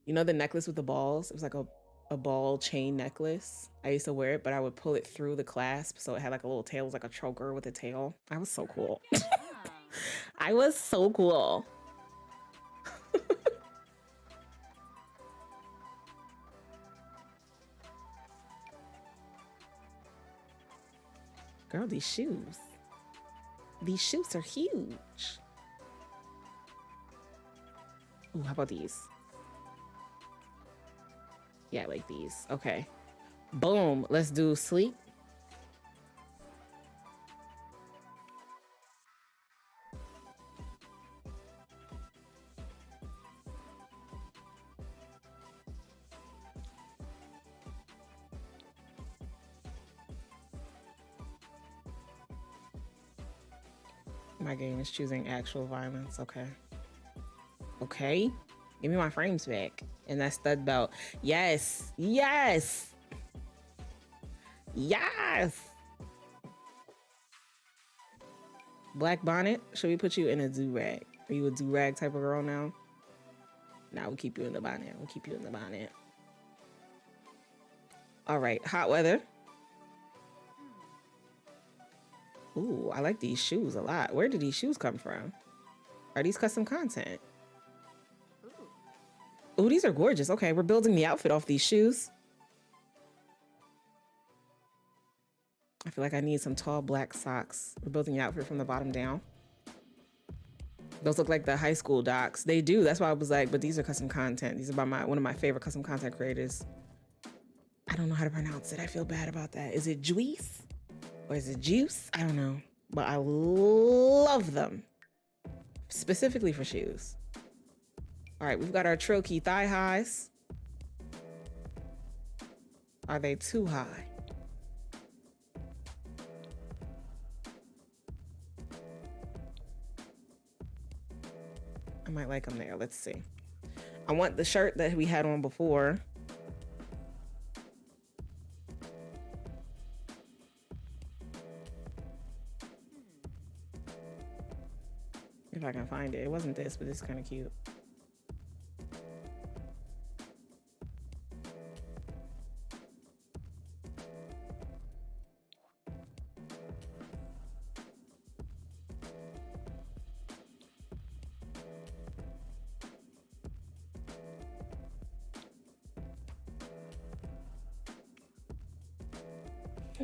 you know the necklace with the balls? It was like a ball chain necklace. I used to wear it, but I would pull it through the clasp so it had like a little tail. It was like a choker with a tail. I was so cool. I was so cool. Girl, these shoes. These shoes are huge. Ooh, how about these? Yeah, I like these. Okay. Boom. Let's do sleep. My game is choosing actual violence. Okay. Okay. Give me my frames back. And that stud belt. Yes. Yes. Yes. Black bonnet. Should we put you in a do-rag? Are you a do-rag type of girl now? Nah, we'll keep you in the bonnet. We'll keep you in the bonnet. All right. Hot weather. Ooh, I like these shoes a lot. Where did these shoes come from? Are these custom content? Ooh, these are gorgeous. Okay, we're building the outfit off these shoes. I feel like I need some tall black socks. We're building the outfit from the bottom down. Those look like the high school docs. They do. That's why I was like, but these are custom content. These are by one of my favorite custom content creators. I don't know how to pronounce it. I feel bad about that. Is it Juice? Or is it Juice? I don't know. But I love them. Specifically for shoes. All right, we've got our Trill Key thigh highs. Are they too high? I might like them there. Let's see. I want the shirt that we had on before. If I can find it. It wasn't this, but it's kind of cute.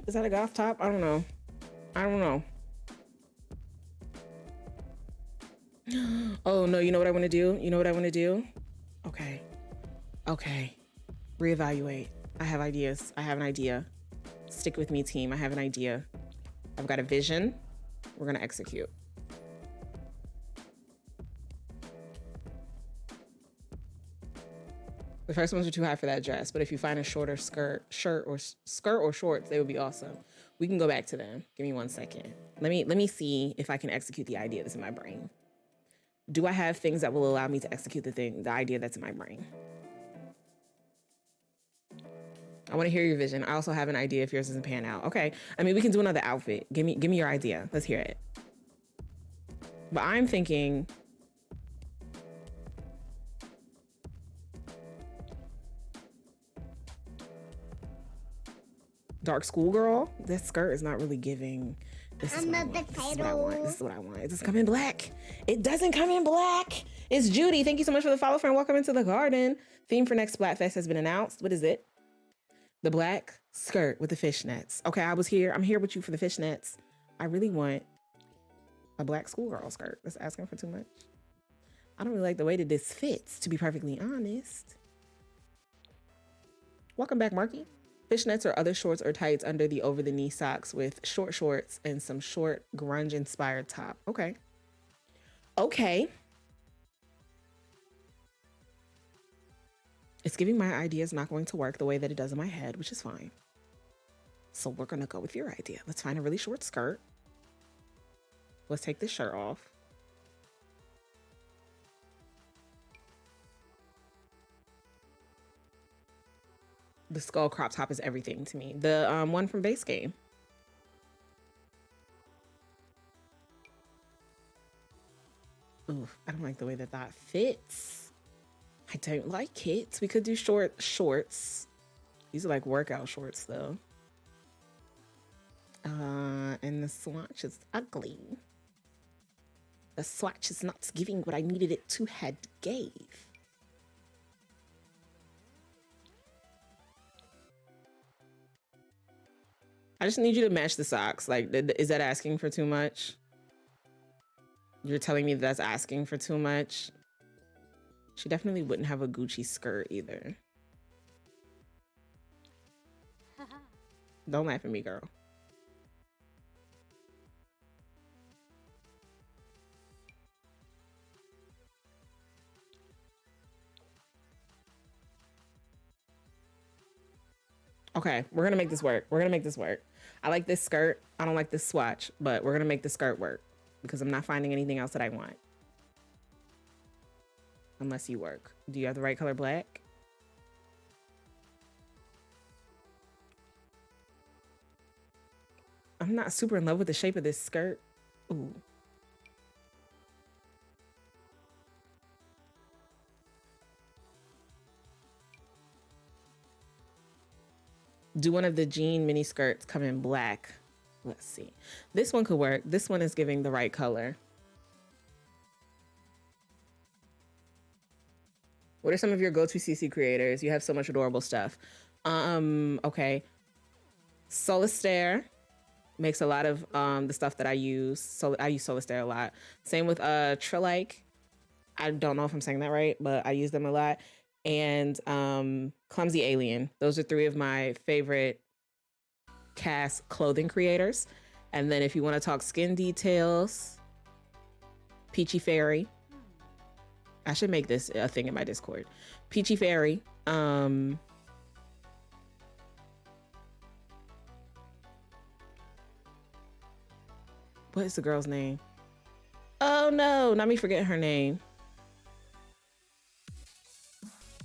Is that a goth top? I don't know. I don't know. Oh, no, you know what I want to do? You know what I want to do? Okay. Okay. Reevaluate. I have ideas. I have an idea. Stick with me, team. I have an idea. I've got a vision. We're going to execute. The first ones are too high for that dress, but if you find a shorter skirt or shorts, they would be awesome. We can go back to them. Give me 1 second. Let me see if I can execute the idea that's in my brain. Do I have things that will allow me to execute the idea that's in my brain? I want to hear your vision. I also have an idea if yours doesn't pan out. Okay. I mean, we can do another outfit. Give me your idea. Let's hear it. But I'm thinking dark schoolgirl. This skirt is not really giving. This is what I want. This is what I want. This is what I want. It doesn't come in black. It doesn't come in black. It's Judy. Thank you so much for the follow, friend. Welcome into the garden. Theme for next Splatfest has been announced. What is it? The black skirt with the fishnets. Okay, I was here. I'm here with you for the fishnets. I really want a black schoolgirl skirt. That's asking for too much. I don't really like the way that this fits, to be perfectly honest. Welcome back, Marky. Fishnets or other shorts or tights under the over-the-knee socks with short shorts and some short grunge-inspired top. Okay. Okay. It's giving my idea is not going to work the way that it does in my head, which is fine. So we're gonna go with your idea. Let's find a really short skirt. Let's take this shirt off. The skull crop top is everything to me. The one from base game. Ooh, I don't like the way that that fits. I don't like it. We could do shorts. These are like workout shorts though. And the swatch is ugly. The swatch is not giving what I needed it to had gave. I just need you to match the socks. Like, is that asking for too much? You're telling me that's asking for too much? She definitely wouldn't have a Gucci skirt either. Don't laugh at me, girl. Okay, we're gonna make this work. We're gonna make this work. I like this skirt. I don't like this swatch, but we're gonna make the skirt work because I'm not finding anything else that I want. Unless you work. Do you have the right color black? I'm not super in love with the shape of this skirt. Ooh. Do one of the jean mini skirts come in black? Let's see. This one could work. This one is giving the right color. What are some of your go-to CC creators? You have so much adorable stuff. Okay. Solistair makes a lot of the stuff that I use. So I use Solistair a lot. Same with Trilike. I don't know if I'm saying that right, but I use them a lot. And Clumsy Alien. Those are three of my favorite cast clothing creators. And then if you want to talk skin details, Peachy Fairy. I should make this a thing in my Discord. Peachy Fairy. What is the girl's name? Oh no, not me forgetting her name.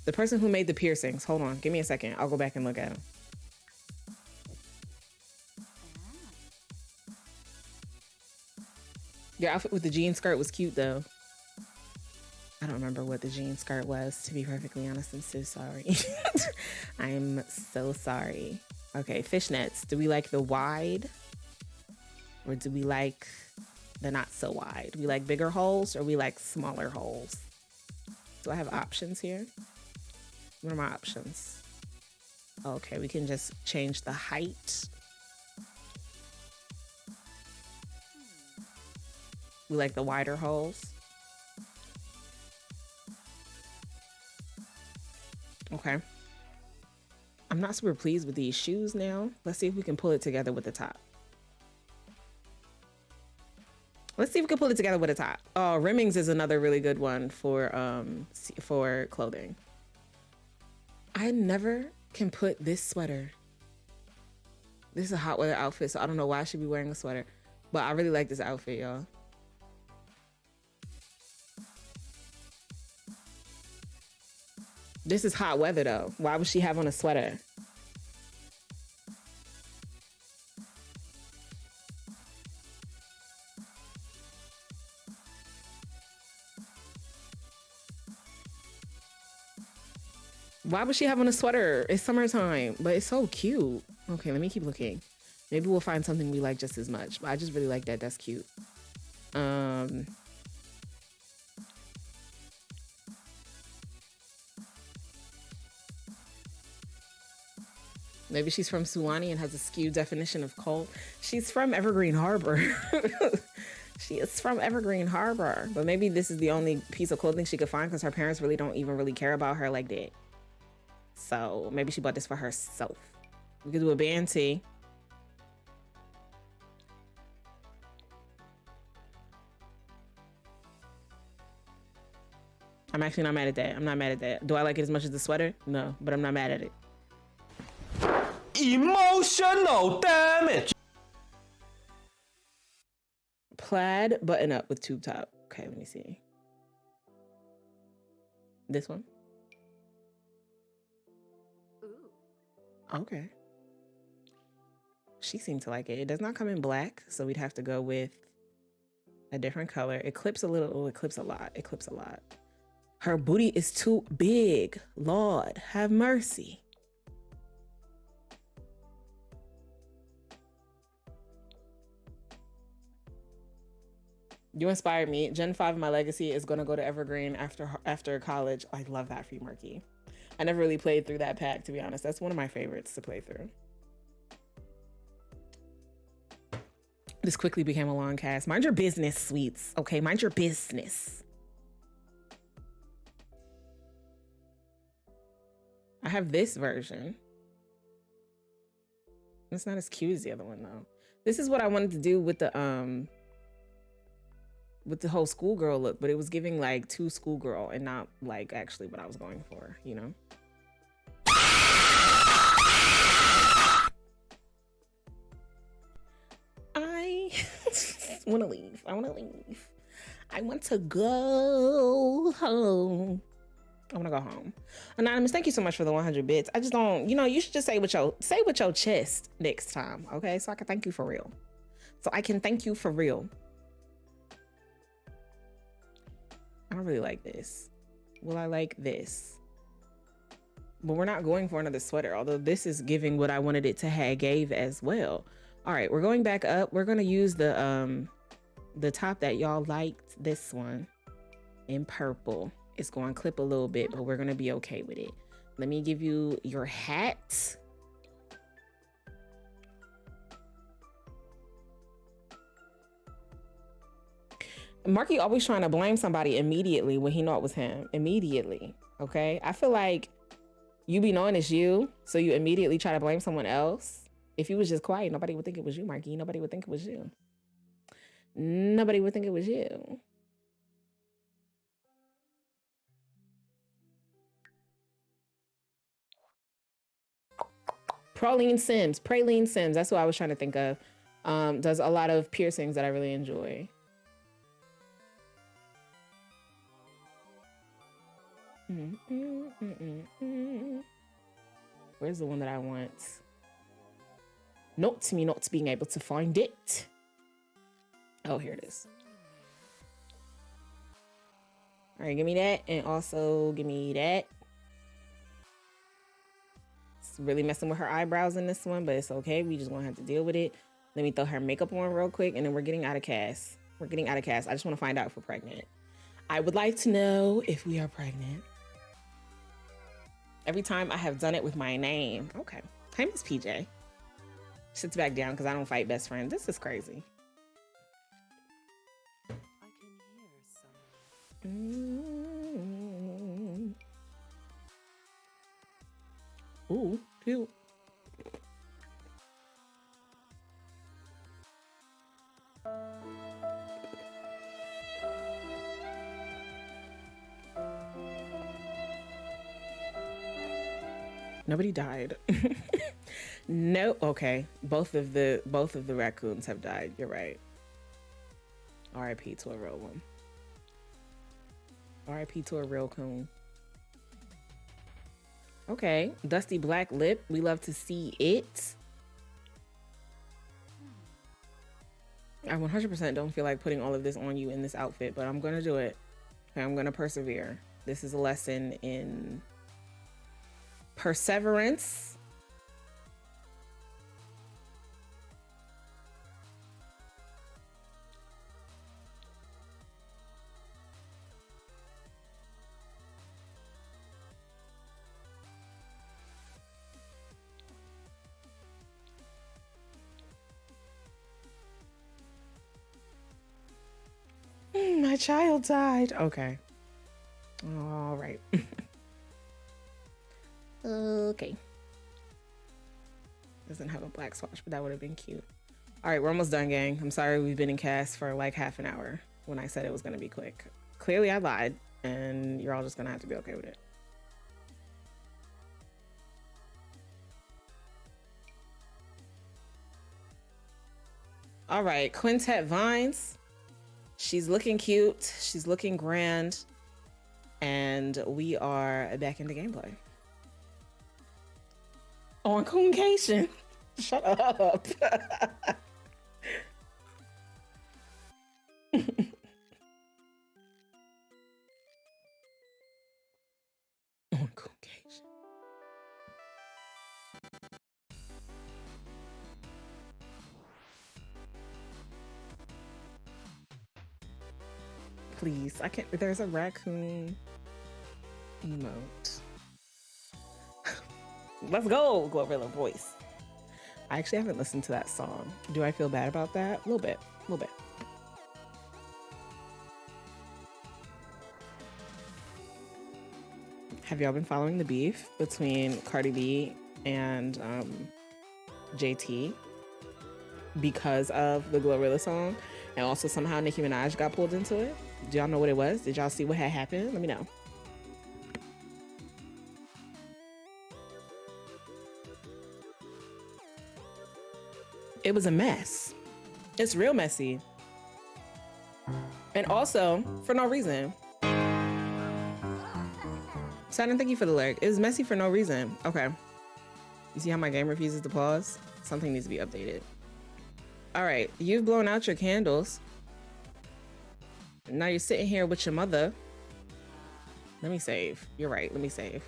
The person who made the piercings. Hold on, give me a second. I'll go back and look at them. Your outfit with the jean skirt was cute though. I don't remember what the jean skirt was, to be perfectly honest. I'm so sorry. I'm so sorry. Okay, fishnets. Do we like the wide? Or do we like the not so wide? We like bigger holes or we like smaller holes? Do I have options here? What are my options? Okay, we can just change the height. We like the wider holes. Okay. I'm not super pleased with these shoes now. Let's see if we can pull it together with the top. Let's see if we can pull it together with a top. Oh, Rimmings is another really good one for clothing. I never can put this sweater. This is a hot weather outfit, so I don't know why I should be wearing a sweater. But I really like this outfit, y'all. This is hot weather though. Why would she have on a sweater? Why would she have on a sweater? It's summertime, but it's so cute. Okay, let me keep looking. Maybe we'll find something we like just as much. But I just really like that. That's cute. Maybe she's from Suwannee and has a skewed definition of cold. She's from Evergreen Harbor. She is from Evergreen Harbor. But maybe this is the only piece of clothing she could find because her parents really don't even really care about her like that. So maybe she bought this for herself. We could do a band tee. I'm actually not mad at that. I'm not mad at that. Do I like it as much as the sweater? No, but I'm not mad at it. Emotional damage. Plaid button up with tube top. Okay, let me see. This one? Ooh. Okay. She seemed to like it. It does not come in black, so we'd have to go with a different color. It clips a little. Oh, it clips a lot. It clips a lot. Her booty is too big. Lord, have mercy. You inspired me. Gen 5 of my legacy is going to go to Evergreen after college. I love that for you, Marky. I never really played through that pack, to be honest. That's one of my favorites to play through. This quickly became a long cast. Mind your business, sweets. Okay, mind your business. I have this version. It's not as cute as the other one, though. This is what I wanted to do with the whole schoolgirl look, but it was giving like too schoolgirl and not like actually what I was going for, you know? I want to leave. I want to leave. I want to go home. I want to go home. Anonymous, thank you so much for the 100 bits. I just don't, you know, you should just say with your chest next time, okay? So I can thank you for real. So I can thank you for real. I don't really like this. Will I like this? But we're not going for another sweater, although this is giving what I wanted it to gave as well. All right, we're going back up. We're gonna use the top that y'all liked, this one in purple. It's going to clip a little bit, but we're gonna be okay with it. Let me give you your hat. Marky always trying to blame somebody immediately when he know it was him. Immediately, okay? I feel like you be knowing it's you, so you immediately try to blame someone else. If you was just quiet, nobody would think it was you, Marky. Nobody would think it was you. Nobody would think it was you. Praline Sims, that's what I was trying to think of. Does a lot of piercings that I really enjoy. Where's the one that I want? Note to me not being able to find it. Oh, here it is. All right, give me that, and also give me that. It's really messing with her eyebrows in this one, but it's okay. We just gonna have to deal with it. Let me throw her makeup on real quick, and then we're getting out of cast. I just want to find out if we're pregnant. I would like to know if we are pregnant. Every time I have done it with my name. Okay. Hey, Miss PJ. Sits back down because I don't fight best friends. This is crazy. I can hear someone. Ooh, cute. Nobody died. No, okay. Both of the raccoons have died. You're right. R.I.P. to a real one. R.I.P. to a real coon. Okay, dusty black lip. We love to see it. I 100% don't feel like putting all of this on you in this outfit, but I'm gonna do it. Okay, I'm gonna persevere. This is a lesson in perseverance. My child died. Okay. All right. Okay. Doesn't have a black swatch, but that would have been cute. All right, we're almost done, gang. I'm sorry we've been in cast for like half an hour when I said it was going to be quick. Clearly I lied. and you're all just gonna have to be okay with it. All right, Quintet Vines. She's looking cute. She's looking grand. And we are back into gameplay. On Cooncation. Shut up. On Cooncation. Please, I can't. There's a raccoon emote. Let's go, Glorilla voice. I actually haven't listened to that song. Do I feel bad about that? A little bit, a little bit. Have y'all been following the beef between Cardi B and JT because of the Glorilla song? And also somehow Nicki Minaj got pulled into it? Do y'all know what it was? Did y'all see what had happened? Let me know. It was a mess. It's real messy. And also, for no reason. Saturn, thank you for the lyric. It was messy for no reason. Okay. You see how my game refuses to pause? Something needs to be updated. All right, you've blown out your candles. Now you're sitting here with your mother. Let me save. You're right, let me save.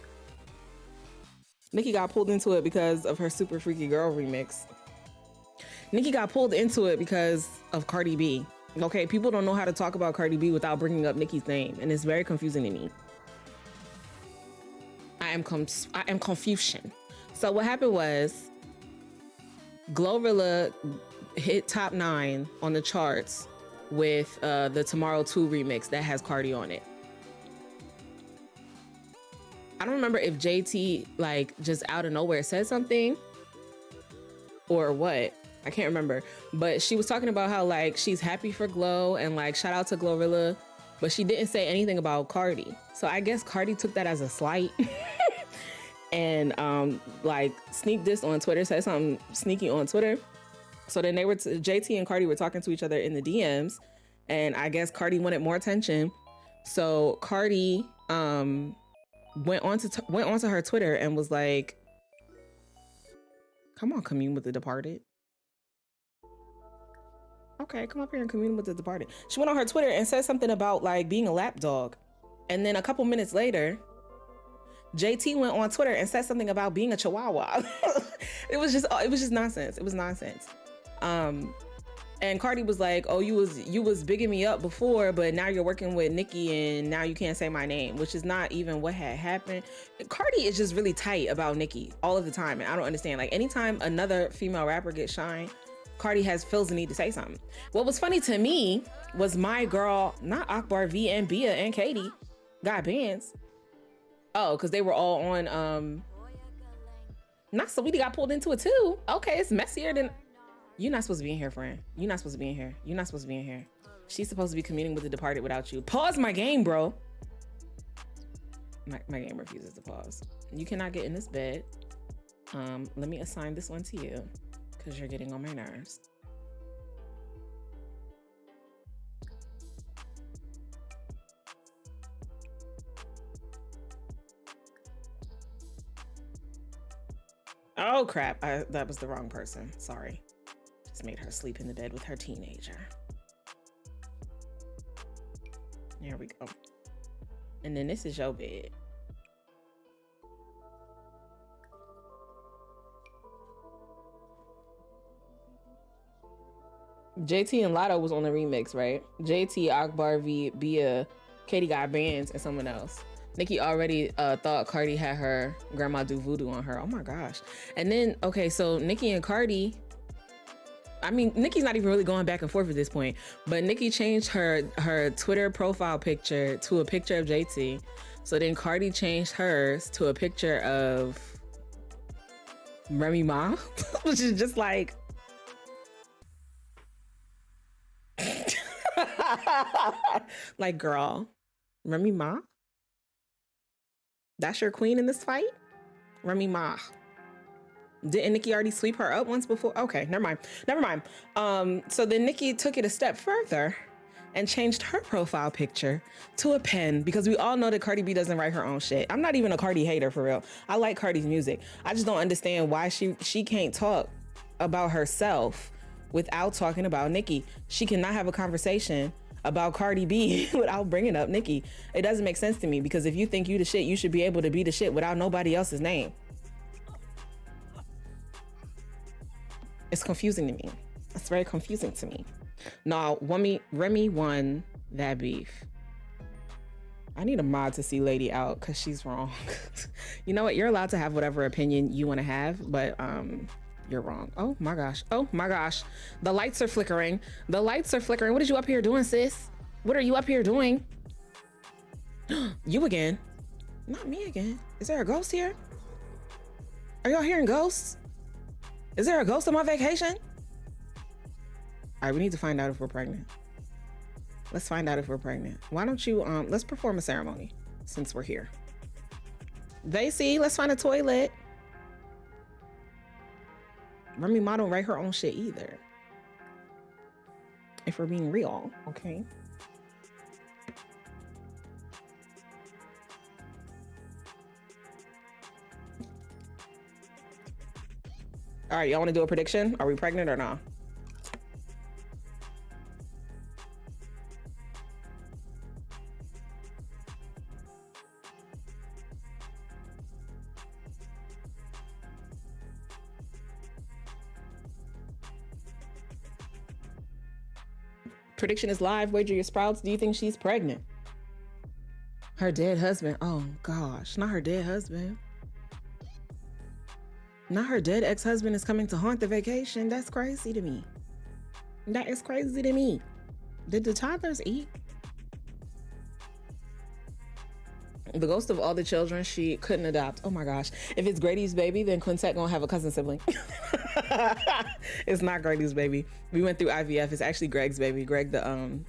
Nicki got pulled into it because of her Super Freaky Girl remix. Nicki got pulled into it because of Cardi B. Okay, people don't know how to talk about Cardi B without bringing up Nicki's name, and it's very confusing to me. I am confusion. So what happened was Glorilla hit top 9 on the charts with the Tomorrow 2 remix that has Cardi on it. I don't remember if JT like just out of nowhere said something or what. I can't remember, but she was talking about how like she's happy for Glow and like shout out to Glorilla, but she didn't say anything about Cardi. So I guess Cardi took that as a slight and like sneak this on Twitter, said something sneaky on Twitter. So then JT and Cardi were talking to each other in the DMs, and I guess Cardi wanted more attention. So Cardi went onto her Twitter and was like, "Come on, commune with the departed." Okay, come up here and commune with the departed. She went on her Twitter and said something about like being a lap dog, and then a couple minutes later, JT went on Twitter and said something about being a chihuahua. It was just nonsense. It was nonsense. And Cardi was like, "Oh, you was bigging me up before, but now you're working with Nicki and now you can't say my name," which is not even what had happened. Cardi is just really tight about Nicki all of the time, and I don't understand. Like anytime another female rapper gets shine, Cardi feels the need to say something. What was funny to me was my girl, not Akbar V and Bia and Katie, got bans. Oh, because they were all on not Saweetie got pulled into it too. Okay, it's messier than. You're not supposed to be in here, friend. You're not supposed to be in here. You're not supposed to be in here. She's supposed to be communing with the departed without you. Pause my game, bro. My game refuses to pause. You cannot get in this bed. Let me assign this one to you because you're getting on my nerves. Oh crap, that was the wrong person. Sorry. Made her sleep in the bed with her teenager. There we go. And then this is your bed. JT and Lotto was on the remix, right? JT, Akbar V, Bia, Katie got bands, and someone else. Nicki already thought Cardi had her grandma do voodoo on her. Oh my gosh. And then, okay, so Nicki and Cardi, I mean, Nicki's not even really going back and forth at this point, but Nicki changed her Twitter profile picture to a picture of JT. So then Cardi changed hers to a picture of Remy Ma, which is just like, like, girl, Remy Ma? That's your queen in this fight? Remy Ma. Didn't Nikki already sweep her up once before? Okay, never mind. Never mind. So then Nikki took it a step further and changed her profile picture to a pen, because we all know that Cardi B doesn't write her own shit. I'm not even a Cardi hater for real. I like Cardi's music. I just don't understand why she can't talk about herself without talking about Nikki. She cannot have a conversation about Cardi B without bringing up Nikki. It doesn't make sense to me, because if you think you the shit, you should be able to be the shit without nobody else's name. It's confusing to me. It's very confusing to me. No, Remy won that beef. I need a mod to see Lady out because she's wrong. You know what? You're allowed to have whatever opinion you want to have, but you're wrong. Oh my gosh. Oh my gosh. The lights are flickering. The lights are flickering. What are you up here doing, sis? What are you up here doing? You again. Not me again. Is there a ghost here? Are y'all hearing ghosts? Is there a ghost on my vacation? All right, we need to find out if we're pregnant. Let's find out if we're pregnant. Why don't you, let's perform a ceremony since we're here. Vacy, let's find a toilet. Remy Ma don't write her own shit either. If we're being real, okay? All right, y'all wanna do a prediction? Are we pregnant or not? Prediction is live. Wager your sprouts. Do you think she's pregnant? Her dead husband. Oh gosh, not her dead husband. Not her dead ex-husband is coming to haunt the vacation. That's crazy to me. That is crazy to me. Did the toddlers eat? The ghost of all the children she couldn't adopt. Oh my gosh. If it's Grady's baby, then Quintet gonna have a cousin sibling. It's not Grady's baby. We went through IVF. It's actually Greg's baby. Greg the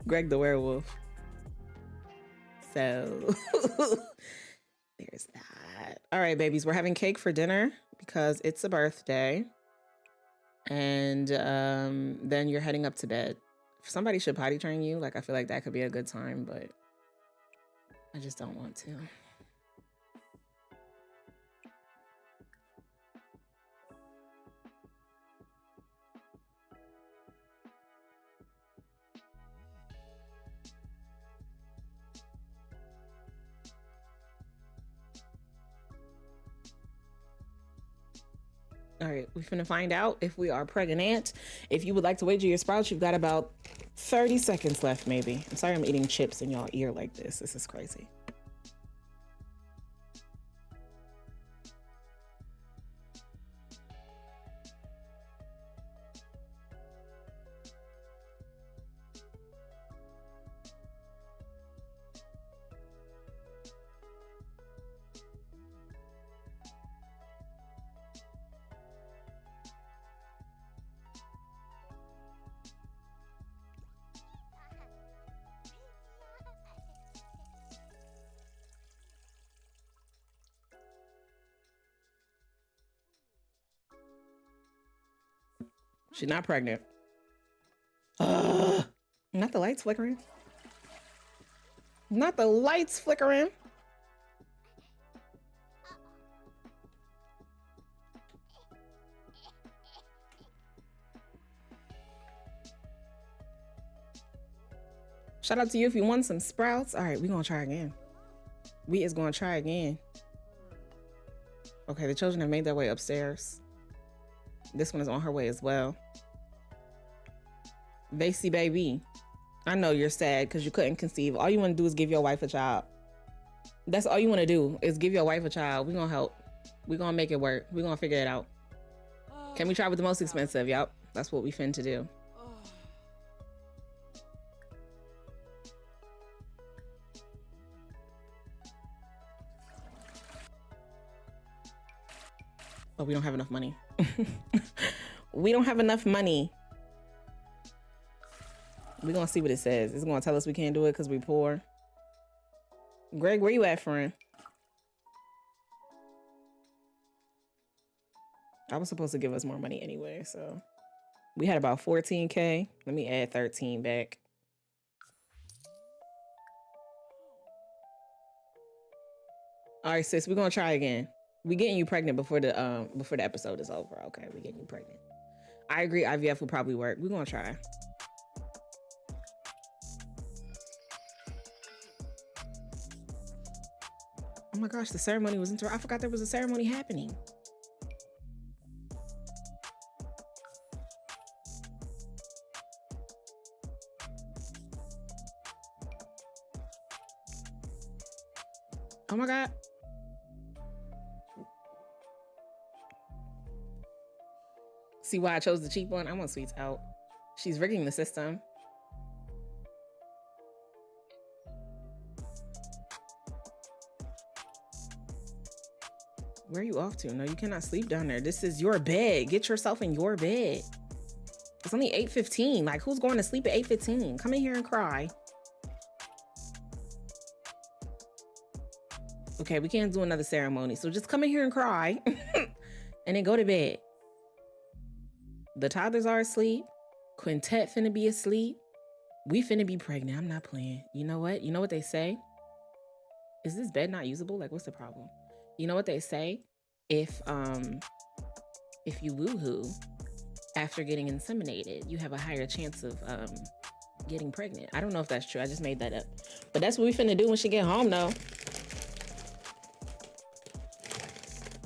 Greg the werewolf. So there's that. All right, babies, we're having cake for dinner because it's a birthday. And then you're heading up to bed. Somebody should potty train you. Like, I feel like that could be a good time, but I just don't want to. All right, we're finna find out if we are pregnant. If you would like to wager your sprouts, you've got about 30 seconds left, maybe. I'm sorry I'm eating chips in y'all ear like this. This is crazy. She's not pregnant. Not the lights flickering. Not the lights flickering. Shout out to you if you won some sprouts. All right, we're gonna try again. We is gonna try again. Okay, the children have made their way upstairs. This one is on her way as well. Vacy baby, I know you're sad because you couldn't conceive. All you want to do is give your wife a child. That's all you want to do is give your wife a child. We're gonna help. We're gonna make it work. We're gonna figure it out. Can we try with the most expensive? Yep, that's what we finna to do. Oh, we don't have enough money. We don't have enough money. We're gonna see what it says. It's gonna tell us we can't do it because we poor. Greg, where you at, friend? I was supposed to give us more money anyway, so we had about 14K. Let me add 13 back. All right, sis, we're gonna try again. We getting you pregnant before the episode is over. Okay, we getting you pregnant. I agree, IVF will probably work. We're gonna try. Oh my gosh, the ceremony was I forgot there was a ceremony happening. Oh my God. See why I chose the cheap one? I want sweets out. She's rigging the system. Where are you off to? No, you cannot sleep down there. This is your bed. Get yourself in your bed. It's only 8:15. Like, who's going to sleep at 8:15? Come in here and cry. Okay, we can't do another ceremony. So just come in here and cry and then go to bed. The toddlers are asleep. Quintet finna be asleep. We finna be pregnant. I'm not playing. You know what? You know what they say? Is this bed not usable? Like, what's the problem? You know what they say? If you woohoo after getting inseminated, you have a higher chance of getting pregnant. I don't know if that's true. I just made that up. But that's what we finna do when she get home, though.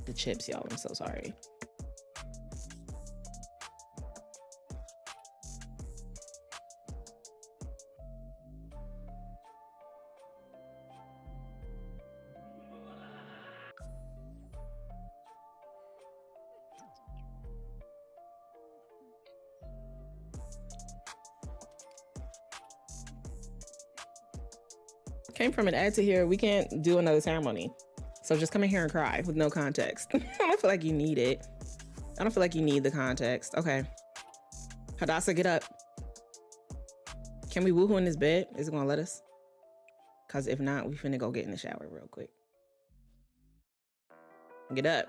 The chips, y'all. I'm so sorry. Came from an ad to here. We can't do another ceremony. So just come in here and cry with no context. I don't feel like you need it. I don't feel like you need the context. Okay. Hadassah, get up. Can we woohoo in this bed? Is it gonna let us? Cause if not, we finna go get in the shower real quick. Get up.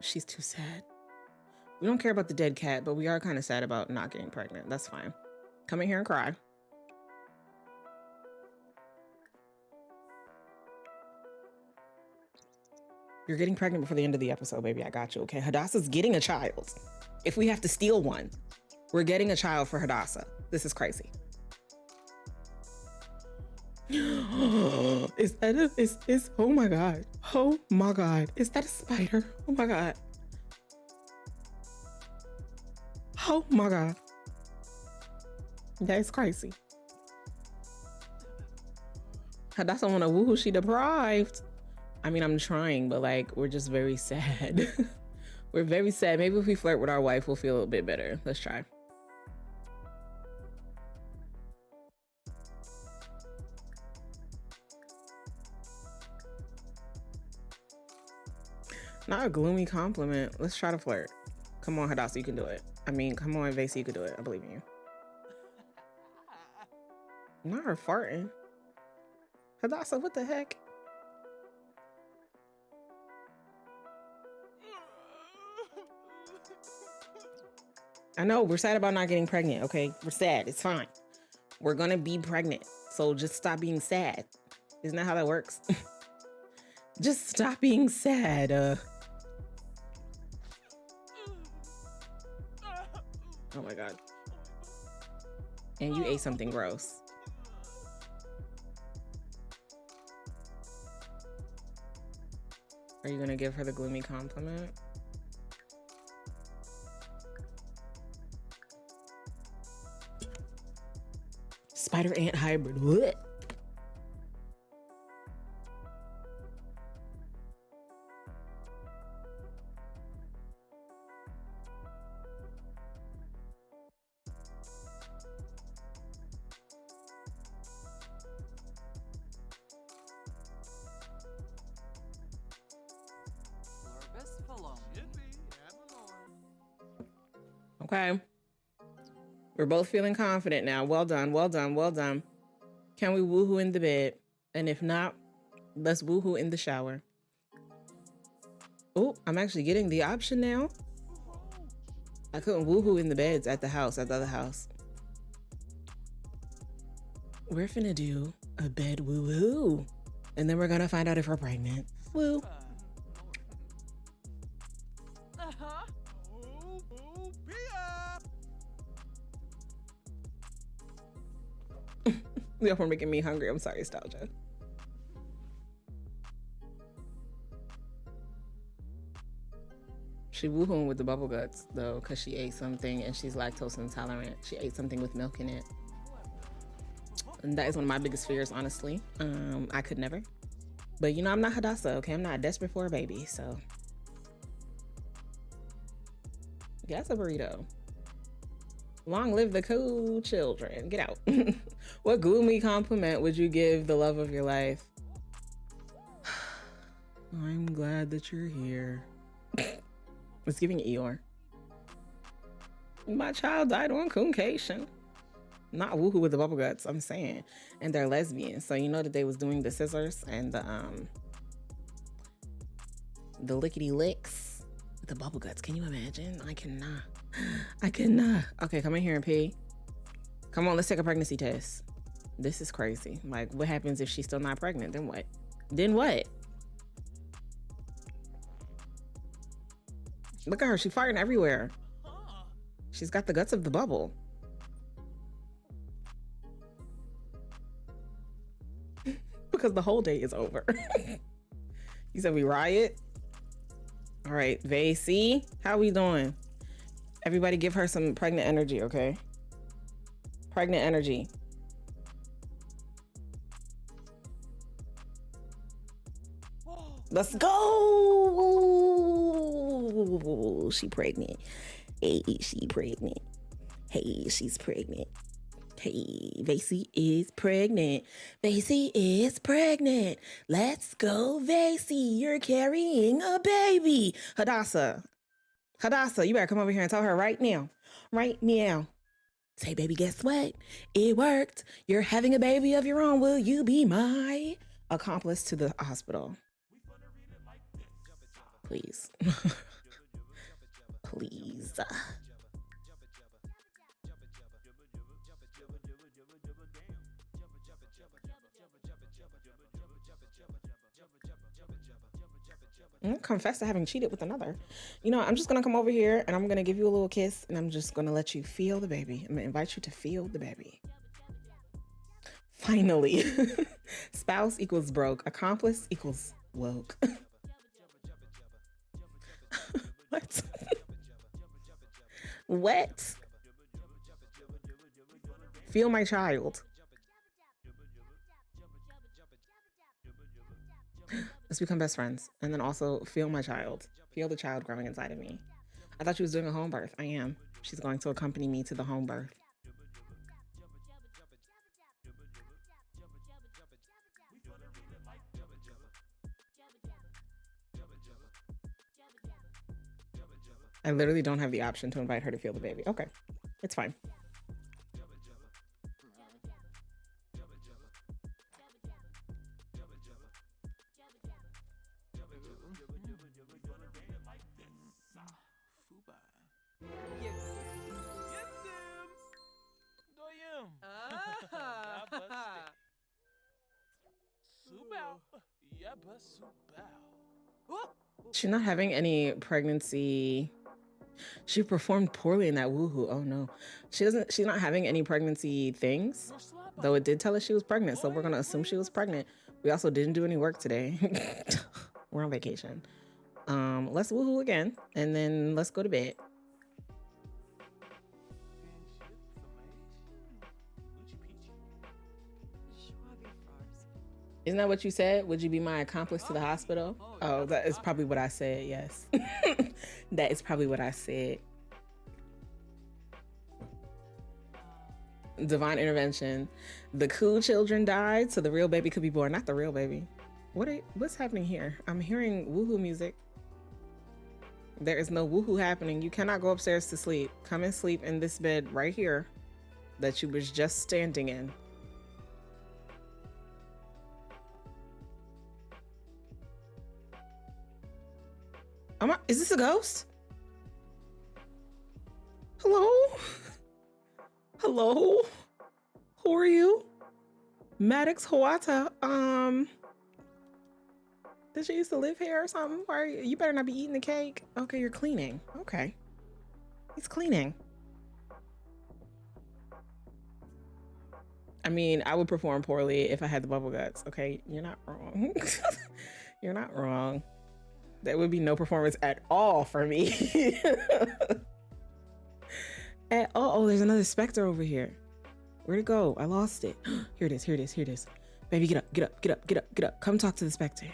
She's too sad. We don't care about the dead cat, but we are kind of sad about not getting pregnant. That's fine. Come in here and cry. You're getting pregnant before the end of the episode, baby. I got you, okay? Hadassah's getting a child. If we have to steal one, we're getting a child for Hadassah. This is crazy. Is that oh my God. Oh my God. Is that a spider? Oh my God. Oh my God. That is crazy. Hadassah want to woohoo, she deprived. I mean, I'm trying, but like, we're just very sad. We're very sad. Maybe if we flirt with our wife, we'll feel a bit better. Let's try. Not a gloomy compliment. Let's try to flirt. Come on, Hadassah, you can do it. I mean, come on, Vasi, you can do it. I believe in you. Not her farting. Hadassah, what the heck? I know, we're sad about not getting pregnant, okay? We're sad, it's fine. We're gonna be pregnant, so just stop being sad. Isn't that how that works? Just stop being sad. Oh my God. And you ate something gross. Are you gonna give her the gloomy compliment? Spider ant hybrid. What? Okay. We're both feeling confident now. Well done, well done, well done. Can we woohoo in the bed? And if not, let's woohoo in the shower. Oh, I'm actually getting the option now. I couldn't woohoo in the beds at the house, at the other house. We're finna do a bed woo-woo. And then we're gonna find out if we're pregnant. Woo. Y'all were making me hungry. I'm sorry, Nostalgia. She woohooing with the bubble guts though, because she ate something and she's lactose intolerant. She ate something with milk in it. And that is one of my biggest fears, honestly. I could never. But you know, I'm not Hadassah, okay? I'm not desperate for a baby, so. Yeah, that's a burrito. Long live the cool children. Get out. What gloomy compliment would you give the love of your life? I'm glad that you're here. It's giving Eeyore. My child died on concation. Not woohoo with the bubble guts, I'm saying. And they're lesbians. So you know that they was doing the scissors and the lickety licks with the bubble guts. Can you imagine? I cannot. I cannot. Okay, come in here and pee. Come on, let's take a pregnancy test. This is crazy. Like, what happens if she's still not pregnant? Then what? Then what? Look at her. She's farting everywhere. She's got the guts of the bubble. Because the whole day is over. You said we riot? All right, Vacy, how we doing? Everybody give her some pregnant energy, okay? Pregnant energy. Let's go. She pregnant. Hey, she pregnant. Hey, she's pregnant. Hey, Vacy is pregnant. Vacy is pregnant. Let's go, Vacy. You're carrying a baby. Hadassah. Hadassah, you better come over here and tell her right now. Right now. Say, baby, guess what? It worked. You're having a baby of your own. Will you be my accomplice to the hospital? Please. Please. Confess to having cheated with another. You know, I'm just gonna come over here and I'm gonna give you a little kiss and I'm just gonna let you feel the baby. I'm gonna invite you to feel the baby. Finally. Spouse equals broke. Accomplice equals woke. What? What? Feel my child. Let's become best friends. And then also feel my child. Feel the child growing inside of me. I thought she was doing a home birth. I am. She's going to accompany me to the home birth. I literally don't have the option to invite her to feel the baby. Okay, it's fine. She's not having any pregnancy. She performed poorly in that woohoo. Oh no. She's not having any pregnancy things, though it did tell us she was pregnant. So we're gonna assume she was pregnant. We also didn't do any work today. We're on vacation. Let's woohoo again and then let's go to bed. Isn't that what you said? Would you be my accomplice to the hospital? Oh, that is probably what I said, yes. That is probably what I said. Divine intervention. The cool children died, so the real baby could be born. Not the real baby. What's happening here? I'm hearing woohoo music. There is no woohoo happening. You cannot go upstairs to sleep. Come and sleep in this bed right here that you was just standing in. Is this a ghost? Hello? Hello? Who are you? Maddox Huata. Did you used to live here or something? Why are you? You better not be eating the cake. Okay, you're cleaning. Okay. He's cleaning. I mean, I would perform poorly if I had the bubble guts. Okay, you're not wrong. You're not wrong. There would be no performance at all for me. At all. Oh, there's another specter over here. Where'd it go? I lost it. Here it is, here it is, here it is. Baby, get up, get up, get up, get up, get up. Come talk to the specter.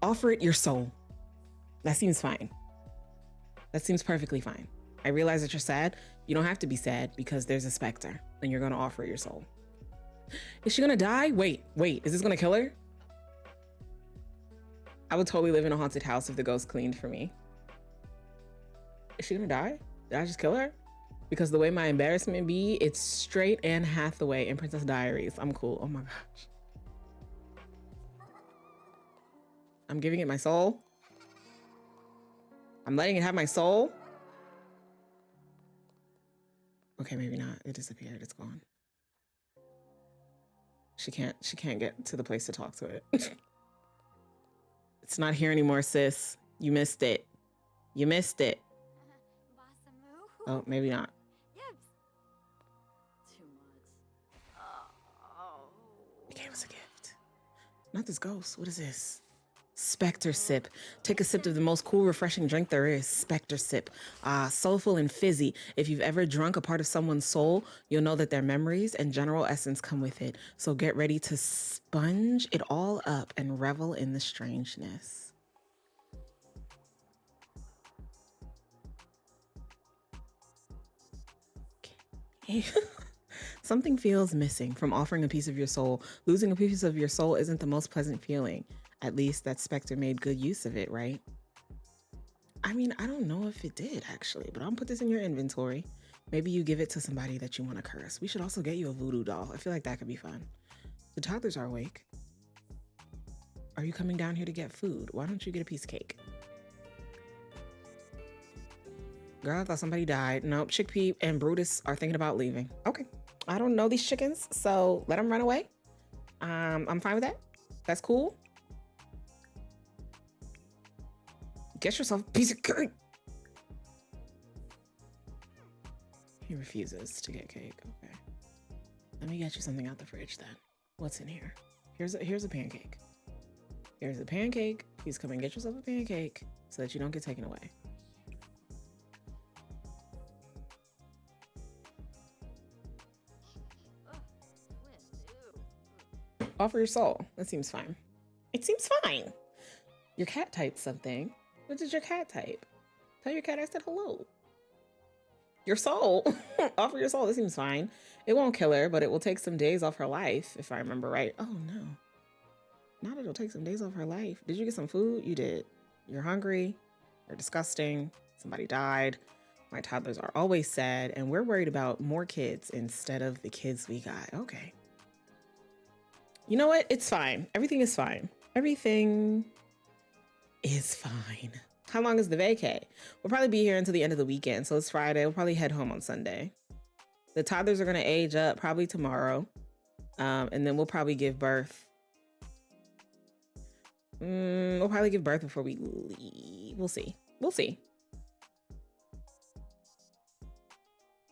Offer it your soul. That seems fine. That seems perfectly fine. I realize that you're sad. You don't have to be sad because there's a specter and you're gonna offer it your soul. Is she gonna die? Wait, is this gonna kill her? I would totally live in a haunted house if the ghost cleaned for me. Is she gonna die? Did I just kill her? Because the way my embarrassment be, it's straight Anne Hathaway in Princess Diaries. I'm cool. Oh my gosh. I'm giving it my soul. I'm letting it have my soul. Okay, maybe not. It disappeared. It's gone. She can't get to the place to talk to it. It's not here anymore, sis. You missed it. You missed it. Oh, maybe not. Too much. Oh. It gave us a gift. Not this ghost. What is this? Spectre sip. Take a sip of the most cool, refreshing drink there is. Spectre sip. Soulful and fizzy. If you've ever drunk a part of someone's soul, you'll know that their memories and general essence come with it. So get ready to sponge it all up and revel in the strangeness. Okay. Something feels missing from offering a piece of your soul. Losing a piece of your soul isn't the most pleasant feeling. At least that specter made good use of it, right? I mean, I don't know if it did actually, but I'll put this in your inventory. Maybe you give it to somebody that you want to curse. We should also get you a voodoo doll. I feel like that could be fun. The toddlers are awake. Are you coming down here to get food? Why don't you get a piece of cake? Girl, I thought somebody died. Nope, Chickpea and Brutus are thinking about leaving. Okay, I don't know these chickens, so let them run away. I'm fine with that. That's cool. Get yourself a piece of cake. He refuses to get cake. Okay. Let me get you something out the fridge then. What's in here? Here's a pancake. Here's a pancake. Please come and get yourself a pancake so that you don't get taken away. Offer your soul. That seems fine. It seems fine. Your cat typed something. What did your cat type? Tell your cat I said hello. Your soul. Offer your soul. That seems fine. It won't kill her, but it will take some days off her life, if I remember right. Oh no. Not it'll take some days off her life. Did you get some food? You did. You're hungry. You're disgusting. Somebody died. My toddlers are always sad, and we're worried about more kids instead of the kids we got. Okay. You know what? It's fine. Everything is fine. Everything is fine. How long is the vacay? We'll probably be here until the end of the weekend. So it's Friday. We'll probably head home on Sunday. The toddlers are going to age up probably tomorrow. And then we'll probably give birth. We'll probably give birth before we leave. We'll see. We'll see.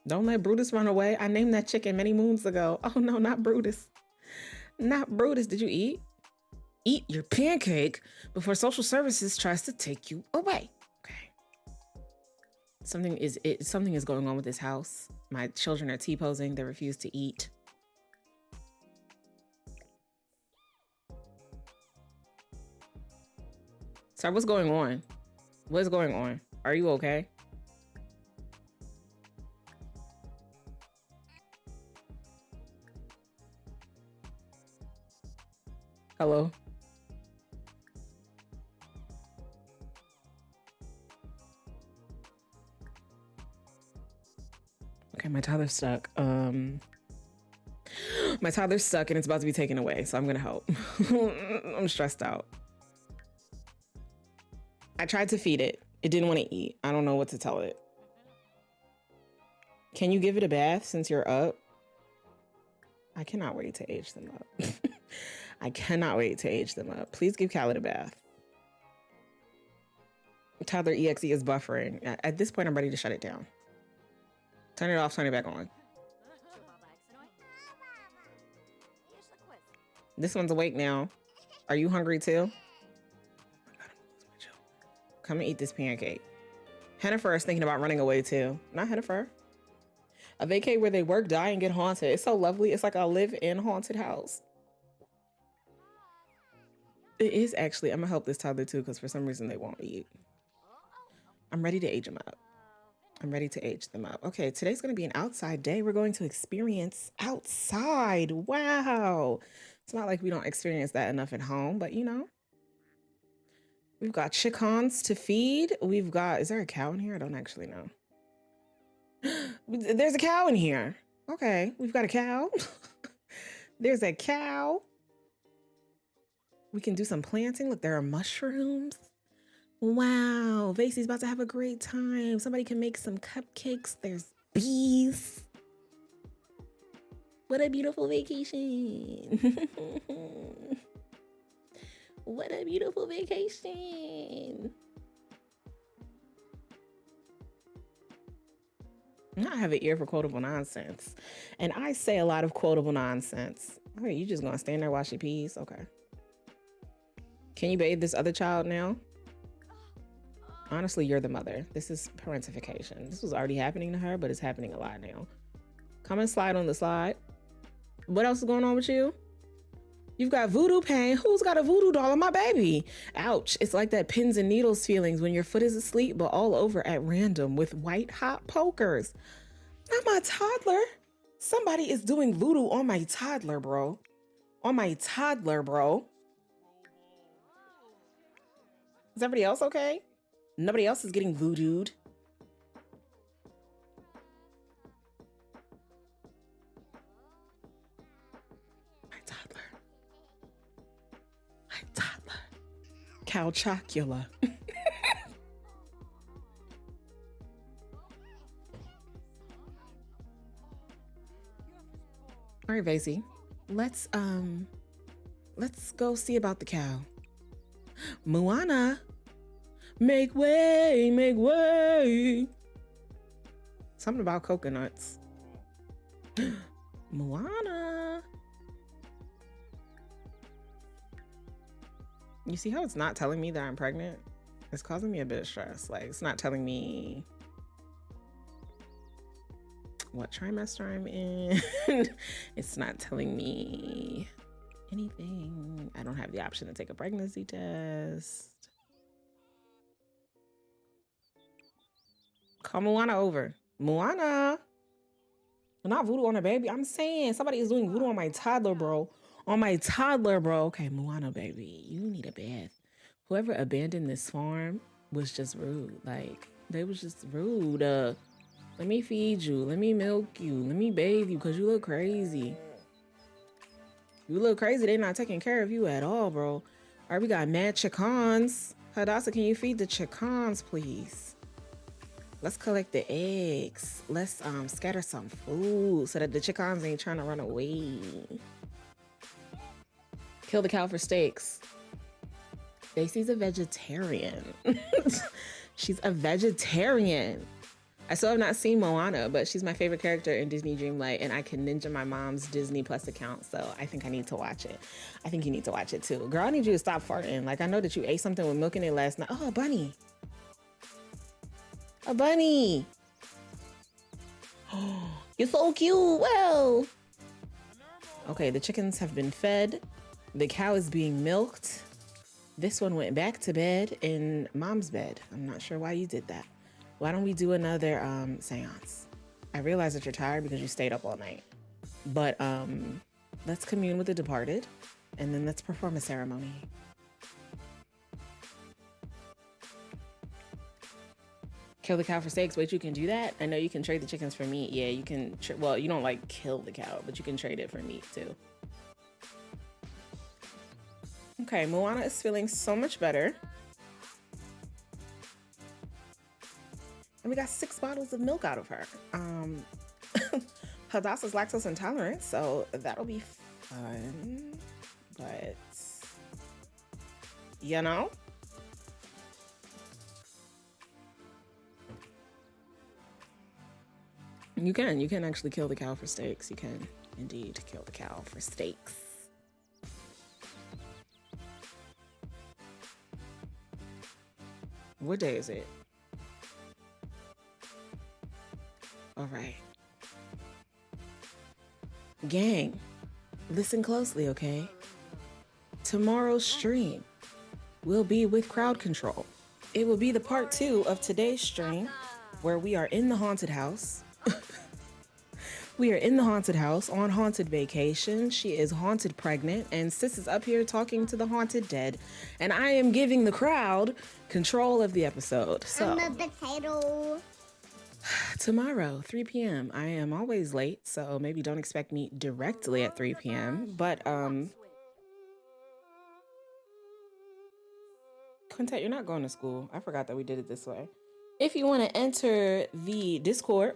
Don't let Brutus run away. I named that chicken many moons ago. Oh no, not Brutus. Not Brutus. Did you eat? Eat your pancake before social services tries to take you away. Okay. Something is going on with this house. My children are T-posing. They refuse to eat. Sorry, what's going on? What's going on? Are you okay? Hello? Okay, my toddler's stuck. My toddler's stuck and it's about to be taken away, so I'm gonna help. I'm stressed out. I tried to feed it. It didn't want to eat. I don't know what to tell it. Can you give it a bath since you're up? I cannot wait to age them up. I cannot wait to age them up. Please give Khaled a bath. Toddler EXE is buffering. At this point, I'm ready to shut it down. Turn it off, turn it back on. This one's awake now. Are you hungry too? Come and eat this pancake. Hennifer is thinking about running away too. Not Hennifer. A vacate where they work, die, and get haunted. It's so lovely. It's like a live-in haunted house. It is actually. I'm gonna help this toddler too because for some reason they won't eat. I'm ready to age them up. I'm ready to age them up. Okay, today's gonna be an outside day. We're going to experience outside. Wow. It's not like we don't experience that enough at home, but you know. We've got chickens to feed. We've got, is there a cow in here? I don't actually know. There's a cow in here. Okay, we've got a cow. There's a cow. We can do some planting. Look, there are mushrooms. Wow, Vasey's about to have a great time. Somebody can make some cupcakes. There's bees. What a beautiful vacation. What a beautiful vacation. I have an ear for quotable nonsense. And I say a lot of quotable nonsense. Okay, you just gonna stand there, wash your peas? Okay. Can you bathe this other child now? Honestly, you're the mother. This is parentification. This was already happening to her, but it's happening a lot now. Come and slide on the slide. What else is going on with you? You've got voodoo pain. Who's got a voodoo doll on my baby? Ouch. It's like that pins and needles feelings when your foot is asleep, but all over at random with white hot pokers. Not my toddler. Somebody is doing voodoo on my toddler, bro. On my toddler, bro. Is everybody else okay? Nobody else is getting voodooed. My toddler. My toddler. Cow chocula. All right, Vasey. Let's go see about the cow. Moana. Make way, make way. Something about coconuts. Moana. You see how it's not telling me that I'm pregnant? It's causing me a bit of stress. Like, it's not telling me what trimester I'm in. It's not telling me anything. I don't have the option to take a pregnancy test. Call Moana over. Moana. Not voodoo on her baby. I'm saying somebody is doing voodoo on my toddler, bro. On my toddler, bro. Okay, Moana, baby. You need a bath. Whoever abandoned this farm was just rude. Like, they was just rude. Let me feed you. Let me milk you. Let me bathe you because you look crazy. You look crazy. They're not taking care of you at all, bro. All right, we got mad chickens. Hadassah, can you feed the chickens, please? Let's collect the eggs. Let's scatter some food so that the chickens ain't trying to run away. Kill the cow for steaks. Stacey's a vegetarian. She's a vegetarian. I still have not seen Moana, but she's my favorite character in Disney Dreamlight, and I can ninja my mom's Disney Plus account, so I think I need to watch it. I think you need to watch it too. Girl, I need you to stop farting. Like, I know that you ate something with milk in it last night. Oh, a bunny. A bunny. Oh, you're so cute. Well. Okay, the chickens have been fed. The cow is being milked. This one went back to bed in mom's bed. I'm not sure why you did that. Why don't we do another seance? I realize that you're tired because you stayed up all night. But let's commune with the departed, and then let's perform a ceremony. Kill the cow for steaks. Wait, you can do that? I know you can trade the chickens for meat. Yeah, you can. Well, you don't like kill the cow, but you can trade it for meat too. Okay, Moana is feeling so much better. And we got 6 bottles of milk out of her. Hadassah's lactose intolerant, so that'll be fun. But, you know? You can actually kill the cow for steaks. You can indeed kill the cow for steaks. What day is it? All right. Gang, listen closely, okay? Tomorrow's stream will be with crowd control. It will be the part 2 of today's stream where we are in the haunted house. We are in the haunted house on haunted vacation. She is haunted pregnant, and Sis is up here talking to the haunted dead. And I am giving the crowd control of the episode. So I'm a potato. tomorrow, 3 p.m. I am always late, so maybe don't expect me directly at 3 p.m. But Quintet, you're not going to school. I forgot that we did it this way. If you want to enter the Discord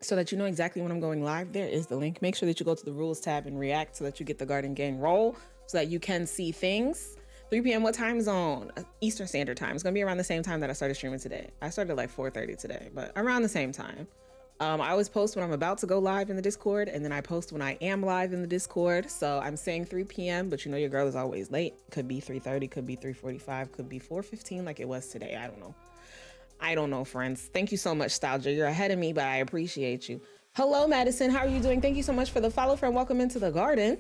so that you know exactly when I'm going live, there is the link. Make sure that you go to the rules tab and react so that you get the Garden Gang roll so that you can see things. 3 p.m. What time zone? Eastern Standard Time. It's gonna be around the same time that I started streaming today. I started like 4:30 today, but around the same time. I always post when I'm about to go live in the Discord, and then I post when I am live in the Discord. So I'm saying 3 p.m., but you know your girl is always late. Could be 3:30, could be 3:45, could be 4:15 like it was today. I don't know, friends. Thank you so much, Stalgia. You're ahead of me, but I appreciate you. Hello, Madison. How are you doing? Thank you so much for the follow, friend. Welcome into the garden.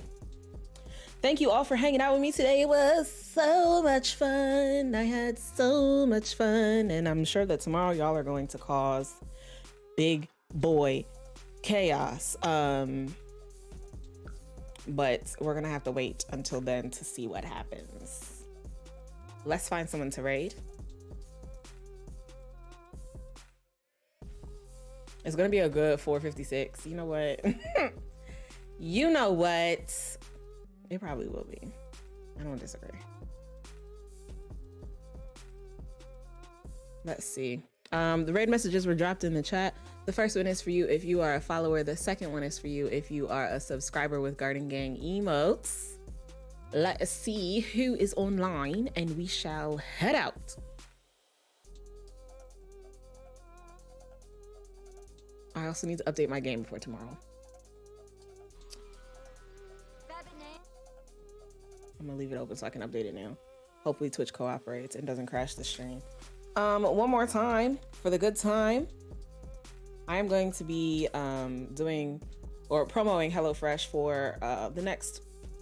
Thank you all for hanging out with me today. It was so much fun. I had so much fun. And I'm sure that tomorrow y'all are going to cause big boy chaos. But we're going to have to wait until then to see what happens. Let's find someone to raid. It's gonna be a good 456. You know what? You know what? It probably will be. I don't disagree. Let's see. The raid messages were dropped in the chat. The first one is for you if you are a follower. The second one is for you if you are a subscriber with Garden Gang emotes. Let us see who is online and we shall head out. I also need to update my game before tomorrow. I'm gonna leave it open so I can update it now. Hopefully Twitch cooperates and doesn't crash the stream. One more time for the good time. I am going to be doing or promoting HelloFresh for the next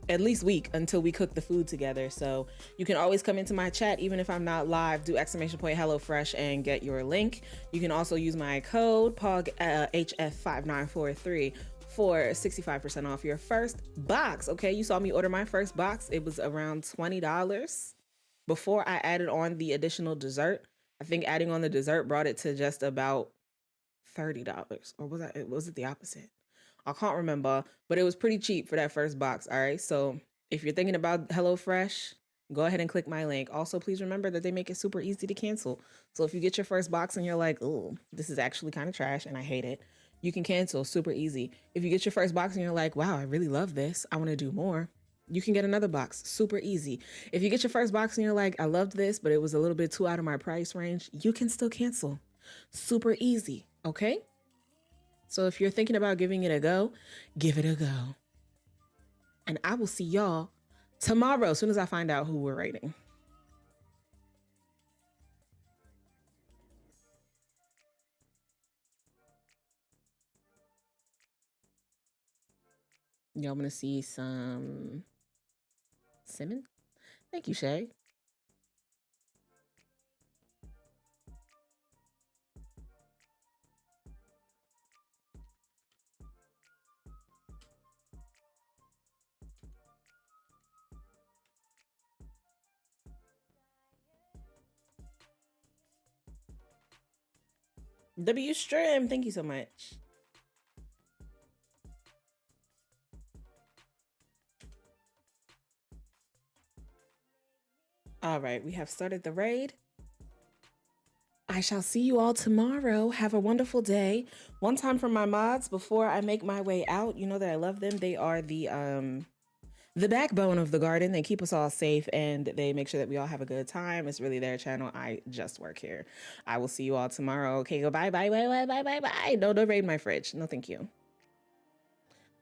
at least week until we cook the food together. So you can always come into my chat even if I'm not live, do ! HelloFresh and get your link. You can also use my code POG HF5943 for 65% off your first box. Okay, you saw me order my first box. It was around $20 before I added on the additional dessert. I think adding on the dessert brought it to just about $30, or was it the opposite? I can't remember, but it was pretty cheap for that first box. All right, so if you're thinking about HelloFresh, go ahead and click my link. Also, please remember that they make it super easy to cancel. So if you get your first box and you're like, oh, this is actually kind of trash and I hate it, you can cancel super easy. If you get your first box and you're like, wow, I really love this, I want to do more, you can get another box super easy. If you get your first box and you're like, I loved this, but it was a little bit too out of my price range, you can still cancel super easy. Okay. So if you're thinking about giving it a go, give it a go. And I will see y'all tomorrow as soon as I find out who we're rating. Y'all want to see some Simmon? Thank you, Shay. W Strim, thank you so much. All right, we have started the raid. I shall see you all tomorrow. Have a wonderful day. One time for my mods before I make my way out. You know that I love them. They are the backbone of the garden. They keep us all safe and they make sure that we all have a good time. It's really their channel. I just work here. I will see you all tomorrow. Okay, goodbye, bye, bye, bye, bye, bye, bye. No, don't raid my fridge. No, thank you.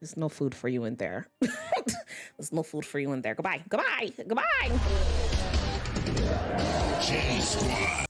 There's no food for you in there. There's no food for you in there. Goodbye, goodbye, goodbye. J Squad.